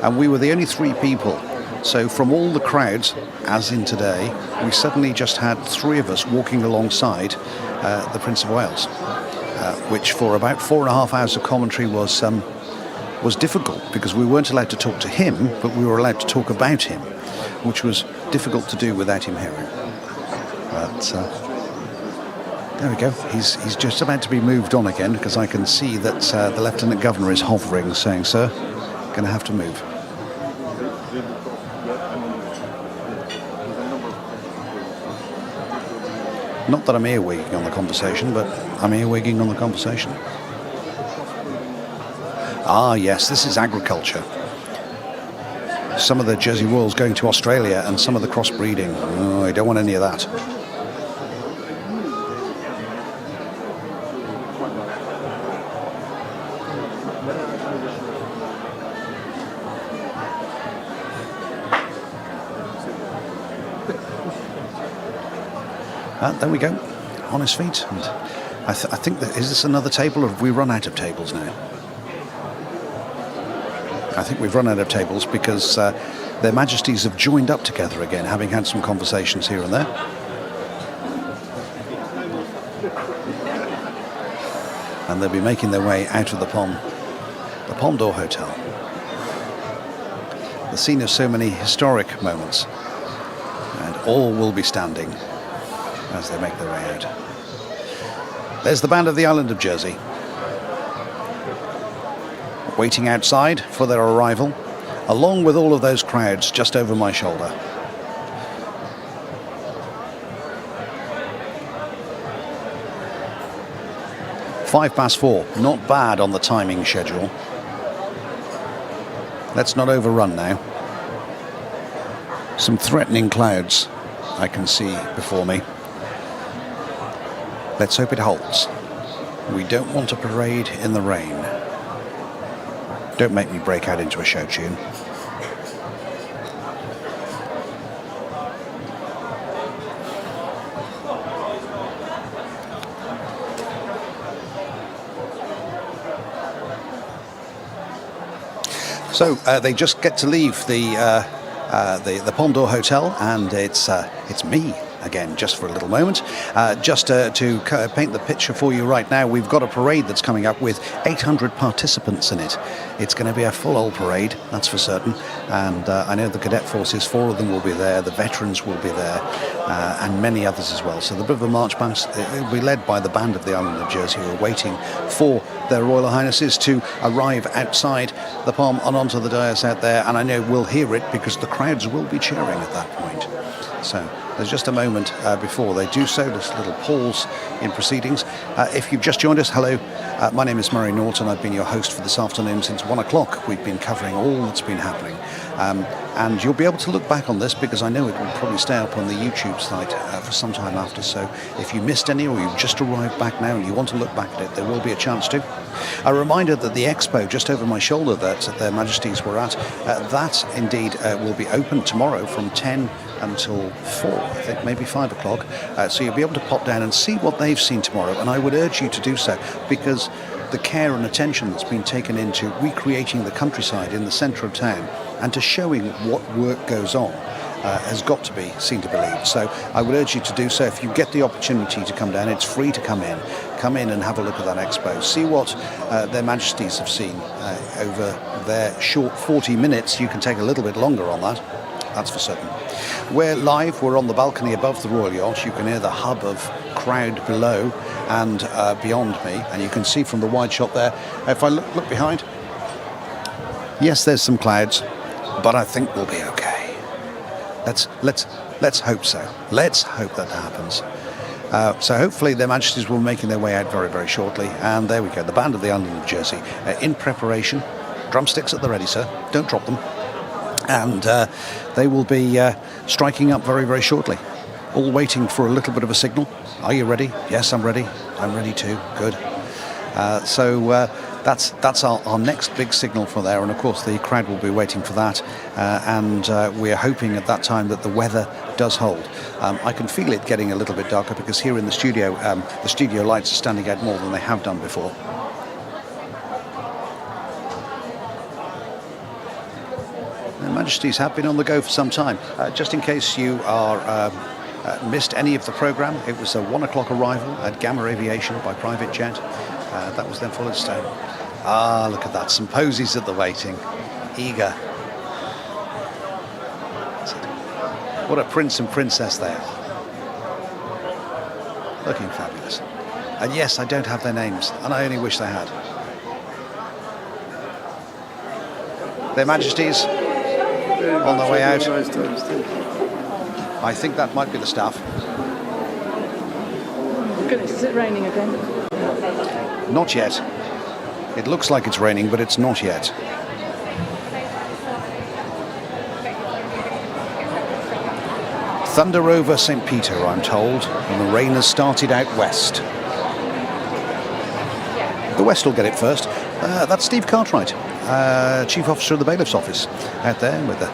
And we were the only three people. So from all the crowds, as in today, we suddenly just had three of us walking alongside the Prince of Wales, which for about 4.5 hours of commentary was difficult because we weren't allowed to talk to him, but we were allowed to talk about him, which was difficult to do without him hearing. But there we go. He's just about to be moved on again because I can see that the Lieutenant Governor is hovering, saying, "Sir, going to have to move." Not that I'm earwigging on the conversation, but I'm earwigging on the conversation. Ah, yes, this is agriculture. Some of the Jersey Royals going to Australia and some of the crossbreeding. Oh, I don't want any of that. There we go, on his feet. And I think that, is this another table or have we run out of tables now? I think we've run out of tables because their Majesties have joined up together again, having had some conversations here and there. And they'll be making their way out of the Palme d'Or Hotel. The scene of so many historic moments, and all will be standing as they make their way out. There's the band of the island of Jersey, waiting outside for their arrival, along with all of those crowds just over my shoulder. "4:05, not bad on the timing schedule. Let's not overrun now. Some threatening clouds I can see before me. Let's hope it holds. We don't want a parade in the rain. Don't make me break out into a show tune. So they just get to leave the Palme d'Or Hotel, and it's me again, just for a little moment. Just to paint the picture for you right now, we've got a parade that's coming up with 800 participants in it. It's going to be a full old parade, that's for certain. And I know the cadet forces, 4 of them will be there, the veterans will be there, and many others as well. So the bit of a march band will be led by the band of the island of Jersey, who are waiting for their Royal Highnesses to arrive outside the Palme and onto the dais out there. And I know we'll hear it because the crowds will be cheering at that point. So there's just a moment before they do so, this little pause in proceedings. If you've just joined us, hello. My name is Murray Norton. I've been your host for this afternoon since 1 o'clock. We've been covering all that's been happening. And you'll be able to look back on this because I know it will probably stay up on the YouTube site for some time after. So if you missed any or you've just arrived back now and you want to look back at it, there will be a chance to. A reminder that the Expo just over my shoulder that their Majesties were at, that indeed will be open tomorrow from 10 until 4, I think, maybe 5 o'clock. So you'll be able to pop down and see what they've seen tomorrow. And I would urge you to do so because the care and attention that's been taken into recreating the countryside in the centre of town and to showing what work goes on has got to be seen to believe. So I would urge you to do so. If you get the opportunity to come down, it's free to come in. Come in and have a look at that expo. See what their Majesties have seen over their short 40 minutes. You can take a little bit longer on that. That's for certain. We're live. We're on the balcony above the Royal Yacht. You can hear the hub of crowd below and beyond me, and you can see from the wide shot there. If I look behind, yes, there's some clouds, but I think we'll be okay. Let's hope so. Let's hope that happens. So hopefully their Majesties will be making their way out very, very shortly. And there we go. The band of the island of Jersey in preparation. Drumsticks at the ready, sir. Don't drop them. And they will be striking up very, very shortly. All waiting for a little bit of a signal. Are you ready? Yes, I'm ready. I'm ready too. Good. So that's our next big signal for there. And of course, the crowd will be waiting for that. And we're hoping at that time that the weather does hold. I can feel it getting a little bit darker because here in the studio lights are standing out more than they have done before. Majesties have been on the go for some time. Just in case you are missed any of the programme, it was a 1 o'clock arrival at Gamma Aviation by private jet. That was then followed stone. Ah, look at that, some posies at the waiting. Eager. What a prince and princess there. Looking fabulous. And yes, I don't have their names, and I only wish they had. Their Majesties on their way out. I think that might be the staff. Goodness, is it raining again? Not yet. It looks like it's raining, but it's not yet. Thunder over St. Peter, I'm told, and the rain has started out west. The west will get it first. That's Steve Cartwright, Chief Officer of the Bailiff's Office, out there with the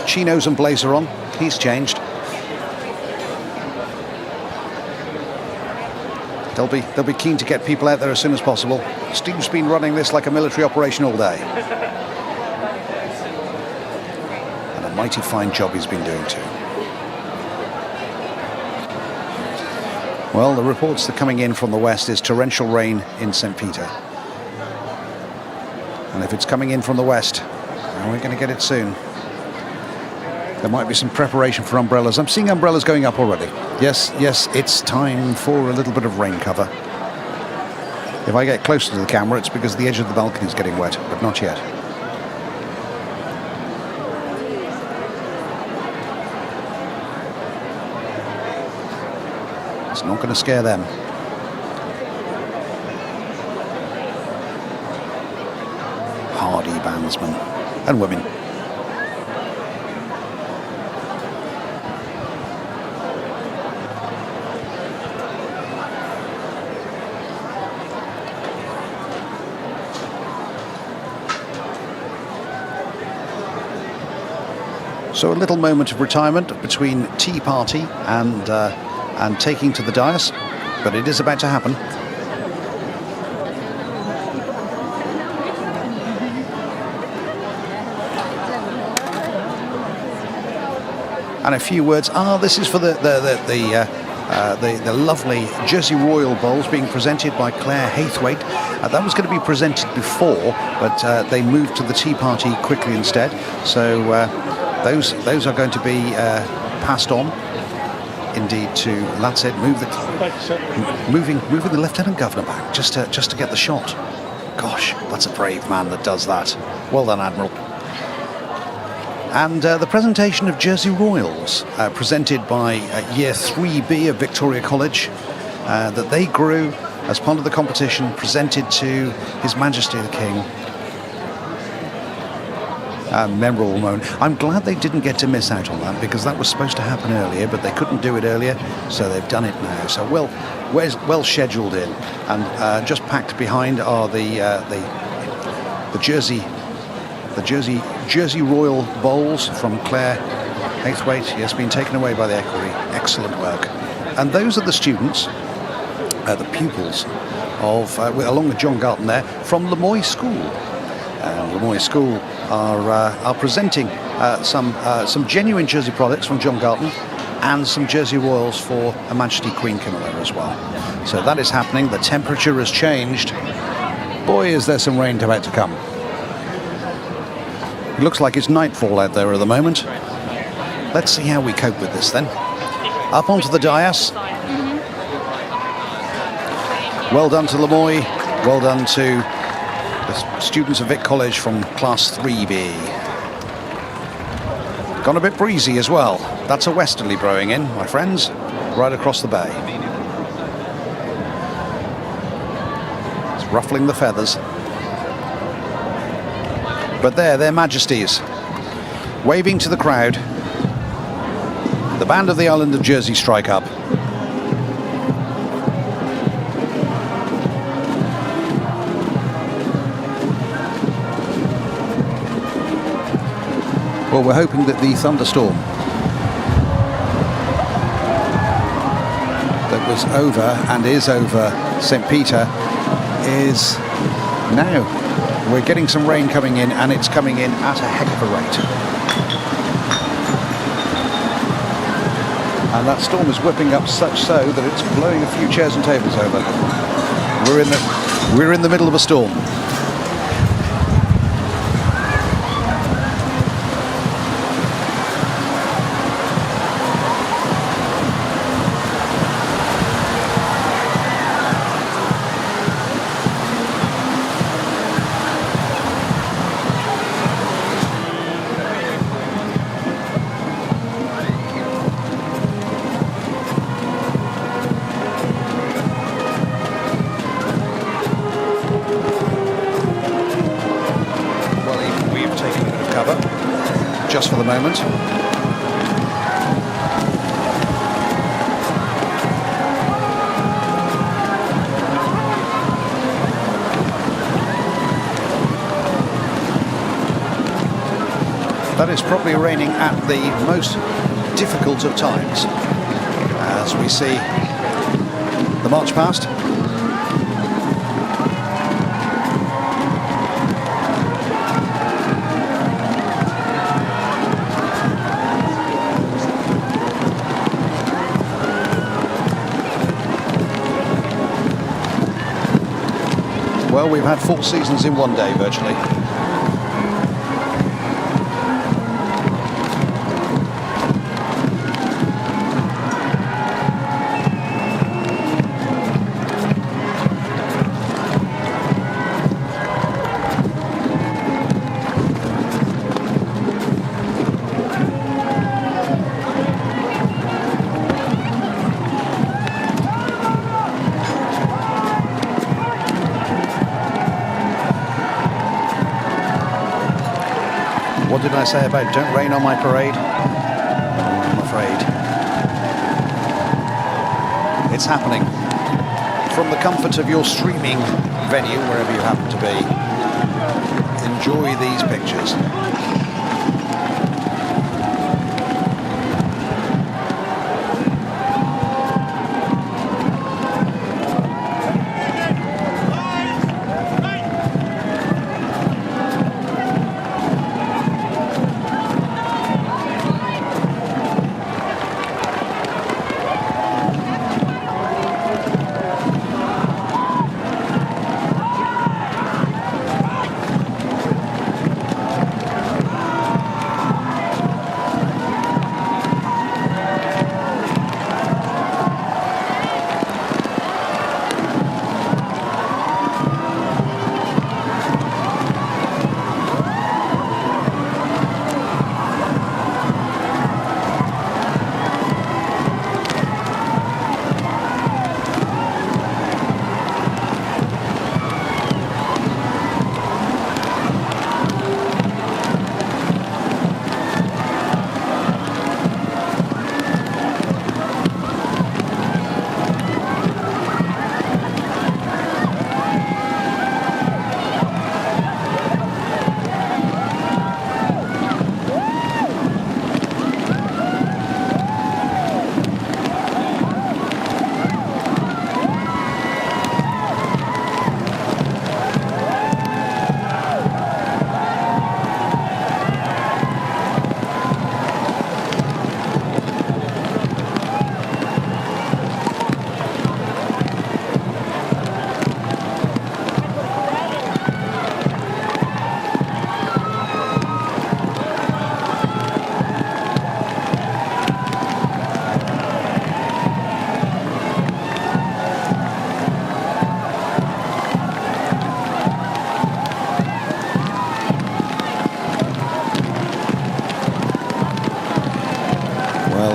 chinos and blazer on. He's changed. They'll be keen to get people out there as soon as possible. Steve's been running this like a military operation all day. And a mighty fine job he's been doing too. Well, the reports that are coming in from the west is torrential rain in St. Peter. And if it's coming in from the west, we're going to get it soon. There might be some preparation for umbrellas. I'm seeing umbrellas going up already. Yes, it's time for a little bit of rain cover. If I get closer to the camera, it's because the edge of the balcony is getting wet, but not yet. It's not going to scare them. Hardy bandsmen and women. So a little moment of retirement between tea party and taking to the dais, but it is about to happen. And a few words. This is for the lovely Jersey Royal bowls being presented by Claire Haythwaite. That was going to be presented before, but they moved to the tea party quickly instead. So those are going to be passed on. Indeed, to that's it. Moving the Lieutenant Governor back just to get the shot. Gosh, that's a brave man that does that. Well done, Admiral. And the presentation of Jersey Royals, presented by Year 3B of Victoria College, that they grew as part of the competition, presented to His Majesty the King. Memorable moment. I'm glad they didn't get to miss out on that, because that was supposed to happen earlier, but they couldn't do it earlier, so they've done it now. So well scheduled in, and just packed behind are the Jersey Royal bowls from Claire Haythwaite. Yes, been taken away by the equerry. Excellent work. And those are the students, the pupils of, along with John Garton there, from Lemoy School. Lemoy School are presenting some genuine Jersey products from John Garton and some Jersey Royals for Her Majesty Queen Camilla as well. So that is happening. The temperature has changed. Boy, is there some rain about to come. It looks like it's nightfall out there at the moment. Let's see how we cope with this then. Up onto the dais. Well done to Lemoy. Well done to the students of Vic College from Class 3B. Gone a bit breezy as well. That's a westerly blowing in, my friends, right across the bay. It's ruffling the feathers. But there, their Majesties, waving to the crowd. The band of the island of Jersey strike up. Well, we're hoping that the thunderstorm that was over and is over St. Peter is now. We're getting some rain coming in, and it's coming in at a heck of a rate. And that storm is whipping up such so that it's blowing a few chairs and tables over. We're in the middle of a storm. Just for the moment. That is probably raining at the most difficult of times, as we see the march past. Well, we've had 4 seasons in one day, virtually. What did I say about don't rain on my parade? I'm afraid. It's happening. From the comfort of your streaming venue, wherever you happen to be, enjoy these pictures.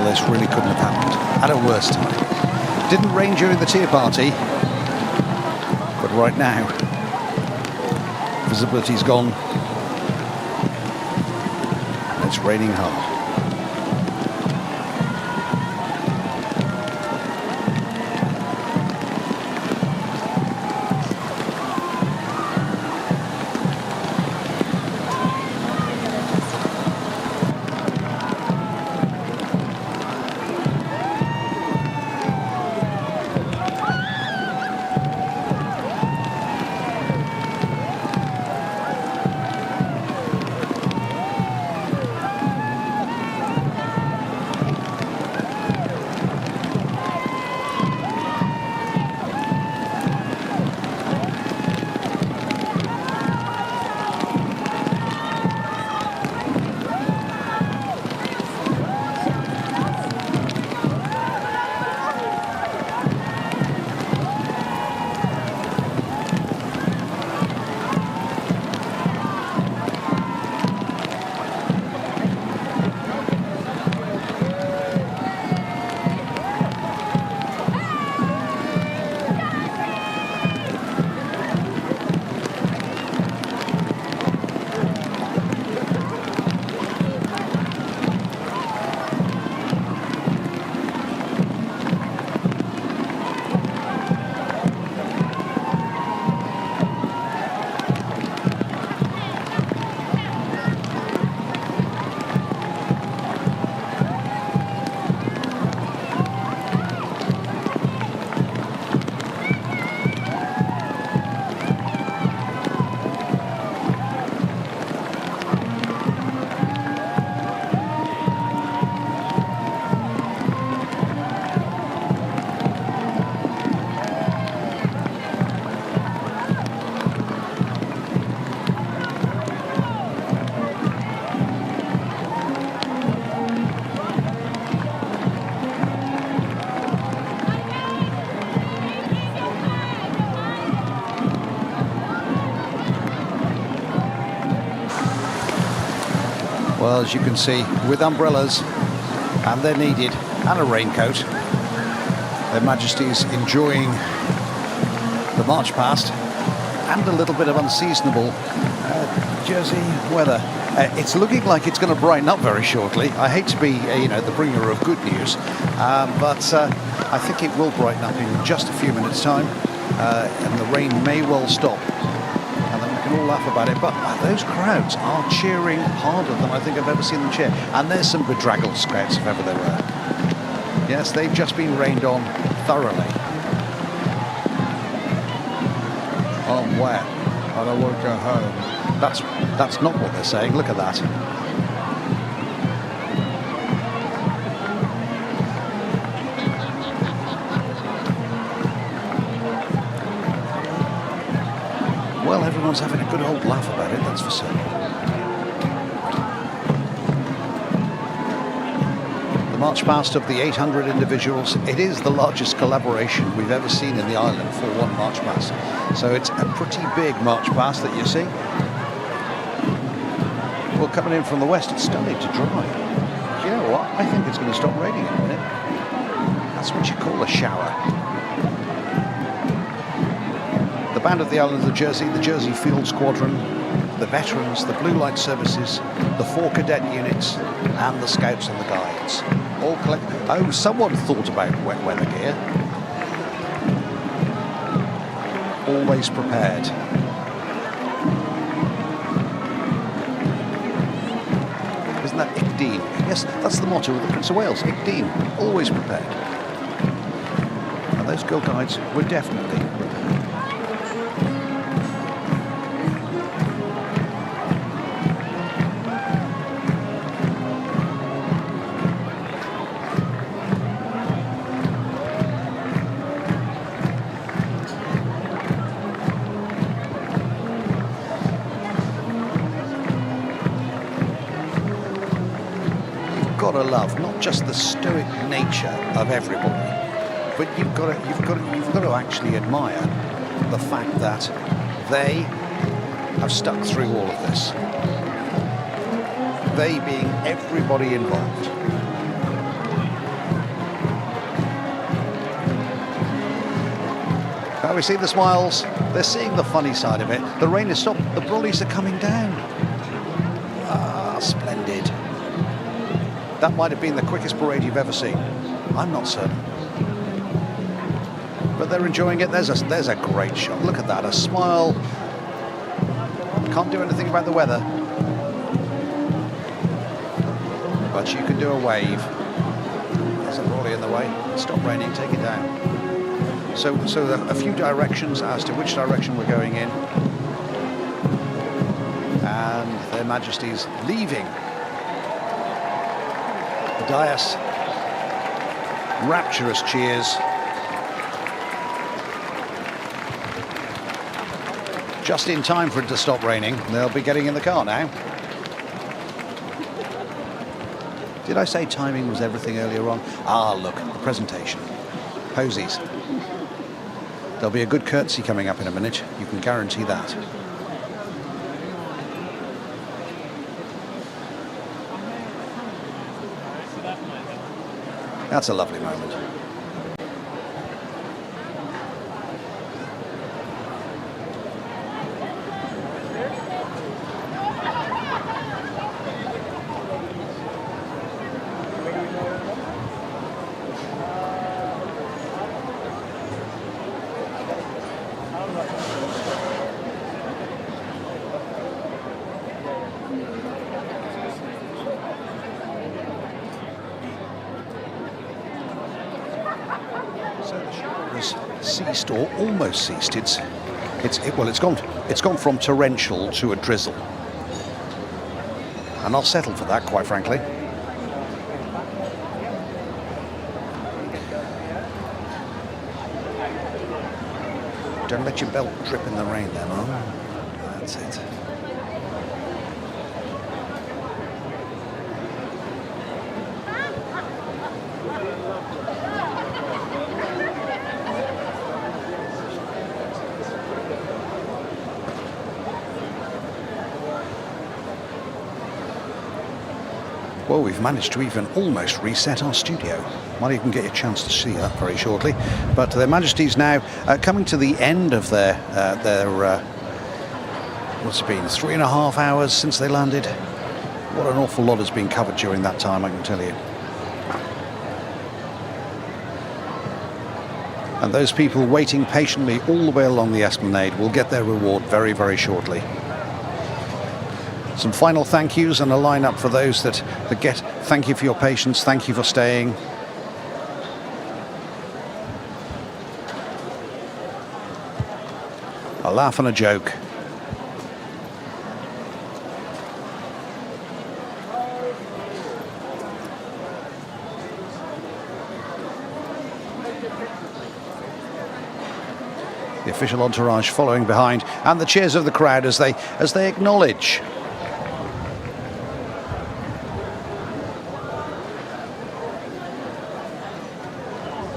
This really couldn't have happened at a worse time. Didn't rain during the tea party, but right now, visibility's gone. It's raining hard. Well, as you can see, with umbrellas, and they're needed, and a raincoat, Their Majesties enjoying the march past and a little bit of unseasonable Jersey weather. It's looking like it's going to brighten up very shortly. I hate to be, the bringer of good news, but I think it will brighten up in just a few minutes' time, and the rain may well stop. And then we can all laugh about it. But those crowds are cheering harder than I think I've ever seen them cheer. And there's some bedraggled scouts, if ever there were. Yes, they've just been rained on thoroughly. I'm wet. I don't want to go home. That's not what they're saying. Look at that. Well, everyone's having a good old laugh about it, that's for certain. The march past of the 800 individuals, it is the largest collaboration we've ever seen in the island for one march past. So it's a pretty big march past that you see. Well, coming in from the west, it's starting to dry. Do you know what? I think it's going to stop raining in a minute. That's what you call a shower. The band of the island of Jersey, the Jersey Field Squadron, the veterans, the Blue Light Services, the 4 cadet units, and the scouts and the guides. All collect. Oh, someone thought about wet weather gear. Always prepared. Isn't that Icdeen? Yes, that's the motto of the Prince of Wales. Icdeen, always prepared. And those Girl Guides were definitely prepared. To love not just the stoic nature of everybody, but you've got to actually admire the fact that they have stuck through all of this. They being everybody involved. Now we see the smiles. They're seeing the funny side of it. The rain has stopped. The brollies are coming down. Ah, splendid. That might have been the quickest parade you've ever seen. I'm not certain. But they're enjoying it. There's a great shot. Look at that, a smile. Can't do anything about the weather. But you can do a wave. There's a brolly in the way. Stop raining, take it down. So a few directions as to which direction we're going in. And Their Majesties leaving dais, rapturous cheers. Just in time for it to stop raining. They'll be getting in the car now. Did I say timing was everything earlier on? Ah, look, the presentation. Posies. There'll be a good curtsy coming up in a minute. You can guarantee that. That's a lovely moment. Ceased or almost ceased. It's gone from torrential to a drizzle, and I'll settle for that, quite frankly. Don't let your belt drip in the rain, then, Mum. That's it. Well, we've managed to even almost reset our studio. Might even get a chance to see that very shortly. But their Majesties now coming to the end of their what's it been, 3.5 hours since they landed. What an awful lot has been covered during that time, I can tell you. And those people waiting patiently all the way along the esplanade will get their reward very, very shortly. Some final thank yous and a line-up for those that get thank you for your patience, thank you for staying. A laugh and a joke. The official entourage following behind, and the cheers of the crowd as they acknowledge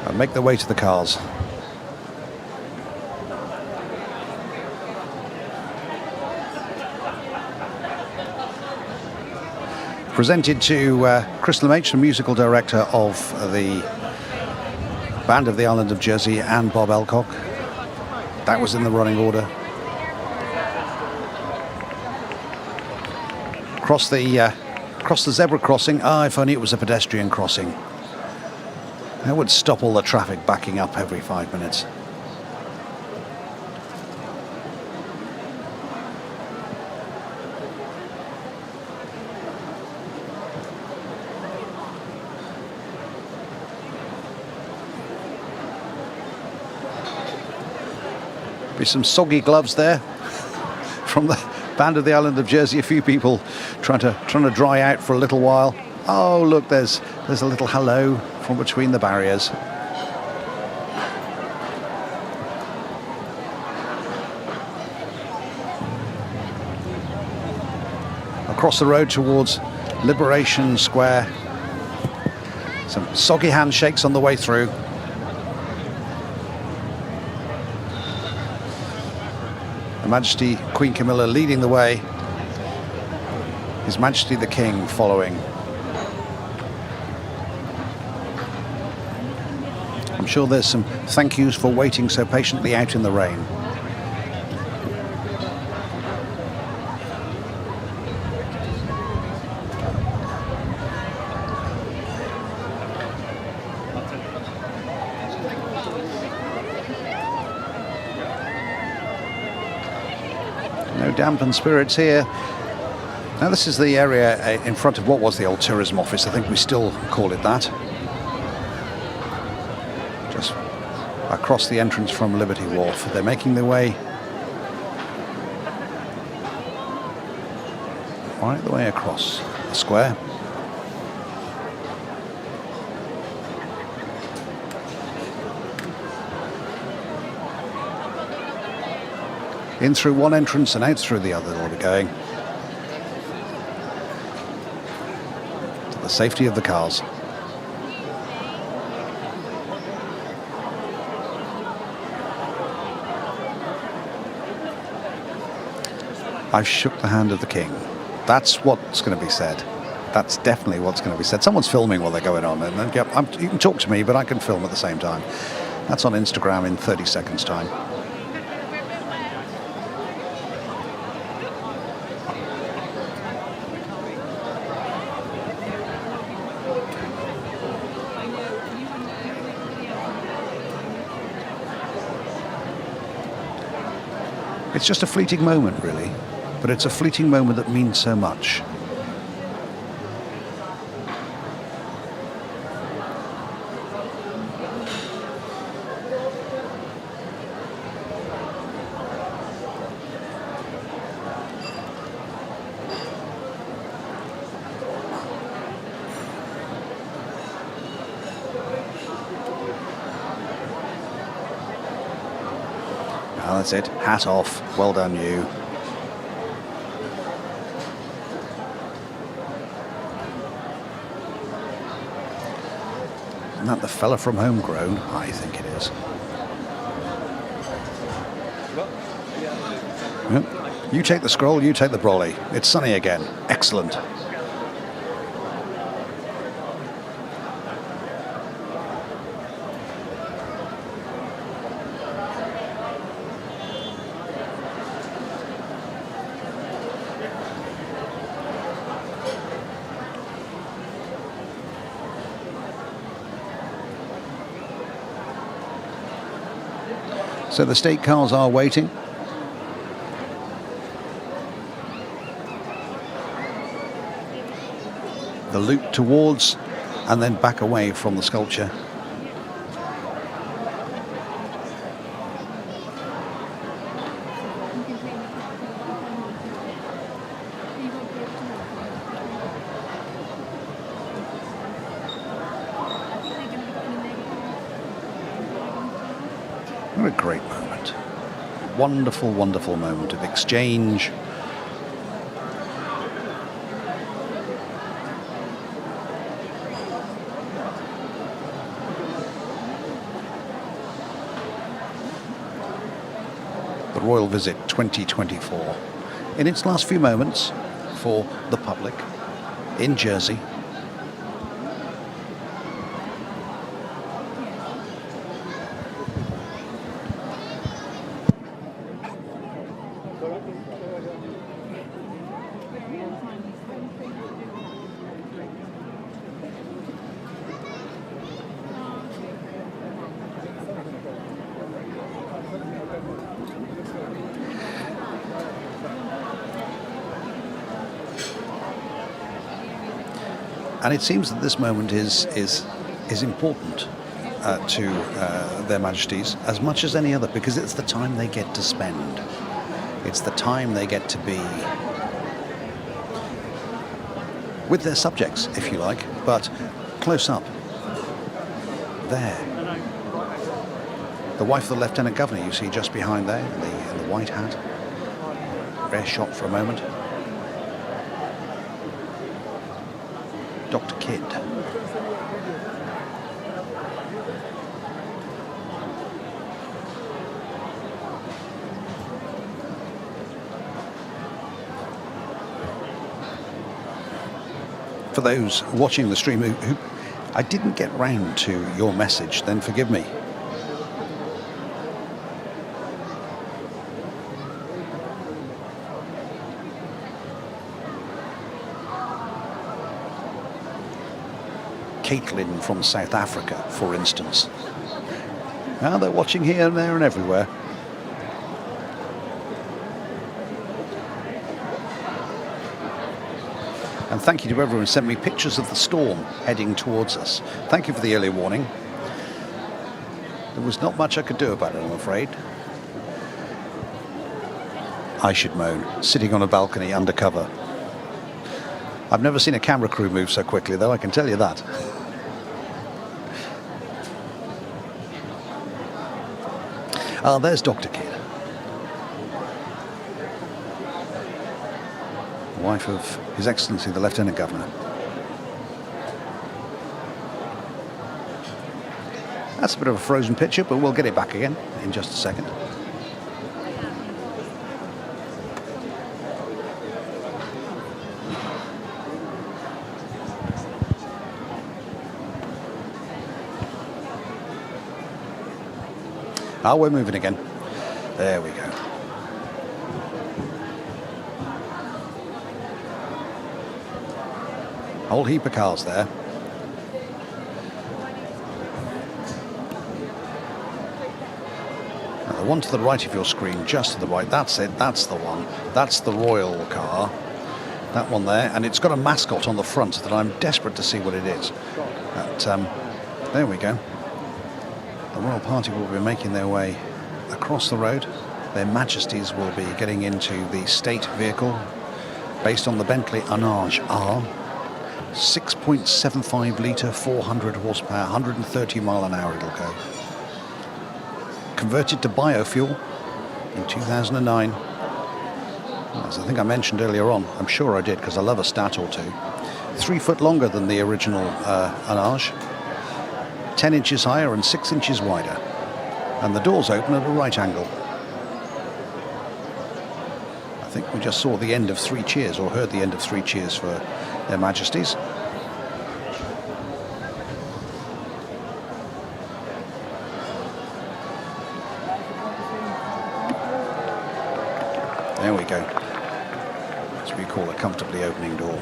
and make their way to the cars. Presented to Chris LeMaitre, the musical director of the Band of the Island of Jersey, and Bob Elcock. That was in the running order. Across the zebra crossing. Ah, if only it was a pedestrian crossing. That would stop all the traffic backing up every 5 minutes. Be some soggy gloves there from the Band of the Island of Jersey. A few people trying to dry out for a little while. Oh, look, there's a little hello from between the barriers. Across the road towards Liberation Square. Some soggy handshakes on the way through. Her Majesty Queen Camilla leading the way. His Majesty the King following. I'm sure there's some thank yous for waiting so patiently out in the rain. No dampened spirits here. Now this is the area in front of what was the old tourism office. I think we still call it that. Just across the entrance from Liberty Wharf. They're making their way right the way across the square. In through one entrance and out through the other they'll be going. To the safety of the cars. I've shook the hand of the King. That's what's going to be said. That's definitely what's going to be said. Someone's filming while they're going on. And you can talk to me, but I can film at the same time. That's on Instagram in 30 seconds' time. It's just a fleeting moment, really, but it's a fleeting moment that means so much. That's it. Hat off. Well done, you. Isn't that the fella from Homegrown? I think it is. Yep. You take the scroll, you take the brolly. It's sunny again. Excellent. So the state cars are waiting. The loop towards and then back away from the sculpture. What a great moment. Wonderful, wonderful moment of exchange. The Royal Visit 2024 in its last few moments for the public in Jersey. And it seems that this moment is important to their Majesties as much as any other, because it's the time they get to spend. It's the time they get to be with their subjects, if you like, but close up. There. The wife of the Lieutenant Governor you see just behind there, in the white hat. Rare shot for a moment. Dr. Kidd. For those watching the stream who I didn't get round to your message, then forgive me. Caitlin from South Africa, for instance. Now they're watching here, there and everywhere. And thank you to everyone who sent me pictures of the storm heading towards us. Thank you for the early warning. There was not much I could do about it, I'm afraid. I should moan, sitting on a balcony undercover. I've never seen a camera crew move so quickly, though, I can tell you that. Ah, there's Dr. Kidd. Wife of His Excellency the Lieutenant Governor. That's a bit of a frozen picture, but we'll get it back again in just a second. Ah, we're moving again. There we go. Whole heap of cars there. Now, the one to the right of your screen, just to the right, that's it, that's the one. That's the royal car. That one there, and it's got a mascot on the front that I'm desperate to see what it is. But, there we go. The royal party will be making their way across the road. Their Majesties will be getting into the state vehicle based on the Bentley Arnage R. 6.75 litre, 400 horsepower, 130 mile an hour it'll go. Converted to biofuel in 2009. As I think I mentioned earlier on, I'm sure I did because I love a stat or two. 3 foot longer than the original Arnage. 10 inches higher and 6 inches wider. And the doors open at a right angle. I think we just saw the end of 3 cheers, or heard the end of 3 cheers for their Majesties. There we go. As we call a comfortably opening door.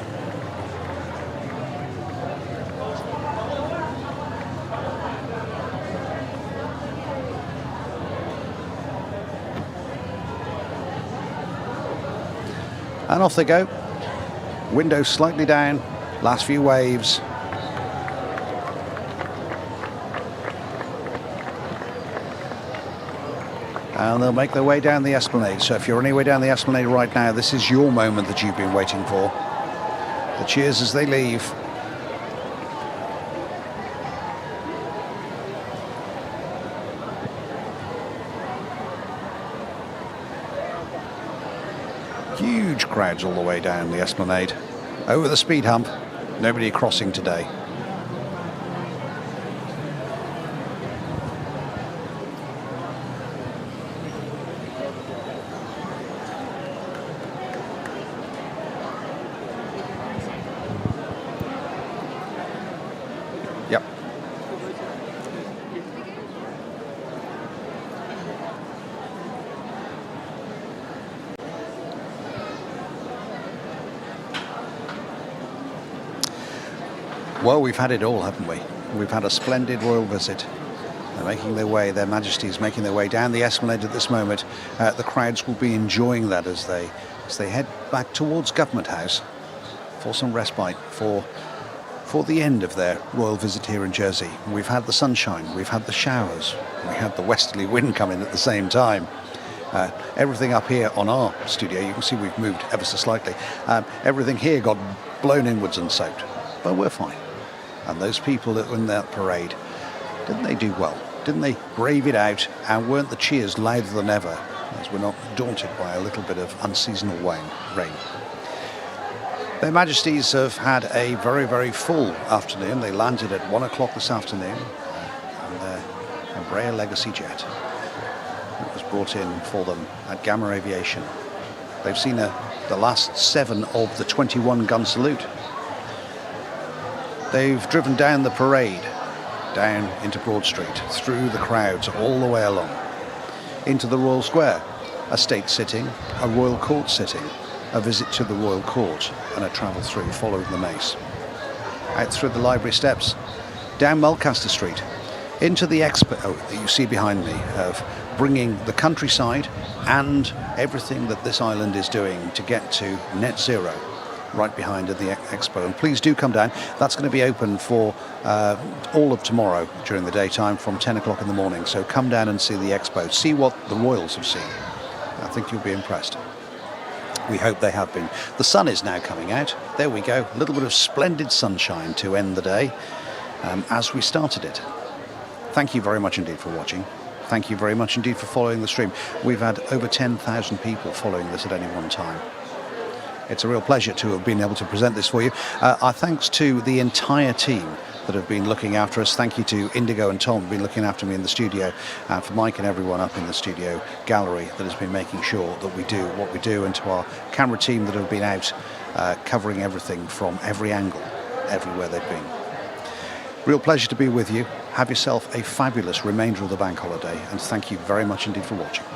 And off they go. Windows slightly down, last few waves. And they'll make their way down the esplanade. So if you're on your way down the esplanade right now, this is your moment that you've been waiting for. The cheers as they leave. Huge crowds all the way down the esplanade. Over the speed hump, nobody crossing today. Yep. Well, we've had it all, haven't we? We've had a splendid royal visit. They're making their way, their Majesties making their way down the esplanade at this moment. The crowds will be enjoying that as they head back towards Government House for some respite, for the end of their royal visit here in Jersey. We've had the sunshine, we've had the showers, we had the westerly wind come in at the same time. Everything up here on our studio, you can see we've moved ever so slightly. Everything here got blown inwards and soaked, but we're fine. And those people that were in that parade, didn't they do well? Didn't they brave it out? And weren't the cheers louder than ever, as we're not daunted by a little bit of unseasonal rain? Their Majesties have had a very, very full afternoon. They landed at 1 o'clock this afternoon on their Embraer Legacy jet. It was brought in for them at Gamma Aviation. They've seen the last 7 of the 21-gun salute. They've driven down the parade, down into Broad Street, through the crowds all the way along, into the Royal Square, a state sitting, a royal court sitting, a visit to the royal court, and a travel through following the mace. Out through the library steps, down Mulcaster Street, into the Expo that you see behind me, of bringing the countryside and everything that this island is doing to get to net zero, right behind at the Expo. And please do come down. That's going to be open for all of tomorrow during the daytime from 10 o'clock in the morning. So come down and see the Expo. See what the royals have seen. I think you'll be impressed. We hope they have been. The sun is now coming out. There we go. A little bit of splendid sunshine to end the day as we started it. Thank you very much indeed for watching. Thank you very much indeed for following the stream. We've had over 10,000 people following this at any one time. It's a real pleasure to have been able to present this for you. Our thanks to the entire team that have been looking after us. Thank you to Indigo and Tom, who've been looking after me in the studio, for Mike and everyone up in the studio gallery that has been making sure that we do what we do, and to our camera team that have been out covering everything from every angle, everywhere they've been. Real pleasure to be with you. Have yourself a fabulous remainder of the bank holiday, and thank you very much indeed for watching.